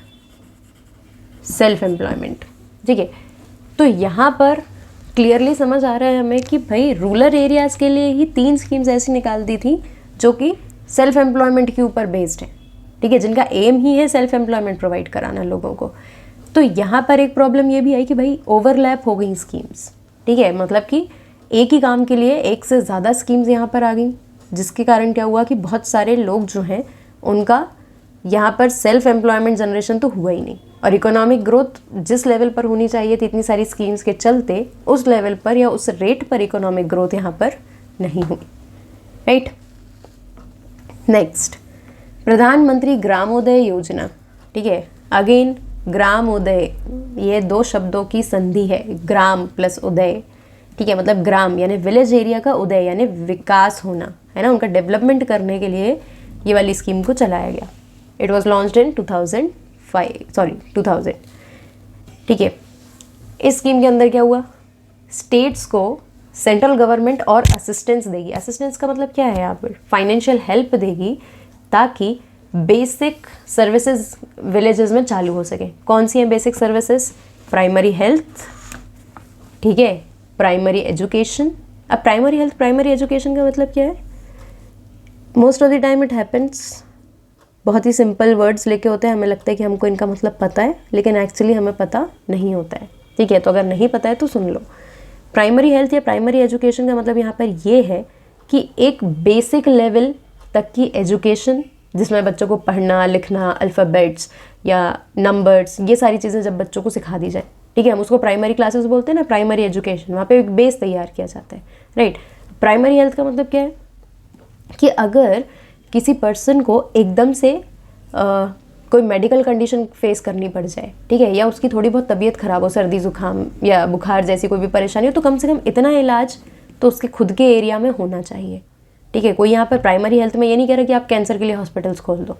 S1: self employment. ठीक है, तो यहाँ पर क्लियरली समझ आ रहा है हमें कि भाई रूरल एरियाज़ के लिए ही 3 स्कीम्स ऐसी निकाल दी थी जो कि सेल्फ एम्प्लॉयमेंट के ऊपर बेस्ड है। ठीक है, जिनका एम ही है सेल्फ एम्प्लॉयमेंट प्रोवाइड कराना लोगों को। तो यहाँ पर एक प्रॉब्लम ये भी आई कि भाई ओवरलैप हो गई स्कीम्स। ठीक है, मतलब कि एक ही काम के लिए एक से ज़्यादा स्कीम्स यहाँ पर आ गई, जिसके कारण क्या हुआ कि बहुत सारे लोग जो हैं उनका यहाँ पर सेल्फ एम्प्लॉयमेंट जनरेशन तो हुआ ही नहीं, और इकोनॉमिक ग्रोथ जिस लेवल पर होनी चाहिए थी इतनी सारी स्कीम्स के चलते उस लेवल पर या उस रेट पर इकोनॉमिक ग्रोथ यहाँ पर नहीं हुई। राइट, नेक्स्ट, प्रधानमंत्री ग्रामोदय योजना। ठीक है, अगेन ग्रामोदय, ये 2 शब्दों की संधि है, ग्राम प्लस उदय। ठीक है, मतलब ग्राम यानी विलेज एरिया का उदय यानी विकास होना, है ना, उनका डेवलपमेंट करने के लिए ये वाली स्कीम को चलाया गया। It was launched in 2000। ठीक है, इस स्कीम के अंदर क्या हुआ, स्टेट्स को सेंट्रल गवर्नमेंट और असिस्टेंस देगी। असिस्टेंस का मतलब क्या है, यहाँ पर फाइनेंशियल हेल्प देगी ताकि बेसिक सर्विसेज विलेजेस में चालू हो सके। कौन सी हैं बेसिक सर्विसेज? प्राइमरी हेल्थ, ठीक है, प्राइमरी एजुकेशन। अब प्राइमरी हेल्थ प्राइमरी एजुकेशन का मतलब क्या है? Most of the time it happens, बहुत ही सिंपल वर्ड्स लेके होते हैं, हमें लगता है कि हमको इनका मतलब पता है, लेकिन एक्चुअली हमें पता नहीं होता है। ठीक है, तो अगर नहीं पता है तो सुन लो। प्राइमरी हेल्थ या प्राइमरी एजुकेशन का मतलब यहाँ पर ये है कि एक बेसिक लेवल तक की एजुकेशन, जिसमें बच्चों को पढ़ना लिखना, अल्फ़ाबेट्स या नंबर्स, ये सारी चीज़ें जब बच्चों को सिखा दी जाए। ठीक है, हम उसको प्राइमरी क्लासेस बोलते हैं ना, प्राइमरी एजुकेशन, वहाँ पे एक बेस तैयार किया जाता है। राइट, प्राइमरी हेल्थ का मतलब क्या है कि अगर किसी पर्सन को एकदम से कोई मेडिकल कंडीशन फेस करनी पड़ जाए, ठीक है, या उसकी थोड़ी बहुत तबीयत ख़राब हो, सर्दी ज़ुकाम या बुखार जैसी कोई भी परेशानी हो, तो कम से कम इतना इलाज तो उसके खुद के एरिया में होना चाहिए। ठीक है, कोई यहाँ पर प्राइमरी हेल्थ में ये नहीं कह रहा कि आप कैंसर के लिए हॉस्पिटल्स खोल दो।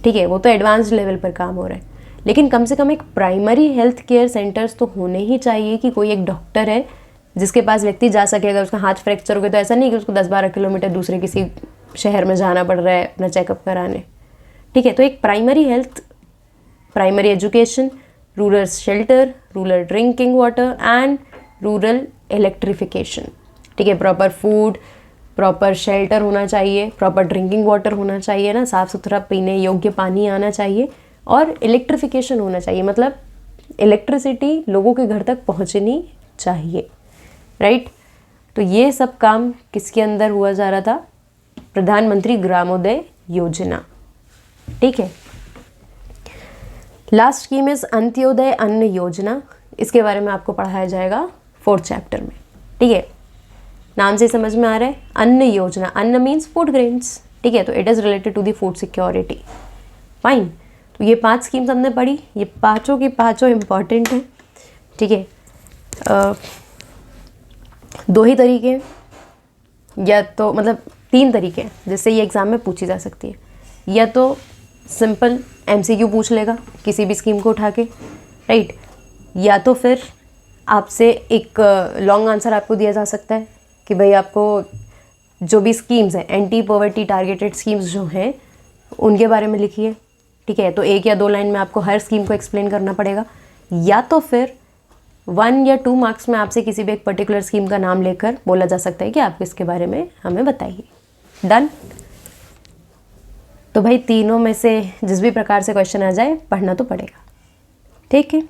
S1: ठीक है, वो तो एडवांस्ड लेवल पर काम हो रहा है, लेकिन कम से कम एक प्राइमरी हेल्थ केयर सेंटर्स तो होने ही चाहिए कि कोई एक डॉक्टर है जिसके पास व्यक्ति जा सके। अगर उसका हाथ फ्रैक्चर हो गया तो ऐसा नहीं कि उसको 10-12 किलोमीटर दूसरे किसी शहर में जाना पड़ रहा है अपना चेकअप कराने। ठीक है, तो एक primary health, primary education, rural shelter, rural drinking water and rural electrification. ठीक है, प्रॉपर फूड, प्रॉपर शेल्टर होना चाहिए, प्रॉपर ड्रिंकिंग वाटर होना चाहिए ना, साफ़ सुथरा पीने योग्य पानी आना चाहिए, और इलेक्ट्रिफिकेशन होना चाहिए, मतलब इलेक्ट्रिसिटी लोगों के घर तक पहुंचनी चाहिए। राइट, तो ये सब काम किसके अंदर हुआ जा रहा था? प्रधानमंत्री ग्रामोदय योजना। ठीक है, लास्ट स्कीम इज अंत्योदय अन्न योजना। इसके बारे में आपको पढ़ाया जाएगा 4th चैप्टर में। ठीक है, नाम से समझ में आ रहा है, अन्न योजना, अन्न मीन्स फूड ग्रेन्स। ठीक है, तो it is related to the food security. Fine, तो ये 5 स्कीम्स हमने पढ़ी, ये पाँचों की पाँचों इम्पॉर्टेंट हैं। ठीक है, 2 ही तरीके हैं, या तो मतलब 3 तरीके हैं जिससे ये एग्ज़ाम में पूछी जा सकती है। या तो सिंपल MCQ पूछ लेगा किसी भी स्कीम को उठा के, राइट, या तो फिर आपसे एक लॉन्ग आंसर आपको दिया जा सकता है कि भाई आपको जो भी स्कीम्स हैं, एंटी पॉवर्टी टारगेटेड स्कीम्स जो हैं उनके बारे में लिखिए। ठीक है, तो 1 या 2 लाइन में आपको हर स्कीम को एक्सप्लेन करना पड़ेगा, या तो फिर 1 या 2 मार्क्स में आपसे किसी भी एक पर्टिकुलर स्कीम का नाम लेकर बोला जा सकता है कि आप इसके बारे में हमें बताइए। डन। तो भाई तीनों में से जिस भी प्रकार से क्वेश्चन आ जाए पढ़ना तो पड़ेगा। ठीक है,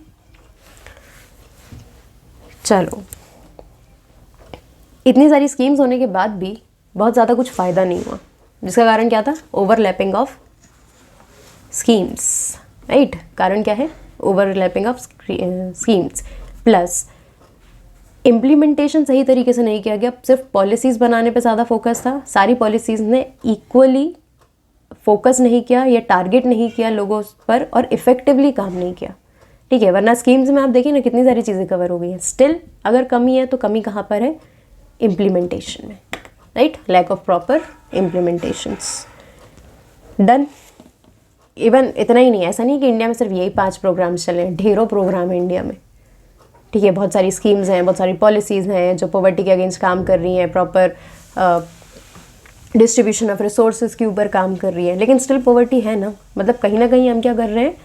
S1: चलो, इतनी सारी स्कीम्स होने के बाद भी बहुत ज़्यादा कुछ फ़ायदा नहीं हुआ, जिसका कारण क्या था? Overlapping of schemes. राइट, कारण क्या है? Overlapping of schemes, plus implementation सही तरीके से नहीं किया गया। सिर्फ पॉलिसीज़ बनाने पे ज़्यादा फोकस था, सारी पॉलिसीज़ ने इक्वली फोकस नहीं किया या टारगेट नहीं किया लोगों पर, और इफ़ेक्टिवली काम नहीं किया। ठीक है, वरना स्कीम्स में आप देखिए ना कितनी सारी चीज़ें कवर हो गई हैं। स्टिल अगर कमी है तो कमी कहाँ पर है? इम्प्लीमेंटेशन में। Right, lack of proper implementations. Done. Even इतना ही नहीं, ऐसा नहीं कि इंडिया में सिर्फ यही 5 प्रोग्राम्स चले हैं, ढेरों प्रोग्राम है इंडिया में, ठीक है। बहुत सारी स्कीम्स हैं, बहुत सारी पॉलिसीज़ हैं जो पॉवर्टी के अगेंस्ट काम कर रही हैं, प्रॉपर डिस्ट्रीब्यूशन ऑफ रिसोर्सेज के ऊपर काम कर रही है, लेकिन स्टिल पॉवर्टी है ना। मतलब कहीं ना कहीं हम क्या कर रहे हैं,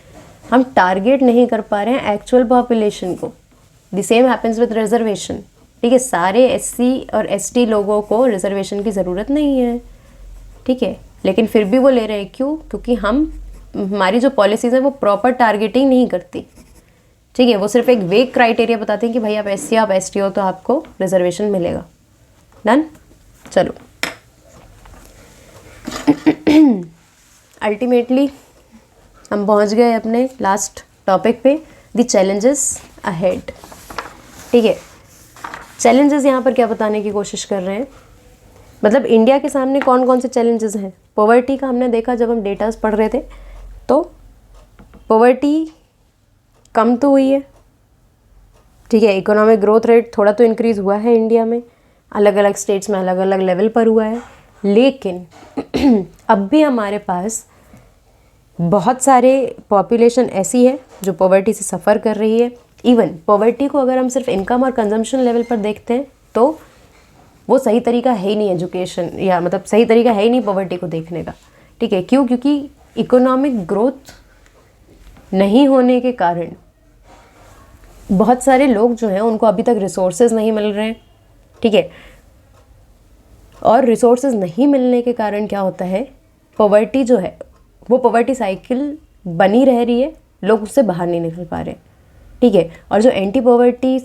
S1: हम टारगेट नहीं कर पा रहे हैं एक्चुअल पॉपुलेशन को। The same happens with reservation, ठीक है। सारे एससी और एसटी लोगों को रिजर्वेशन की ज़रूरत नहीं है, ठीक है, लेकिन फिर भी वो ले रहे हैं। क्यों? क्योंकि हमारी जो पॉलिसीज़ हैं वो प्रॉपर टारगेटिंग नहीं करती, ठीक है। वो सिर्फ एक वेग क्राइटेरिया बताते हैं कि भाई आप एससी आप एसटी हो तो आपको रिजर्वेशन मिलेगा। डन। चलो अल्टीमेटली हम पहुंच गए अपने लास्ट टॉपिक पे, द चैलेंजेस अहेड, ठीक है। चैलेंजेस यहाँ पर क्या बताने की कोशिश कर रहे हैं, मतलब इंडिया के सामने कौन कौन से चैलेंजेस हैं। पॉवर्टी का हमने देखा जब हम डेटास पढ़ रहे थे, तो पॉवर्टी कम तो हुई है, ठीक है। इकोनॉमिक ग्रोथ रेट थोड़ा तो इंक्रीज़ हुआ है इंडिया में, अलग अलग स्टेट्स में अलग अलग लेवल पर हुआ है, लेकिन अब भी हमारे पास बहुत सारे पॉपुलेशन ऐसी है जो पॉवर्टी से सफ़र कर रही है। इवन पॉवर्टी को अगर हम सिर्फ इनकम और कंजम्पशन लेवल पर देखते हैं तो वो सही तरीका है ही नहीं एजुकेशन, या मतलब सही तरीका है ही नहीं पॉवर्टी को देखने का, ठीक है। क्यों? क्योंकि इकोनॉमिक ग्रोथ नहीं होने के कारण बहुत सारे लोग जो हैं उनको अभी तक रिसोर्सेज नहीं मिल रहे हैं, ठीक है। और रिसोर्सेज नहीं मिलने के कारण क्या होता है, पॉवर्टी जो है वो पॉवर्टी साइकिल बनी रह रही है, लोग उससे बाहर नहीं निकल पा रहे, ठीक है। और जो एंटी पॉवर्टी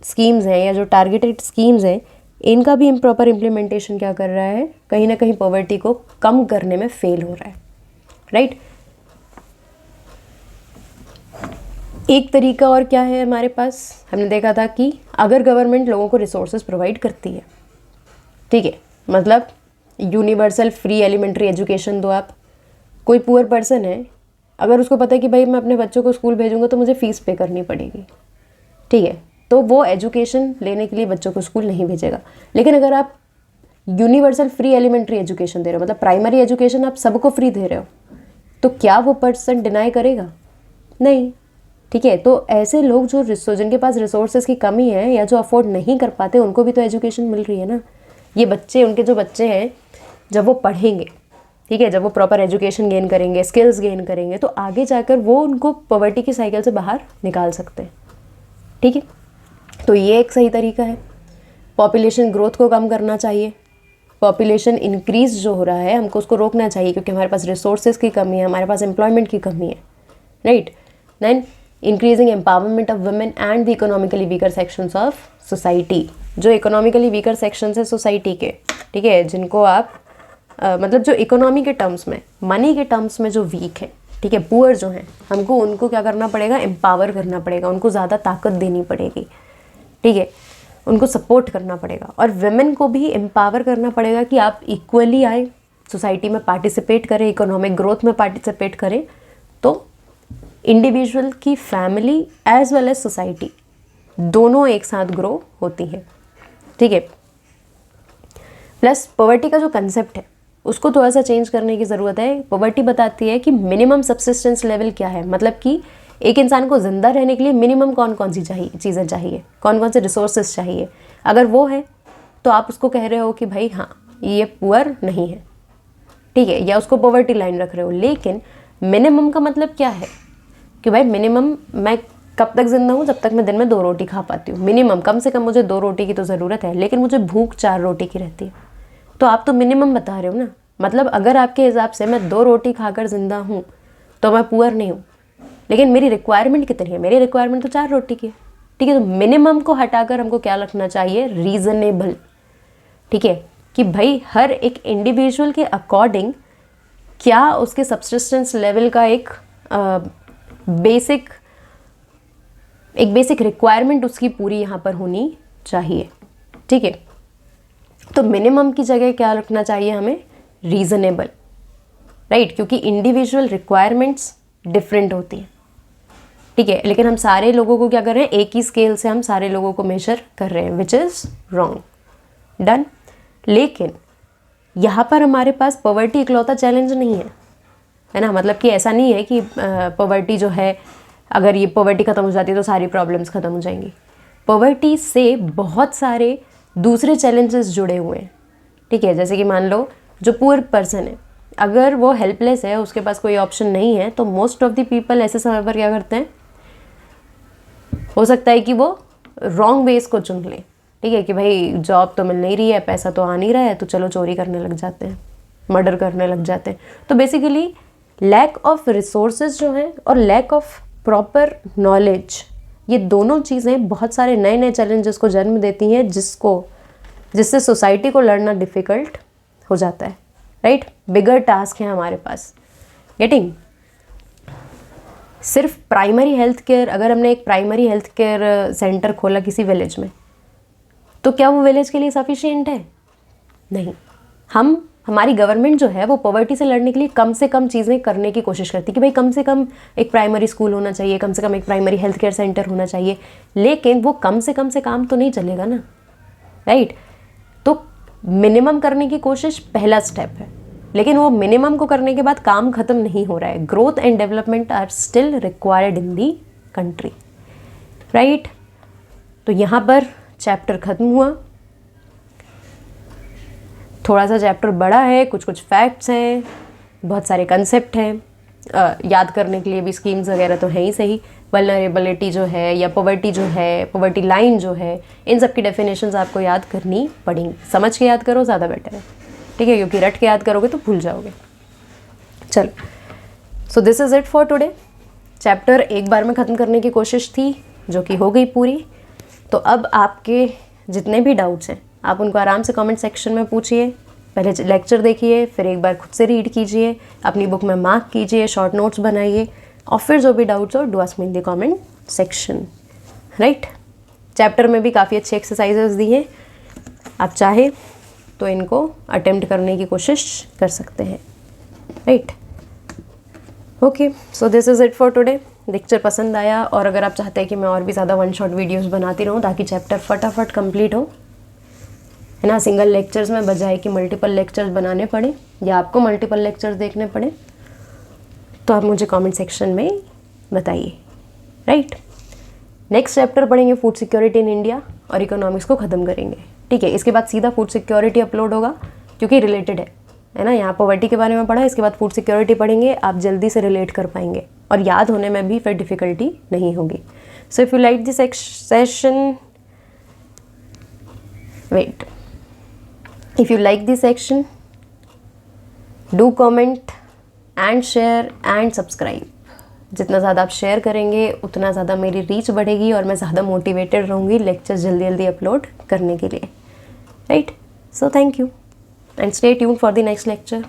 S1: स्कीम्स हैं या जो टारगेटेड स्कीम्स हैं, इनका भी इम्प्रॉपर इम्प्लीमेंटेशन क्या कर रहा है, कहीं ना कहीं पॉवर्टी को कम करने में फेल हो रहा है, राइट। एक तरीका और क्या है हमारे पास, हमने देखा था कि अगर गवर्नमेंट लोगों को रिसोर्सेज प्रोवाइड करती है, ठीक है, मतलब यूनिवर्सल फ्री एलिमेंट्री एजुकेशन दो आप। कोई पुअर पर्सन है, अगर उसको पता है कि भाई मैं अपने बच्चों को स्कूल भेजूंगा तो मुझे फ़ीस पे करनी पड़ेगी, ठीक है, तो वो एजुकेशन लेने के लिए बच्चों को स्कूल नहीं भेजेगा। लेकिन अगर आप यूनिवर्सल फ्री एलिमेंट्री एजुकेशन दे रहे हो, मतलब प्राइमरी एजुकेशन आप सबको फ्री दे रहे हो, तो क्या वो पर्सन डिनाई करेगा? नहीं, ठीक है। तो ऐसे लोग जो जिनके पास रिसोर्सेज की कमी है या जो अफोर्ड नहीं कर पाते, उनको भी तो एजुकेशन मिल रही है ना। ये बच्चे, उनके जो बच्चे हैं, जब वो पढ़ेंगे, ठीक है, जब वो प्रॉपर एजुकेशन गेन करेंगे, स्किल्स गेन करेंगे, तो आगे जाकर वो उनको पॉवर्टी की साइकिल से बाहर निकाल सकते हैं, ठीक है। तो ये एक सही तरीका है। पॉपुलेशन ग्रोथ को कम करना चाहिए, पॉपुलेशन इंक्रीज जो हो रहा है हमको उसको रोकना चाहिए, क्योंकि हमारे पास रिसोर्सेज की कमी है, हमारे पास एम्प्लॉयमेंट की कमी है, right. Then increasing empowerment of women and the economically weaker sections of society. जो इकोनॉमिकली वीकर सेक्शंस है सोसाइटी के, ठीक है, जिनको आप मतलब जो इकोनॉमी के टर्म्स में, मनी के टर्म्स में जो वीक है, ठीक है, पुअर जो हैं, हमको उनको क्या करना पड़ेगा, एम्पावर करना पड़ेगा, उनको ज़्यादा ताकत देनी पड़ेगी, ठीक है, उनको सपोर्ट करना पड़ेगा। और वुमेन को भी एम्पावर करना पड़ेगा कि आप इक्वली आए, सोसाइटी में पार्टिसिपेट करें, इकोनॉमिक ग्रोथ में पार्टिसिपेट करें, तो इंडिविजुअल की family as well as society दोनों एक साथ ग्रो होती हैं, ठीक है। प्लस पॉवर्टी का जो कंसेप्ट है उसको थोड़ा सा चेंज करने की ज़रूरत है। पॉवर्टी बताती है कि मिनिमम सब्सिस्टेंस लेवल क्या है, मतलब कि एक इंसान को ज़िंदा रहने के लिए मिनिमम कौन कौन सी चीज़ें चाहिए, कौन कौन से रिसोर्सेज चाहिए। अगर वो है तो आप उसको कह रहे हो कि भाई हाँ ये पुअर नहीं है, ठीक है, या उसको पॉवर्टी लाइन रख रहे हो। लेकिन मिनिमम का मतलब क्या है कि भाई मिनिमम मैं कब तक ज़िंदा हूँ, जब तक मैं दिन में 2 रोटी खा पाती हूँ। मिनिमम कम से कम मुझे 2 रोटी की तो ज़रूरत है, लेकिन मुझे भूख 4 रोटी की रहती है। तो आप तो मिनिमम बता रहे हो ना, मतलब अगर आपके हिसाब से मैं 2 रोटी खाकर ज़िंदा हूँ तो मैं पुअर नहीं हूँ, लेकिन मेरी रिक्वायरमेंट कितनी है, मेरी रिक्वायरमेंट तो 4 रोटी की है, ठीक है। तो मिनिमम को हटाकर हमको क्या रखना चाहिए, रीज़नेबल, ठीक है, कि भाई हर एक इंडिविजुअल के अकॉर्डिंग क्या उसके सब्सिस्टेंस लेवल का एक बेसिक रिक्वायरमेंट उसकी पूरी यहाँ पर होनी चाहिए, ठीक है। तो मिनिमम की जगह क्या रखना चाहिए हमें, रीज़नेबल, राइट, क्योंकि इंडिविजुअल रिक्वायरमेंट्स डिफरेंट होती हैं, ठीक है। लेकिन हम सारे लोगों को क्या कर रहे हैं, एक ही स्केल से हम सारे लोगों को मेजर कर रहे हैं, विच इज़ रॉन्ग। डन। लेकिन यहाँ पर हमारे पास पॉवर्टी इकलौता चैलेंज नहीं है, है ना। मतलब कि ऐसा नहीं है कि पॉवर्टी जो है, अगर ये पॉवर्टी ख़त्म हो जाती है तो सारी प्रॉब्लम्स ख़त्म हो जाएंगी। पॉवर्टी से बहुत सारे दूसरे चैलेंजेस जुड़े हुए हैं, ठीक है। जैसे कि मान लो जो पुअर पर्सन है, अगर वो हेल्पलेस है, उसके पास कोई ऑप्शन नहीं है, तो मोस्ट ऑफ द पीपल ऐसे समय पर क्या करते हैं, हो सकता है कि वो रॉन्ग वेज को चुन लें, ठीक है, कि भाई जॉब तो मिल नहीं रही है, पैसा तो आ नहीं रहा है, तो चलो चोरी करने लग जाते हैं, मर्डर करने लग जाते हैं। तो बेसिकली लैक ऑफ रिसोर्सेज जो हैं और लैक ऑफ प्रॉपर नॉलेज, ये दोनों चीज़ें बहुत सारे नए नए चैलेंजेस को जन्म देती हैं, जिससे सोसाइटी को लड़ना डिफ़िकल्ट हो जाता है, राइट। बिगर टास्क है हमारे पास। गेटिंग। सिर्फ प्राइमरी हेल्थ केयर, अगर हमने एक प्राइमरी हेल्थ केयर सेंटर खोला किसी विलेज में, तो क्या वो विलेज के लिए सफिशिएंट है? नहीं। हमारी गवर्नमेंट जो है वो पॉवर्टी से लड़ने के लिए कम से कम चीज़ें करने की कोशिश करती है कि भाई कम से कम एक प्राइमरी स्कूल होना चाहिए, कम से कम एक प्राइमरी हेल्थ केयर सेंटर होना चाहिए, लेकिन वो कम से काम तो नहीं चलेगा ना, राइट। तो मिनिमम करने की कोशिश पहला स्टेप है, लेकिन वो मिनिमम को करने के बाद काम खत्म नहीं हो रहा है। Growth and development are still required in the country, right. तो यहाँ पर चैप्टर खत्म हुआ। थोड़ा सा चैप्टर बड़ा है, कुछ फैक्ट्स हैं, बहुत सारे कंसेप्ट हैं, याद करने के लिए भी स्कीम्स वगैरह तो हैं ही सही। वल्नरेबिलिटी जो है या पॉवर्टी जो है, पॉवर्टी लाइन जो है, इन सब की डेफिनेशंस आपको याद करनी पड़ेंगी। समझ के याद करो, ज़्यादा बेटर है, ठीक है, क्योंकि रट के याद करोगे तो भूल जाओगे। चलो, so this is it for today. Chapter एक बार में ख़त्म करने की कोशिश थी, जो कि हो गई पूरी। तो अब आपके जितने भी डाउट्स हैं, आप उनको आराम से कमेंट सेक्शन में पूछिए। पहले लेक्चर देखिए, फिर एक बार खुद से रीड कीजिए, अपनी बुक में मार्क कीजिए, शॉर्ट नोट्स बनाइए, और फिर जो भी डाउट्स हो do ask me in the comment section, right. Chapter में भी काफ़ी अच्छी एक्सरसाइजेस दी हैं, आप चाहे तो इनको अटेम्प्ट करने की कोशिश कर सकते हैं, right. Okay, so this is it for today. Lecture पसंद आया, और अगर आप चाहते हैं कि मैं और भी ज़्यादा वन शॉट वीडियोस बनाती रहूँ ताकि चैप्टर फटाफट कंप्लीट हो, है ना, सिंगल लेक्चर्स में बजाय कि मल्टीपल लेक्चर्स बनाने पड़े या आपको मल्टीपल लेक्चर्स देखने पड़े, तो आप मुझे कमेंट सेक्शन में बताइए, राइट। नेक्स्ट चैप्टर पढ़ेंगे फूड सिक्योरिटी इन इंडिया, और इकोनॉमिक्स को ख़त्म करेंगे, ठीक है। इसके बाद सीधा फूड सिक्योरिटी अपलोड होगा, क्योंकि रिलेटेड है ना। यहाँ पॉवर्टी के बारे में पढ़ा, इसके बाद फूड सिक्योरिटी पढ़ेंगे, आप जल्दी से रिलेट कर पाएंगे और याद होने में भी फिर डिफ़िकल्टी नहीं होगी। So if you like this session, wait, if you like this section, do comment and share and subscribe. जितना ज़्यादा आप शेयर करेंगे उतना ज़्यादा मेरी रीच बढ़ेगी और मैं ज़्यादा मोटिवेटेड रहूँगी लेक्चर जल्दी जल्दी अपलोड करने के लिए, right. So thank you and stay tuned for the next lecture.